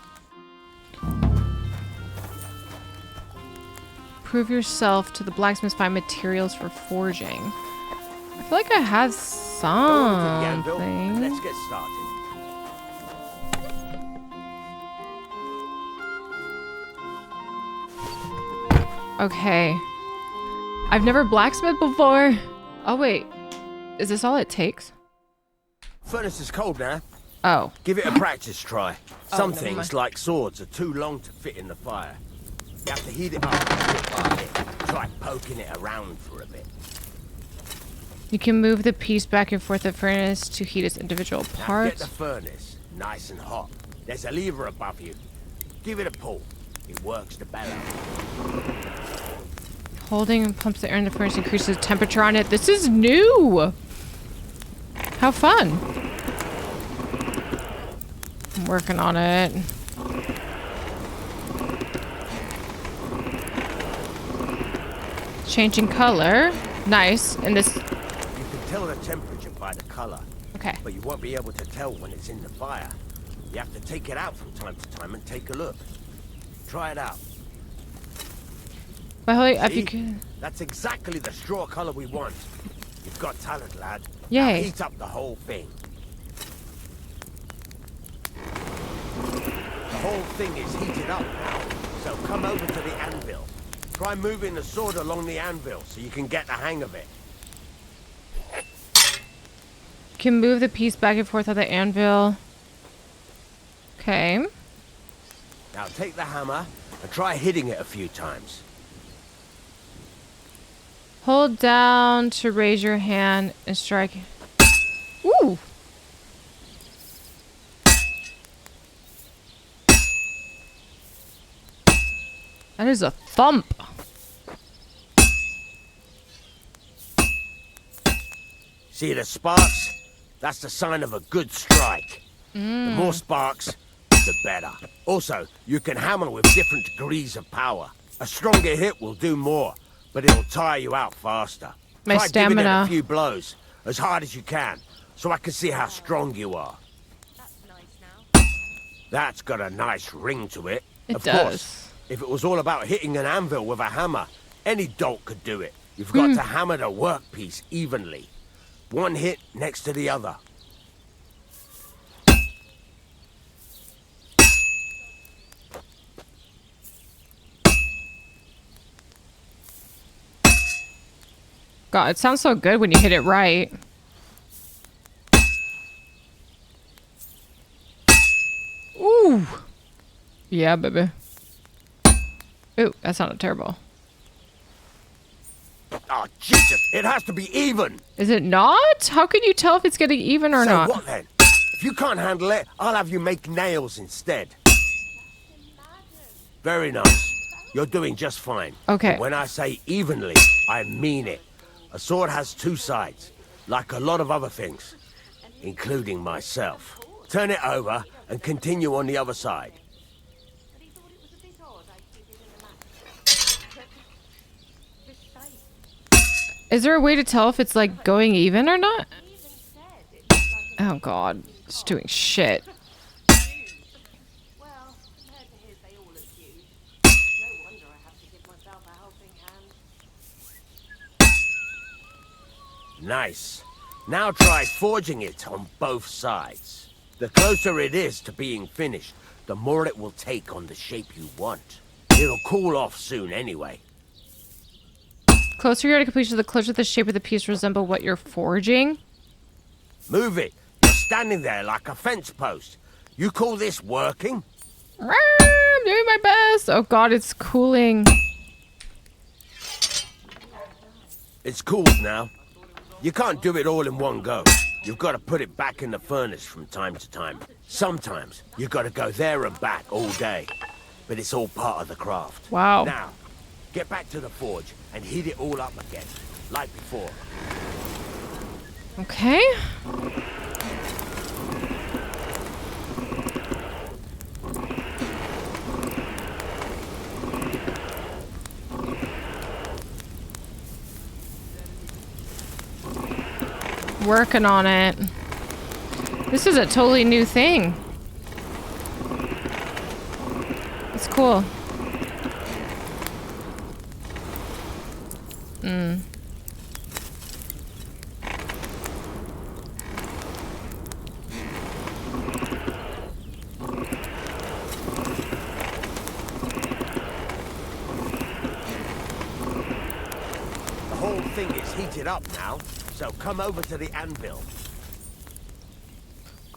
Speaker 1: Prove yourself to the blacksmith, find materials for forging. I feel like I had something.
Speaker 19: Let's get started.
Speaker 1: Okay. I've never blacksmithed before. Oh wait. Is this all it takes?
Speaker 19: Furnace is cold now.
Speaker 1: Oh.
Speaker 19: Give it a practice try. Some
Speaker 1: never
Speaker 19: things,
Speaker 1: mind.
Speaker 19: like swords, are too long to fit in the fire. You have to heat it up bit by bit. Try poking it around for a bit.
Speaker 1: You can move the piece back and forth the furnace to heat its individual
Speaker 19: Now get
Speaker 1: parts.
Speaker 19: the furnace nice and hot. There's a lever above you. Give it a pull. It works the bellow.
Speaker 1: Holding and pumps the air in the furnace increases the temperature on it. This is new! How fun. I'm working on it. Changing color. Nice. And this...
Speaker 19: You can tell the temperature by the color.
Speaker 1: Okay.
Speaker 19: But you won't be able to tell when it's in the fire. You have to take it out from time to time and take a look. Try it out.
Speaker 1: Well, if
Speaker 19: See?
Speaker 1: you can...
Speaker 19: That's exactly the straw color we want. You've got talent, lad.
Speaker 1: Yay.
Speaker 19: Now heat up the whole thing. The whole thing is heated up now, so come over to the anvil. Try moving the sword along the anvil so you can get the hang of it.
Speaker 1: Can move the piece back and forth on the anvil. Okay.
Speaker 19: Now take the hammer and try hitting it a few times.
Speaker 1: Hold down to raise your hand and strike. Ooh! That is a thump.
Speaker 19: See the sparks? That's the sign of a good strike. The more sparks, the better. Also, you can hammer with different degrees of power. A stronger hit will do more, but it'll tire you out faster.
Speaker 1: My
Speaker 19: Try giving it
Speaker 1: stamina.
Speaker 19: a few blows, as hard as you can, so I can see how strong you are. That's got a nice ring to it.
Speaker 1: It
Speaker 19: of
Speaker 1: does.
Speaker 19: course, if it was all about hitting an anvil with a hammer, any dolt could do it. You've got to hammer the workpiece evenly. One hit next to the other.
Speaker 1: God, it sounds so good when you hit it right. Ooh. Yeah, baby. Ooh, that sounded terrible.
Speaker 19: Oh, Jesus, it has to be even.
Speaker 1: Is it not? How can you tell if it's getting even or
Speaker 19: So
Speaker 1: not?
Speaker 19: what then? If you can't handle it, I'll have you make nails instead. Very nice. You're doing just fine.
Speaker 1: Okay.
Speaker 19: But when I say evenly, I mean it. A sword has two sides, like a lot of other things, including myself. Turn it over and continue on the other side.
Speaker 1: Is there a way to tell if it's like going even or not? Oh God, it's doing shit.
Speaker 19: Nice. Now try forging it on both sides. The closer it is to being finished, the more it will take on the shape you want. It'll cool off soon anyway.
Speaker 1: Closer you are to completion, the closer the shape of the piece resemble what you're forging.
Speaker 19: Move it. You're standing there like a fence post. You call this working?
Speaker 1: I'm doing my best. Oh God, it's cooling.
Speaker 19: It's cooled now. You can't do it all in one go. You've got to put it back in the furnace from time to time. Sometimes you've got to go there and back all day. But it's all part of the craft.
Speaker 1: Wow.
Speaker 19: Now, get back to the forge and heat it all up again, like before.
Speaker 1: Okay. Working on it. This is a totally new thing. It's cool.
Speaker 19: heated up now, so come over to the anvil.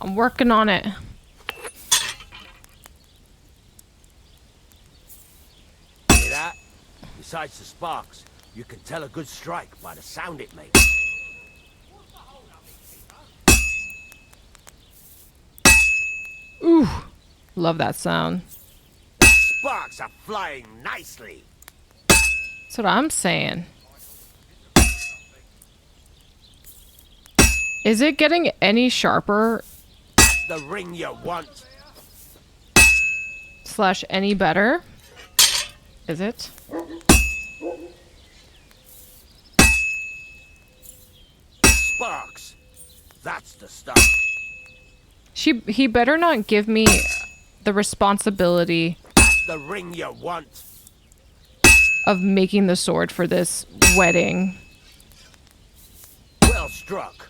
Speaker 1: I'm working on it.
Speaker 19: Hear that? Besides the sparks, you can tell a good strike by the sound it makes.
Speaker 1: Ooh, love that sound.
Speaker 19: Sparks are flying nicely.
Speaker 1: That's what I'm saying. Is it getting any sharper?
Speaker 19: The ring you want.
Speaker 1: Slash any better? Is it?
Speaker 19: Sparks. That's the stuff.
Speaker 1: He better not give me the responsibility
Speaker 19: The ring you want.
Speaker 1: of making the sword for this wedding.
Speaker 19: Well struck.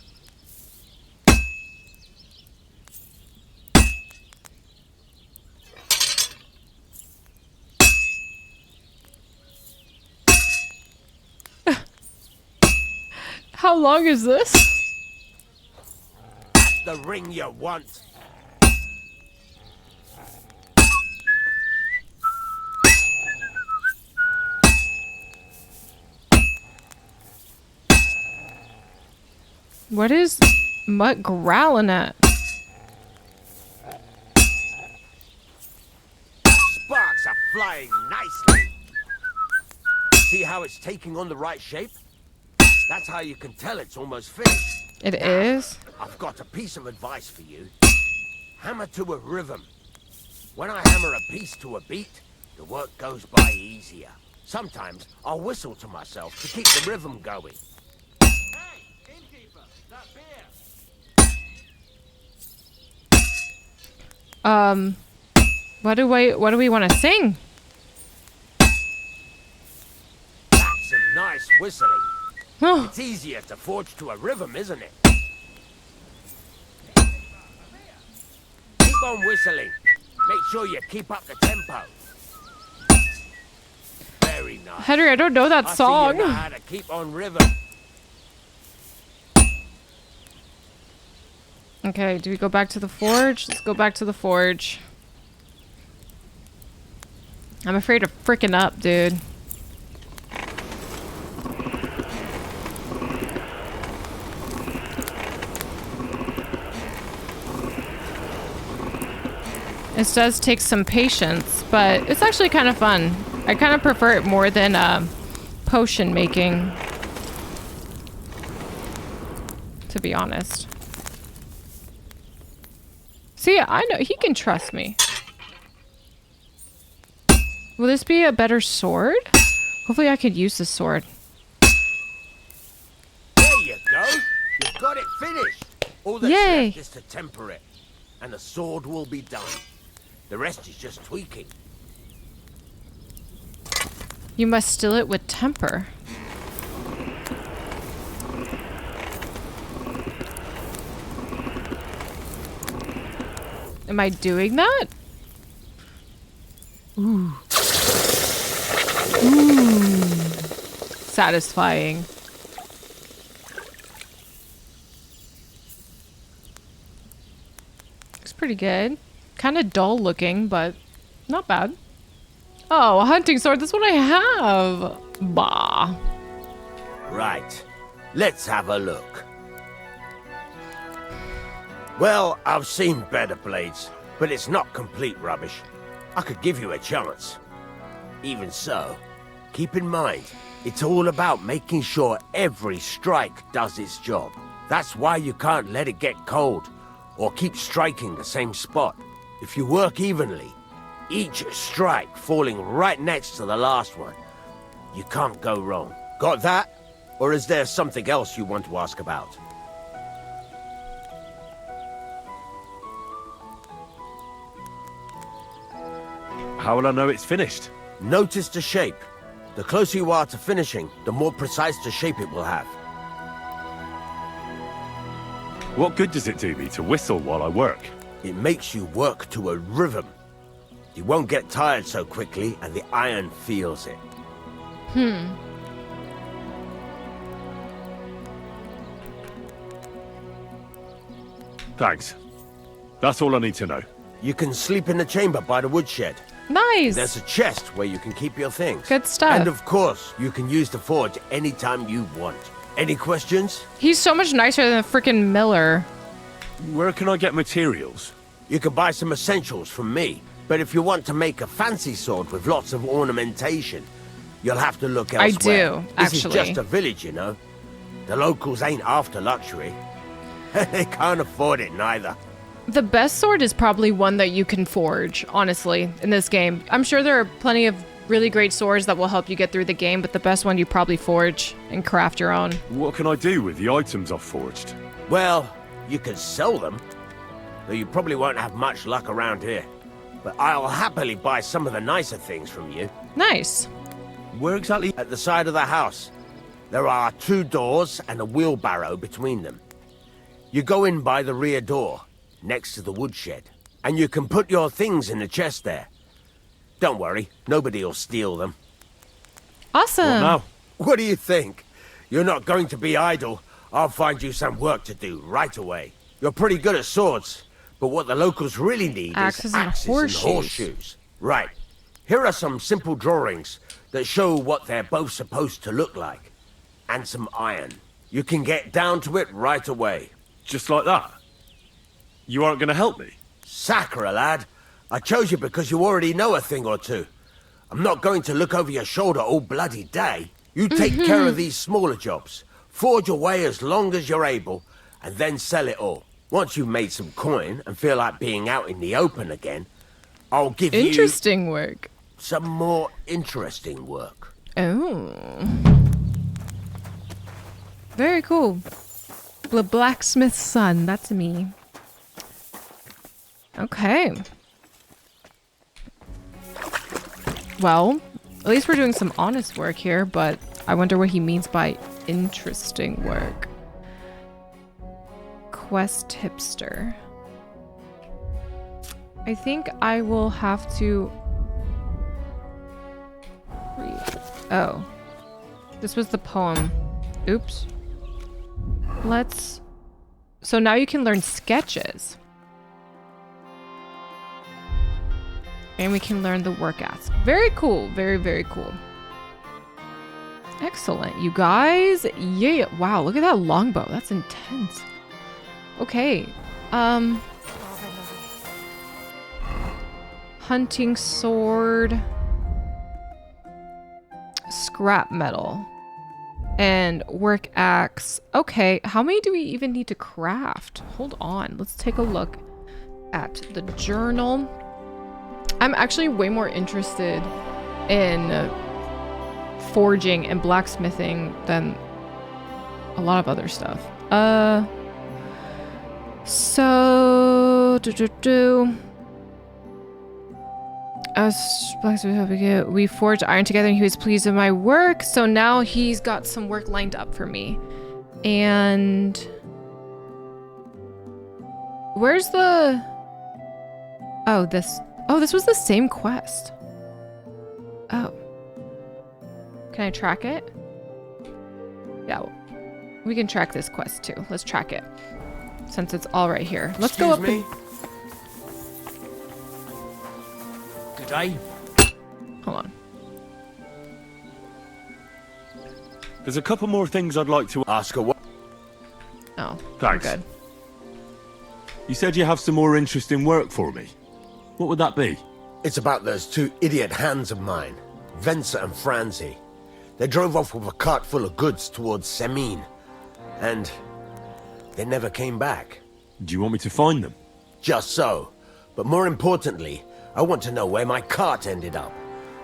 Speaker 1: How long is this?
Speaker 19: The ring you want.
Speaker 1: What is Mutt growling at?
Speaker 19: Sparks are flying nicely. See how it's taking on the right shape? That's how you can tell it's almost finished.
Speaker 1: It is?
Speaker 19: I've got a piece of advice for you. Hammer to a rhythm. When I hammer a piece to a beat, the work goes by easier. Sometimes I'll whistle to myself to keep the rhythm going.
Speaker 1: What do we want to sing?
Speaker 19: That's some nice whistling.
Speaker 1: Oh.
Speaker 19: It's easier to forge to a rhythm, isn't it? Keep on whistling. Make sure you keep up the tempo. Very nice.
Speaker 1: Henry, I don't know that song.
Speaker 19: I see you know how to keep on rhythm.
Speaker 1: Okay, do we go back to the forge? Let's go back to the forge. I'm afraid of freaking up, dude. This does take some patience, but it's actually kind of fun. I kind of prefer it more than potion making, to be honest. See, I know he can trust me. Will this be a better sword? Hopefully I could use the sword.
Speaker 19: There you go. You've got it finished. All that's
Speaker 1: Yay.
Speaker 19: left is to temper it, and the sword will be done. The rest is just tweaking.
Speaker 1: You must still it with temper. Am I doing that? Ooh. Ooh. Satisfying. Looks pretty good. Kind of dull looking, but not bad. Oh, a hunting sword. That's what I have. Bah.
Speaker 19: Right. Let's have a look. Well, I've seen better blades, but it's not complete rubbish. I could give you a chance. Even so, keep in mind, it's all about making sure every strike does its job. That's why you can't let it get cold, or keep striking the same spot. If you work evenly, each strike falling right next to the last one, you can't go wrong. Got that? Or is there something else you want to ask about?
Speaker 4: How will I know it's finished?
Speaker 19: Notice the shape. The closer you are to finishing, the more precise the shape it will have.
Speaker 4: What good does it do me to whistle while I work?
Speaker 19: It makes you work to a rhythm. You won't get tired so quickly, and the iron feels it.
Speaker 4: Thanks. That's all I need to know.
Speaker 19: You can sleep in the chamber by the woodshed.
Speaker 1: Nice.
Speaker 19: There's a chest where you can keep your things.
Speaker 1: Good stuff.
Speaker 19: And of course, you can use the forge anytime you want. Any questions?
Speaker 1: He's so much nicer than a freaking Miller.
Speaker 4: Where can I get materials?
Speaker 19: You can buy some essentials from me. But if you want to make a fancy sword with lots of ornamentation, you'll have to look elsewhere.
Speaker 1: I do,
Speaker 19: This
Speaker 1: actually.
Speaker 19: is just a village, you know. The locals ain't after luxury. They can't afford it neither.
Speaker 1: The best sword is probably one that you can forge, honestly, in this game. I'm sure there are plenty of really great swords that will help you get through the game, but the best one you probably forge and craft your own.
Speaker 4: What can I do with the items I've forged?
Speaker 19: Well, you can sell them, though you probably won't have much luck around here. But I'll happily buy some of the nicer things from you.
Speaker 1: Nice.
Speaker 19: Where exactly? At the side of the house. There are 2 doors and a wheelbarrow between them. You go in by the rear door, next to the woodshed, and you can put your things in the chest there. Don't worry, nobody'll steal them.
Speaker 1: Awesome.
Speaker 19: Well, now, what do you think? You're not going to be idle. I'll find you some work to do right away. You're pretty good at swords, but what the locals really need
Speaker 1: Axes
Speaker 19: is
Speaker 1: and
Speaker 19: axes
Speaker 1: horseshoes.
Speaker 19: and horseshoes. Right. Here are some simple drawings that show what they're both supposed to look like. And some iron. You can get down to it right away.
Speaker 4: Just like that? You aren't going to help me?
Speaker 19: Sacre, lad. I chose you because you already know a thing or two. I'm not going to look over your shoulder all bloody day. You take care of these smaller jobs. Forge away as long as you're able, and then sell it all. Once you've made some coin and feel like being out in the open again, I'll give you...
Speaker 1: Interesting work.
Speaker 19: Some more interesting work.
Speaker 1: Oh. Very cool. The blacksmith's son, that's me. Okay. Well, at least we're doing some honest work here, but I wonder what he means by interesting work. Quest hipster. I think I will have to read. Oh. This was the poem. Oops. So now you can learn sketches. And we can learn the work ask. Very cool. Very, very cool. Excellent, you guys. Yeah. Wow, look at that longbow. That's intense. Okay. Hunting sword. Scrap metal. And work axe. Okay, how many do we even need to craft? Hold on, let's take a look at the journal. I'm actually way more interested in forging and blacksmithing than a lot of other stuff. So we forged iron together and he was pleased with my work. So now he's got some work lined up for me. And where's the... Oh, this was the same quest. Oh. Can I track it? Yeah, we can track this quest too. Let's track it. Since it's all right here. Let's go up and...
Speaker 6: Good day.
Speaker 1: Hold on.
Speaker 4: There's a couple more things I'd like to ask her.
Speaker 1: Oh,
Speaker 4: thanks.
Speaker 1: Good.
Speaker 4: You said you have some more interesting work for me. What would that be?
Speaker 19: It's about those 2 idiot hands of mine, Venser and Franzi. They drove off with a cart full of goods towards Semin, and they never came back.
Speaker 4: Do you want me to find them?
Speaker 19: Just so. But more importantly, I want to know where my cart ended up,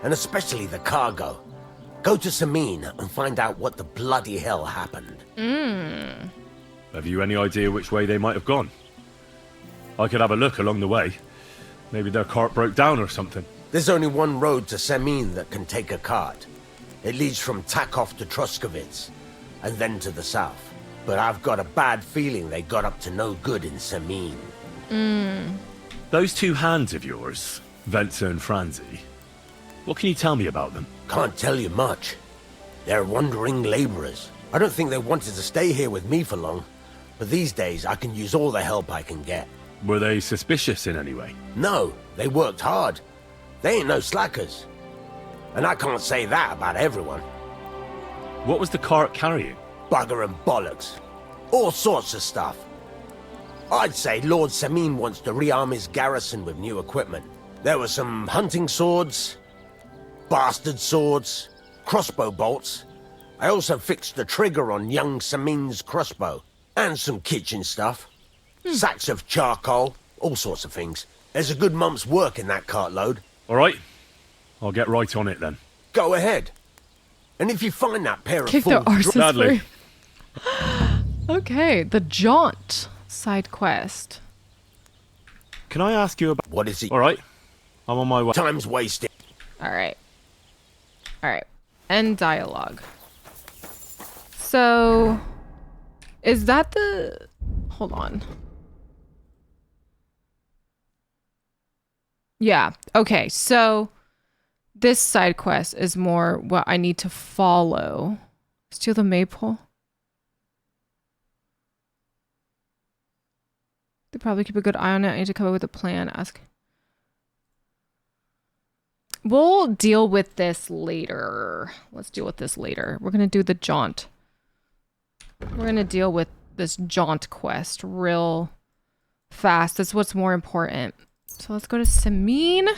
Speaker 19: and especially the cargo. Go to Semin and find out what the bloody hell happened.
Speaker 4: Have you any idea which way they might have gone? I could have a look along the way. Maybe their cart broke down or something.
Speaker 19: There's only one road to Semin that can take a cart. It leads from Takov to Troskovitz, and then to the south. But I've got a bad feeling they got up to no good in Semin.
Speaker 4: Those 2 hands of yours, Venser and Franzi, what can you tell me about them?
Speaker 19: Can't tell you much. They're wandering laborers. I don't think they wanted to stay here with me for long. But these days, I can use all the help I can get.
Speaker 4: Were they suspicious in any way?
Speaker 19: No, they worked hard. They ain't no slackers. And I can't say that about everyone.
Speaker 4: What was the cart carrying?
Speaker 19: Bugger and bollocks. All sorts of stuff. I'd say Lord Samin wants to rearm his garrison with new equipment. There were some hunting swords, bastard swords, crossbow bolts. I also fixed the trigger on young Samin's crossbow. And some kitchen stuff. Sacks of charcoal, all sorts of things. There's a good month's work in that cartload.
Speaker 4: All right. I'll get right on it then.
Speaker 19: Go ahead. And if you find that pair of
Speaker 1: Kick their
Speaker 19: fools...
Speaker 1: arses free. Okay, the Jaunt side quest.
Speaker 4: Can I ask you about...
Speaker 19: What is it?
Speaker 4: All right. I'm on my way.
Speaker 19: Time's wasted.
Speaker 1: All right. End dialogue. So... Is that the... Hold on. Yeah. Okay. So this side quest is more what I need to follow. Steal the maypole. They probably keep a good eye on it. I need to come up with a plan. Ask. We'll deal with this later. Let's deal with this later. We're going to do the Jaunt. We're going to deal with this Jaunt quest real fast. That's what's more important. So let's go to Samin.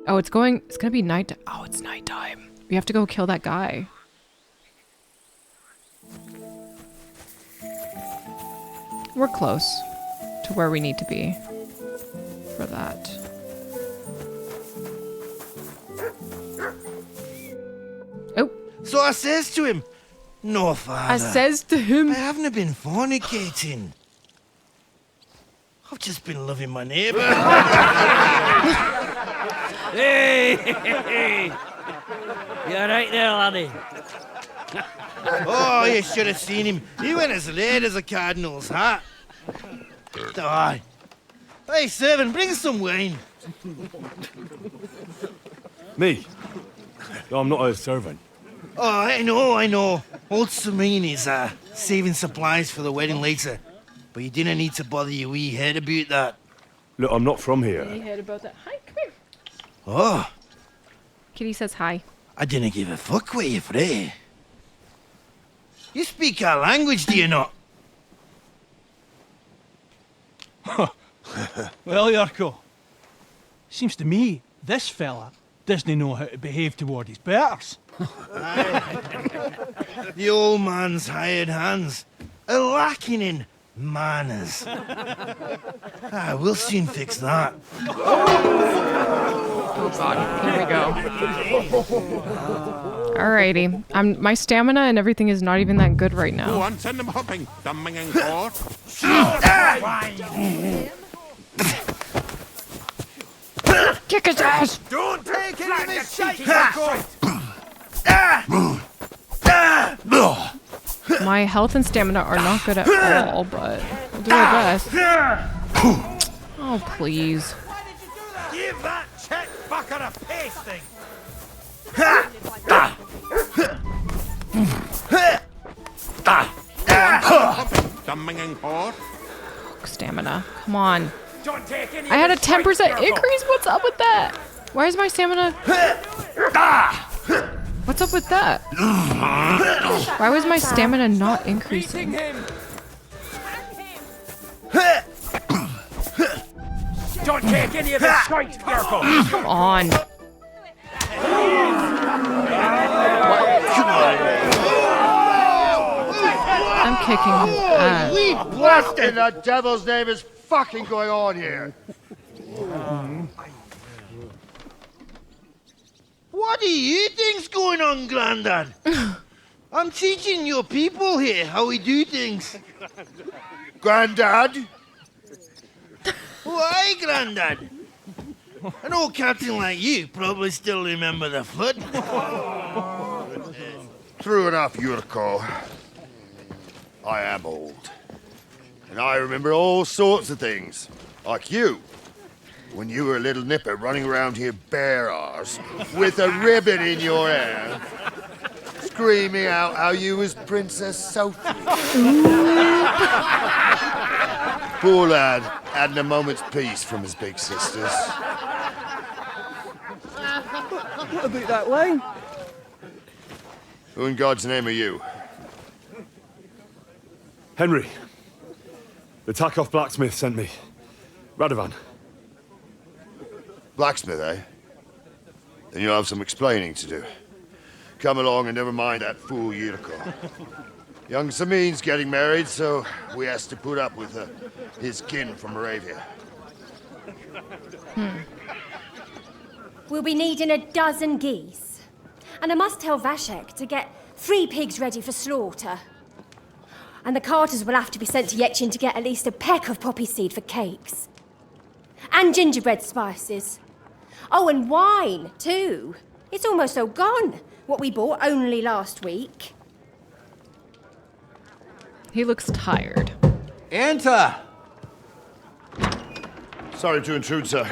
Speaker 1: Oh, it's going to be night. Oh, it's nighttime. We have to go kill that guy. We're close to where we need to be for that. Oh.
Speaker 7: So I says to him, "No, father.
Speaker 1: I says to him,
Speaker 7: I haven't been fornicating. I've just been loving my neighbour."
Speaker 21: Hey! You alright there, laddie?
Speaker 7: Oh, you should have seen him. He went as red as a cardinal's hat. Aye. Hey, servant, bring some wine.
Speaker 4: Me? I'm not a servant.
Speaker 7: Oh, I know. Old Samin is saving supplies for the wedding later. But you didn't need to bother your wee head about that.
Speaker 4: Look, I'm not from here.
Speaker 1: Any head about that? Hi, come here.
Speaker 7: Oh.
Speaker 1: Kitty says hi.
Speaker 7: I didn't give a fuck what you fray. You speak our language, do you not?
Speaker 15: Well, Yarko, seems to me this fella doesn't know how to behave toward his betters.
Speaker 7: The old man's hired hands are lacking in manners. We'll soon fix that.
Speaker 1: Oh God, here we go. Alrighty, my stamina and everything is not even that good right now.
Speaker 2: Go on, send them hopping. Dumbing and court.
Speaker 1: Kick his ass!
Speaker 7: Don't take any of this shit!
Speaker 1: My health and stamina are not good at all, but we'll do our best. Oh, please.
Speaker 3: Give that check fucker a pasting!
Speaker 2: Dumbing and court.
Speaker 1: Stamina. Come on. I had a 10% increase? What's up with that? Why is my stamina... What's up with that? Why was my stamina not increasing?
Speaker 6: Don't take any of this shite, Yarko!
Speaker 1: Come on. I'm kicking his ass.
Speaker 13: What in the devil's name is fucking going on here?
Speaker 7: What do you think's going on, Grandad? I'm teaching your people here how we do things.
Speaker 13: Grandad?
Speaker 7: Why, Grandad? An old captain like you probably still remember the flood.
Speaker 13: True enough, Yurko. I am old. And I remember all sorts of things. Like you. When you were a little nipper running around here bare arse with a ribbon in your hair, screaming out how you was Princess Sophie. Poor lad, hadn't a moment's peace from his big sisters.
Speaker 21: A bit that way.
Speaker 13: Who in God's name are you?
Speaker 4: Henry. The Takeoff Blacksmith sent me. Radovan.
Speaker 13: Blacksmith, eh? Then you'll have some explaining to do. Come along and never mind that fool Yurko. Young Samin's getting married, so we has to put up with his kin from Moravia.
Speaker 18: We'll be needing a dozen geese. And I must tell Vashek to get 3 pigs ready for slaughter. And the carters will have to be sent to Yechin to get at least a peck of poppy seed for cakes. And gingerbread spices. Oh, and wine, too. It's almost all gone, what we bought only last week.
Speaker 1: He looks tired.
Speaker 7: Enter!
Speaker 13: Sorry to intrude, sir.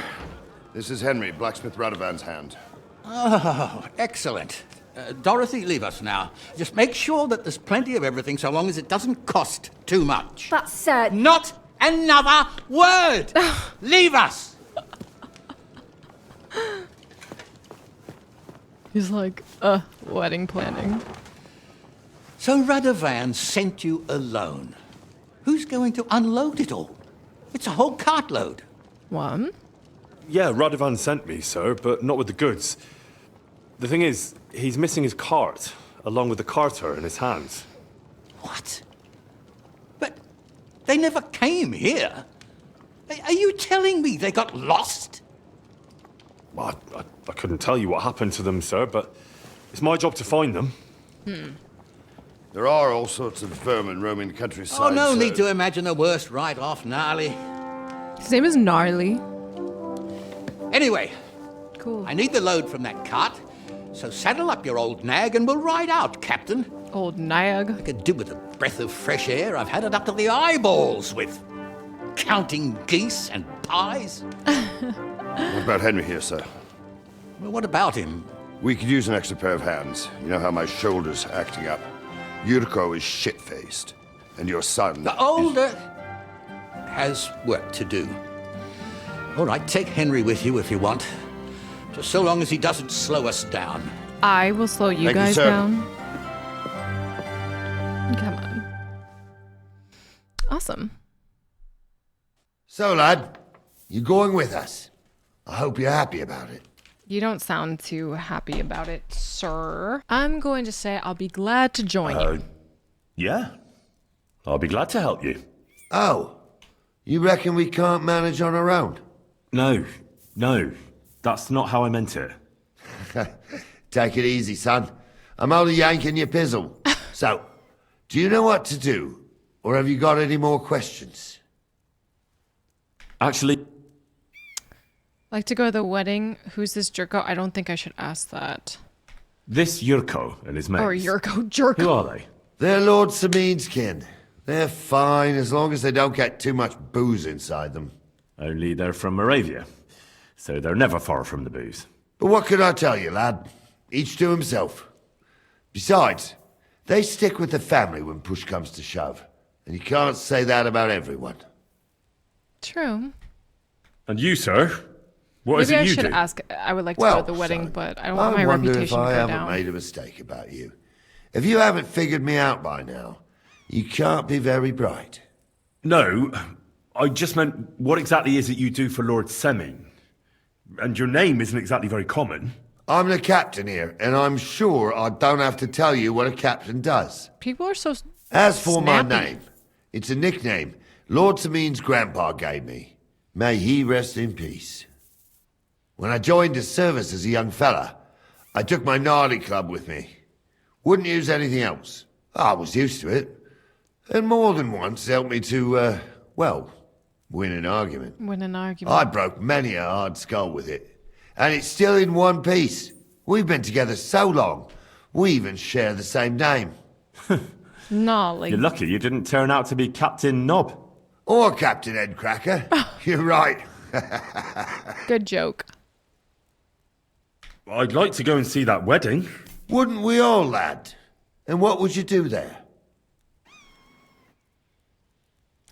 Speaker 13: This is Henry, Blacksmith Radovan's hand.
Speaker 7: Oh, excellent. Dorothy, leave us now. Just make sure that there's plenty of everything so long as it doesn't cost too much.
Speaker 18: But, sir...
Speaker 7: Not another word! Leave us!
Speaker 1: He's like, wedding planning.
Speaker 7: So Radovan sent you alone. Who's going to unload it all? It's a whole cartload.
Speaker 1: What?
Speaker 4: Yeah, Radovan sent me, sir, but not with the goods. The thing is, he's missing his cart, along with the carter in his hands.
Speaker 7: What? But they never came here. Are you telling me they got lost?
Speaker 4: Well, I couldn't tell you what happened to them, sir, but it's my job to find them.
Speaker 13: There are all sorts of vermin roaming the countryside.
Speaker 7: Oh, no
Speaker 13: sir.
Speaker 7: need to imagine the worst right off, Gnarly.
Speaker 1: His name is Gnarly.
Speaker 7: Anyway,
Speaker 1: cool.
Speaker 7: I need the load from that cart, so saddle up your old nag and we'll ride out, Captain.
Speaker 1: Old nag?
Speaker 7: I could do with a breath of fresh air. I've had it up to the eyeballs with counting geese and pies.
Speaker 13: What about Henry here, sir?
Speaker 7: Well, what about him?
Speaker 13: We could use an extra pair of hands. You know how my shoulder's acting up. Yurko is shit-faced, and your son...
Speaker 7: The older has work to do. All right, take Henry with you if you want. Just so long as he doesn't slow us down.
Speaker 1: I will slow you
Speaker 13: Thank you,
Speaker 1: guys
Speaker 13: sir.
Speaker 1: down. Come on. Awesome.
Speaker 5: So, lad, you going with us? I hope you're happy about it.
Speaker 1: You don't sound too happy about it, sir. I'm going to say I'll be glad to join you.
Speaker 4: Yeah. I'll be glad to help you.
Speaker 5: Oh, you reckon we can't manage on our own?
Speaker 4: No. That's not how I meant it.
Speaker 5: Take it easy, son. I'm only yanking your pizzle. So, do you know what to do? Or have you got any more questions?
Speaker 4: Actually...
Speaker 1: Like to go to the wedding? Who's this Jerko? I don't think I should ask that.
Speaker 4: This Yurko and his mates.
Speaker 1: Or Yurko, Jerko.
Speaker 4: Who are they?
Speaker 5: They're Lord Samin's kin. They're fine as long as they don't get too much booze inside them.
Speaker 4: Only they're from Moravia, so they're never far from the booze.
Speaker 5: But what can I tell you, lad? Each to himself. Besides, they stick with the family when push comes to shove. And you can't say that about everyone.
Speaker 1: True.
Speaker 4: And you, sir? What is
Speaker 1: Maybe
Speaker 4: it
Speaker 1: I
Speaker 4: you
Speaker 1: should
Speaker 4: do?
Speaker 1: ask. I would like to
Speaker 5: Well,
Speaker 1: go to the wedding,
Speaker 5: son,
Speaker 1: but I don't want my
Speaker 5: wonder
Speaker 1: reputation
Speaker 5: if I
Speaker 1: to go
Speaker 5: haven't
Speaker 1: down.
Speaker 5: made a mistake about you. If you haven't figured me out by now, you can't be very bright.
Speaker 4: No, I just meant, what exactly is it you do for Lord Semin? And your name isn't exactly very common.
Speaker 5: I'm the captain here, and I'm sure I don't have to tell you what a captain does.
Speaker 1: People are so
Speaker 5: As for my
Speaker 1: snappy.
Speaker 5: name, it's a nickname Lord Samin's grandpa gave me. May he rest in peace. When I joined his service as a young fella, I took my gnarly club with me. Wouldn't use anything else. I was used to it. And more than once helped me to, win an argument.
Speaker 1: Win an argument.
Speaker 5: I broke many a hard skull with it. And it's still in one piece. We've been together so long, we even share the same name.
Speaker 1: No, like...
Speaker 4: You're lucky you didn't turn out to be Captain Knob.
Speaker 5: Or Captain Headcracker. You're right.
Speaker 1: Good joke.
Speaker 4: I'd like to go and see that wedding.
Speaker 5: Wouldn't we all, lad? And what would you do there?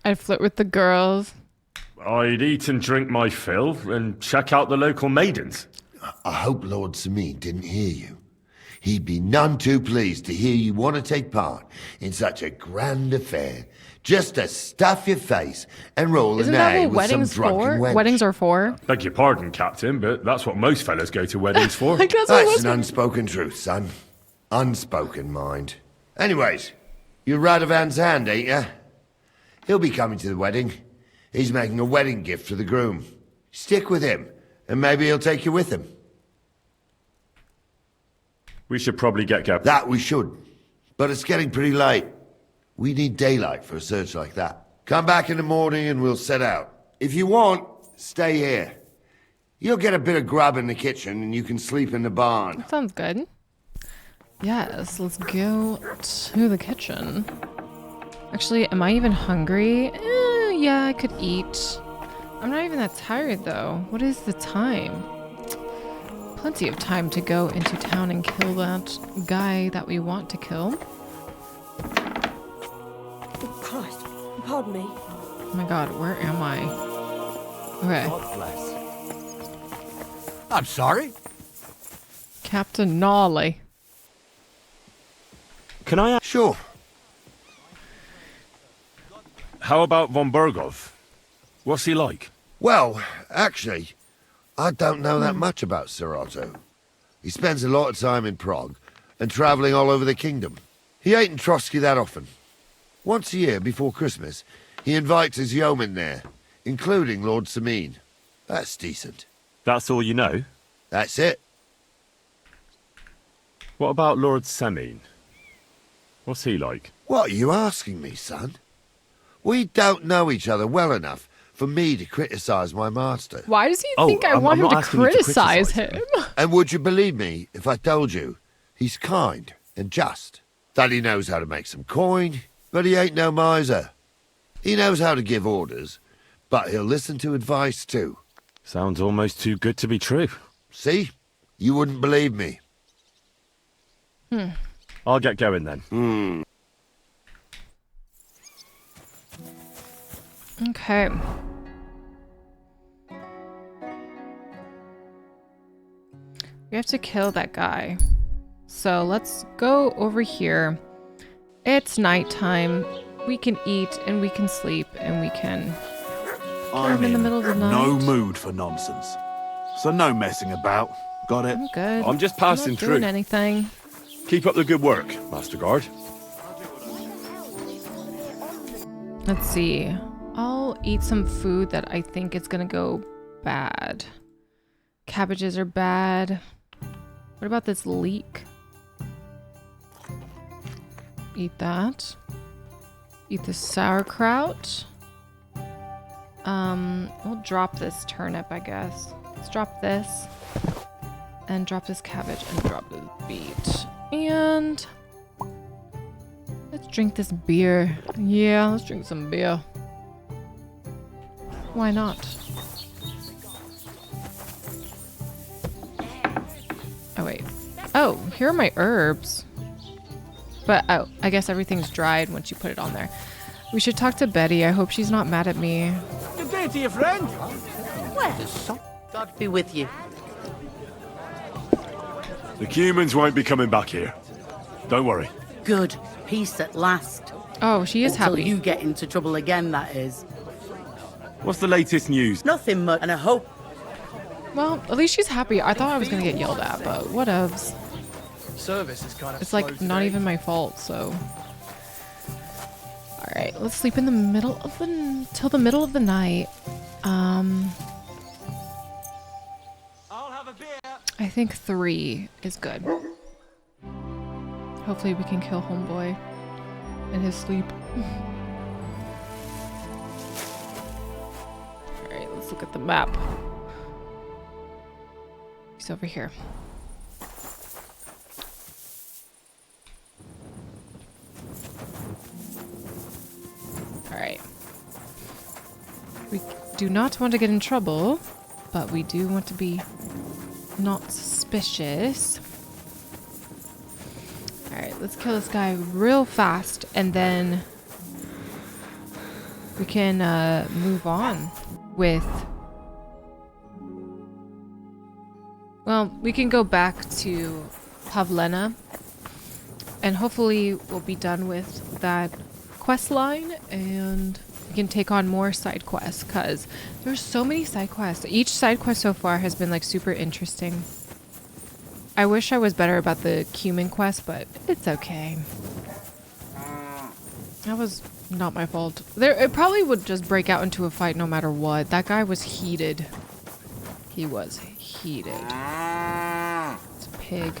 Speaker 1: I'd flirt with the girls.
Speaker 4: I'd eat and drink my fill and check out the local maidens.
Speaker 5: I hope Lord Sameen didn't hear you. He'd be none too pleased to hear you want to take part in such a grand affair, just to stuff your face and roll
Speaker 1: Isn't
Speaker 5: an
Speaker 1: that
Speaker 5: A
Speaker 1: what
Speaker 5: with some
Speaker 1: weddings
Speaker 5: drunken
Speaker 1: for?
Speaker 5: wench.
Speaker 1: Weddings are for?
Speaker 4: Beg your pardon, Captain, but that's what most fellas go to weddings for.
Speaker 5: That's an unspoken truth, son. Unspoken, mind. Anyways, you're Radovan's hand, ain't ya? He'll be coming to the wedding. He's making a wedding gift for the groom. Stick with him, and maybe he'll take you with him.
Speaker 4: We should probably get going.
Speaker 5: That we should. But it's getting pretty late. We need daylight for a search like that. Come back in the morning and we'll set out. If you want, stay here. You'll get a bit of grub in the kitchen and you can sleep in the barn.
Speaker 1: Sounds good. Yes, let's go to the kitchen. Actually, am I even hungry? Yeah, I could eat. I'm not even that tired though. What is the time? Plenty of time to go into town and kill that guy that we want to kill.
Speaker 10: Oh, Christ. Pardon me.
Speaker 1: Oh my god, where am I? Okay.
Speaker 19: God bless. I'm sorry.
Speaker 1: Captain Gnarly.
Speaker 4: Can I ask?
Speaker 5: Sure.
Speaker 4: How about von Burgov? What's he like?
Speaker 5: Well, actually, I don't know that much about Sir Otto. He spends a lot of time in Prague and travelling all over the kingdom. He ain't in Trotsky that often. Once a year, before Christmas, he invites his yeomen there, including Lord Sameen. That's decent.
Speaker 4: That's all you know?
Speaker 5: That's it.
Speaker 4: What about Lord Sameen? What's he like?
Speaker 5: What are you asking me, son? We don't know each other well enough for me to criticise my master.
Speaker 1: Why does he think I want him to criticize him?
Speaker 5: And would you believe me if I told you he's kind and just? That he knows how to make some coin, but he ain't no miser. He knows how to give orders, but he'll listen to advice too.
Speaker 4: Sounds almost too good to be true.
Speaker 5: See? You wouldn't believe me.
Speaker 4: I'll get going then.
Speaker 1: Okay. We have to kill that guy. So let's go over here. It's nighttime. We can eat and we can sleep and we can kill him in the middle of the night.
Speaker 17: No mood for nonsense. So no messing about. Got it?
Speaker 1: I'm good.
Speaker 4: I'm just passing
Speaker 1: not doing
Speaker 4: through.
Speaker 1: anything.
Speaker 4: Keep up the good work, Master Guard.
Speaker 1: Let's see. I'll eat some food that I think is gonna go bad. Cabbages are bad. What about this leek? Eat that. Eat the sauerkraut. We'll drop this turnip, I guess. Let's drop this. And drop this cabbage and drop this beet. And let's drink this beer. Yeah, let's drink some beer. Why not? Oh, wait. Oh, here are my herbs. But, oh, I guess everything's dried once you put it on there. We should talk to Betty. I hope she's not mad at me.
Speaker 7: Good day to you, friend.
Speaker 11: Well, God be with you.
Speaker 4: The Cumans won't be coming back here. Don't worry.
Speaker 11: Good. Peace at last.
Speaker 1: Oh, she is
Speaker 11: Until
Speaker 1: happy.
Speaker 11: you get into trouble again, that is.
Speaker 4: What's the latest news?
Speaker 11: Nothing much, and I hope.
Speaker 1: Well, at least she's happy. I thought I was gonna get yelled at, but whatevs.
Speaker 12: Service is kind of
Speaker 1: It's like not even my fault, so. Alright, let's sleep in the middle of the till the middle of the night. I think 3 is good. Hopefully we can kill Homeboy in his sleep. Alright, let's look at the map. He's over here. Alright. We do not want to get in trouble, but we do want to be not suspicious. Alright. Alright, let's kill this guy real fast, and then we can move on with... Well, we can go back to Pavlena, and hopefully we'll be done with that quest line, and we can take on more side quests, because there's so many side quests. Each side quest so far has been like super interesting. I wish I was better about the Cuman quest, but it's okay. That was not my fault. It probably would just break out into a fight no matter what. That guy was heated. He was heated. It's a pig.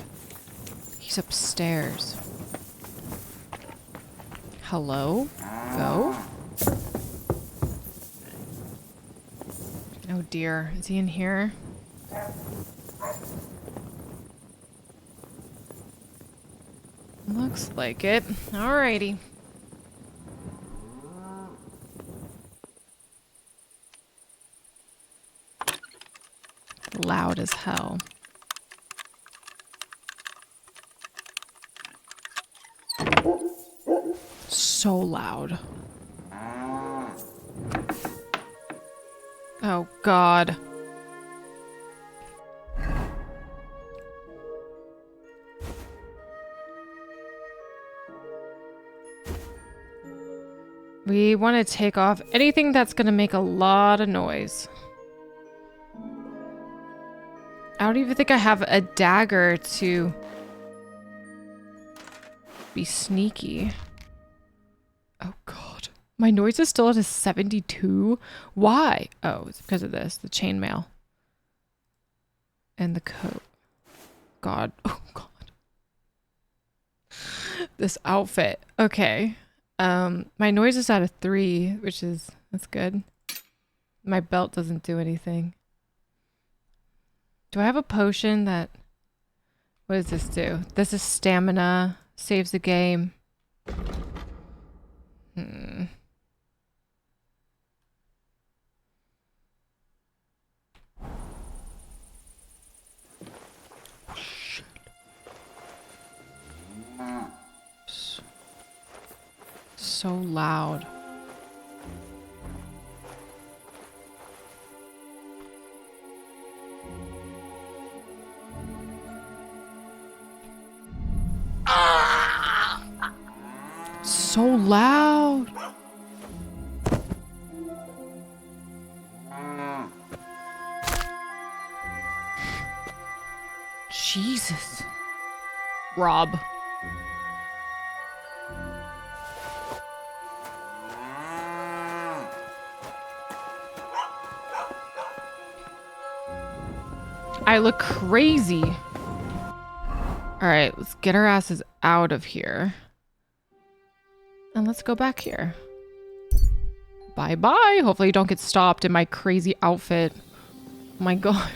Speaker 1: He's upstairs. Hello? Go? Oh dear. Is he in here? Looks like it. Alrighty. Loud as hell. So loud. Oh God. We want to take off anything that's going to make a lot of noise. I don't even think I have a dagger to be sneaky. Oh God. My noise is still at a 72? Why? Oh, it's because of this. The chainmail. And the coat. God. Oh God. This outfit. Okay. My noise is at a 3, which is, that's good. My belt doesn't do anything. Do I have a potion that, what does this do? This is stamina, saves the game. So loud. So loud. Jesus. Rob. I look crazy. All right, let's get our asses out of here. And let's go back here. Bye-bye. Hopefully you don't get stopped in my crazy outfit. Oh my God.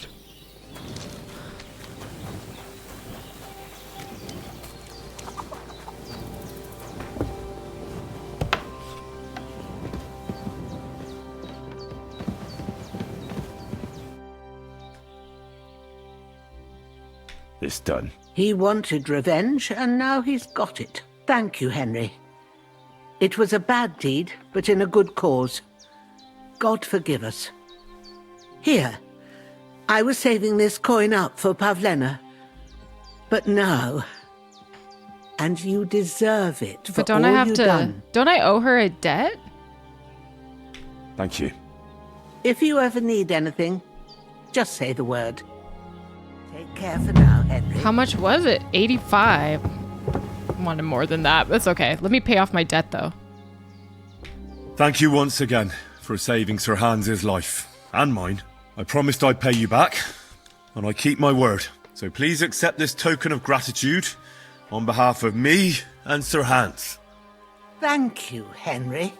Speaker 4: It's done.
Speaker 11: He wanted revenge, and now he's got it. Thank you, Henry. It was a bad deed, but in a good cause. God forgive us. Here, I was saving this coin up for Pavlena. But no. And you deserve it for
Speaker 1: but don't
Speaker 11: all
Speaker 1: I have
Speaker 11: you've
Speaker 1: to?
Speaker 11: done.
Speaker 1: Don't I owe her a debt?
Speaker 4: Thank you.
Speaker 11: If you ever need anything, just say the word. Take care for now, Henry.
Speaker 1: How much was it? 85. I wanted more than that. That's okay. Let me pay off my debt, though.
Speaker 4: Thank you once again for saving Sir Hans's life. And mine. I promised I'd pay you back, and I keep my word. So please accept this token of gratitude on behalf of me and Sir Hans.
Speaker 11: Thank you, Henry.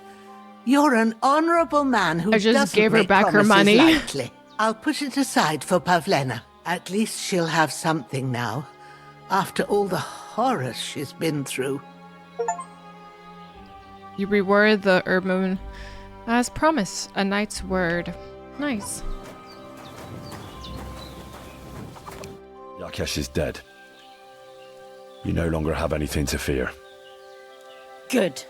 Speaker 11: You're an honourable man who
Speaker 1: I just
Speaker 11: doesn't
Speaker 1: gave her
Speaker 11: make
Speaker 1: back her
Speaker 11: promises
Speaker 1: money.
Speaker 11: lightly. I'll put it aside for Pavlena. At least she'll have something now, after all the horrors she's been through.
Speaker 1: You reward the herb moon as promised. A knight's word. Nice.
Speaker 4: Yakesh is dead. You no longer have anything to fear.
Speaker 10: Good.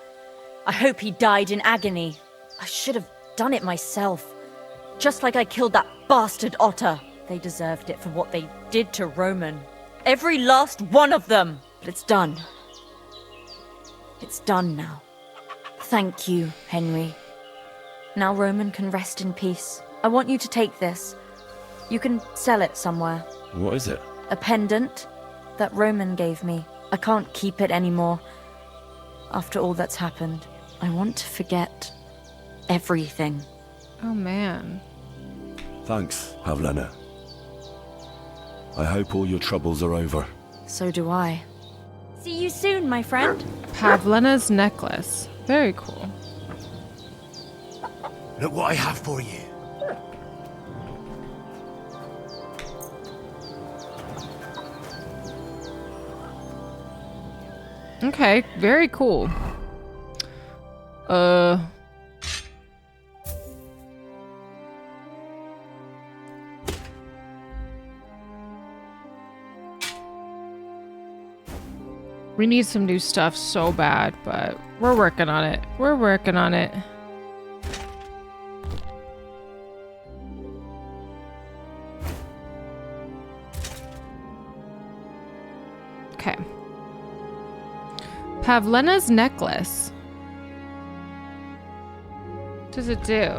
Speaker 10: I hope he died in agony. I should have done it myself. Just like I killed that bastard otter. They deserved it for what they did to Roman. Every last one of them. But it's done. It's done now. Thank you, Henry. Now Roman can rest in peace. I want you to take this. You can sell it somewhere.
Speaker 4: What is it?
Speaker 10: A pendant that Roman gave me. I can't keep it anymore. After all that's happened, I want to forget everything.
Speaker 1: Oh, man.
Speaker 4: Thanks, Pavlena. I hope all your troubles are over.
Speaker 10: So do I. See you soon, my friend.
Speaker 1: Pavlena's necklace. Very cool.
Speaker 19: Look what I have for you.
Speaker 1: Okay, very cool. We need some new stuff so bad, but we're working on it. We're working on it. Okay. Pavlena's necklace. What does it do?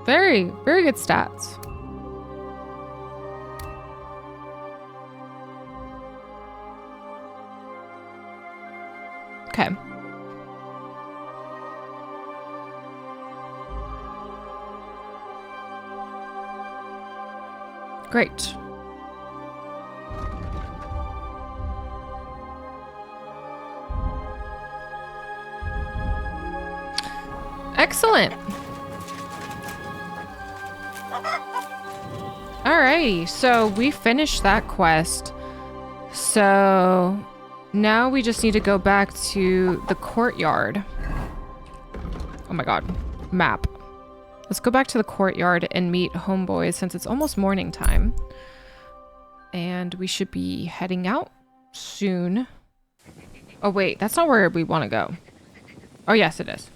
Speaker 1: Very, very good stats. Okay. Great. Excellent. Alrighty, so we finished that quest. So now we just need to go back to the courtyard. Oh my god, map. Let's go back to the courtyard and meet homeboys since it's almost morning time. And we should be heading out soon. Oh wait, that's not where we want to go. Oh yes, it is.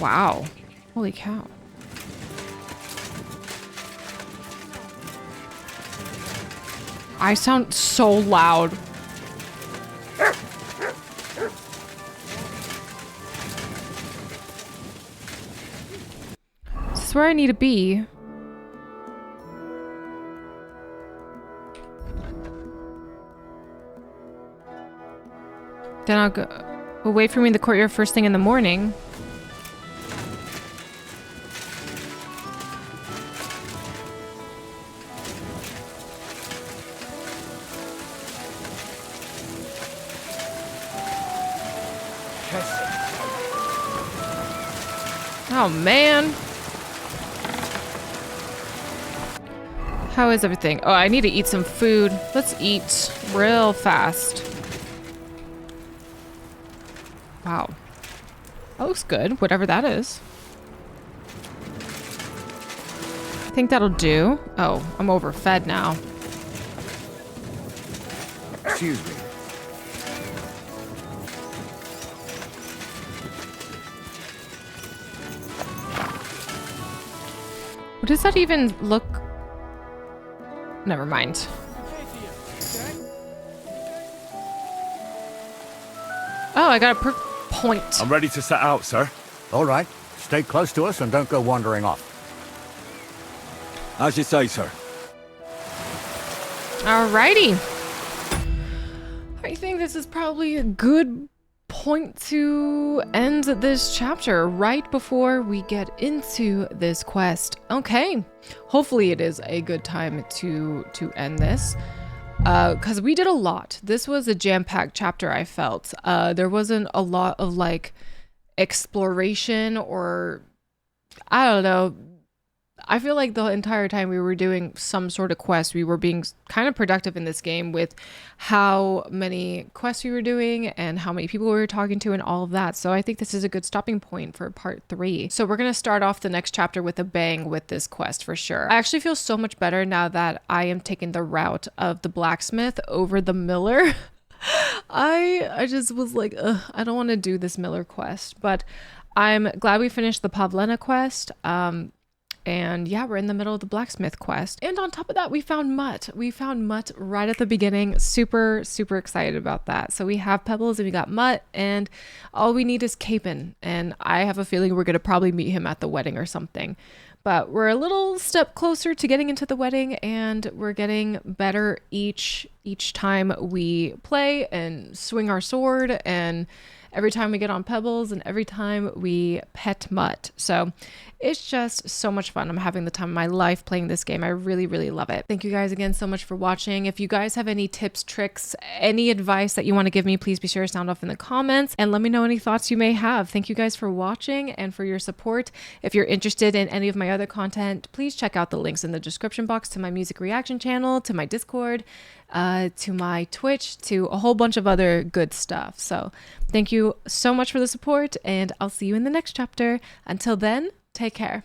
Speaker 1: Wow. Holy cow. I sound so loud. This is where I need to be. Then I'll go away from me in the courtyard first thing in the morning. Oh man. How is everything? Oh, I need to eat some food. Let's eat real fast. Wow. That looks good, whatever that is. I think that'll do. Oh, I'm overfed now.
Speaker 19: Excuse me.
Speaker 1: What does that even look? Never mind. Oh, I got a perk point.
Speaker 4: I'm ready to set out, sir.
Speaker 20: All right. Stay close to us and don't go wandering off.
Speaker 4: As you say, sir.
Speaker 1: Alrighty. I think this is probably a good point to end this chapter right before we get into this quest. Okay, hopefully it is a good time to end this because we did a lot. This was a jam-packed chapter. I felt there wasn't a lot of like exploration, or I don't know, I feel like the entire time we were doing some sort of quest, we were being kind of productive in this game with how many quests we were doing and how many people we were talking to and all of that. So I think this is a good stopping point for part 3. So we're going to start off the next chapter with a bang with this quest for sure. I actually feel so much better now that I am taking the route of the blacksmith over the miller. I just was like, ugh, I don't want to do this miller quest, but I'm glad we finished the Pavlena quest. And yeah, we're in the middle of the blacksmith quest. And on top of that, we found Mutt. We found Mutt right at the beginning. Super, super excited about that. So we have Pebbles and we got Mutt, and all we need is Capon. And I have a feeling we're going to probably meet him at the wedding or something. But we're a little step closer to getting into the wedding, and we're getting better each time we play and swing our sword, and every time we get on Pebbles, and every time we pet Mutt. So it's just so much fun. I'm having the time of my life playing this game. I really, really love it. Thank you guys again so much for watching. If you guys have any tips, tricks, any advice that you want to give me, please be sure to sound off in the comments and let me know any thoughts you may have. Thank you guys for watching and for your support. If you're interested in any of my other content, please check out the links in the description box to my music reaction channel, to my Discord, to my Twitch, to a whole bunch of other good stuff. So thank you so much for the support, and I'll see you in the next chapter. Until then, take care.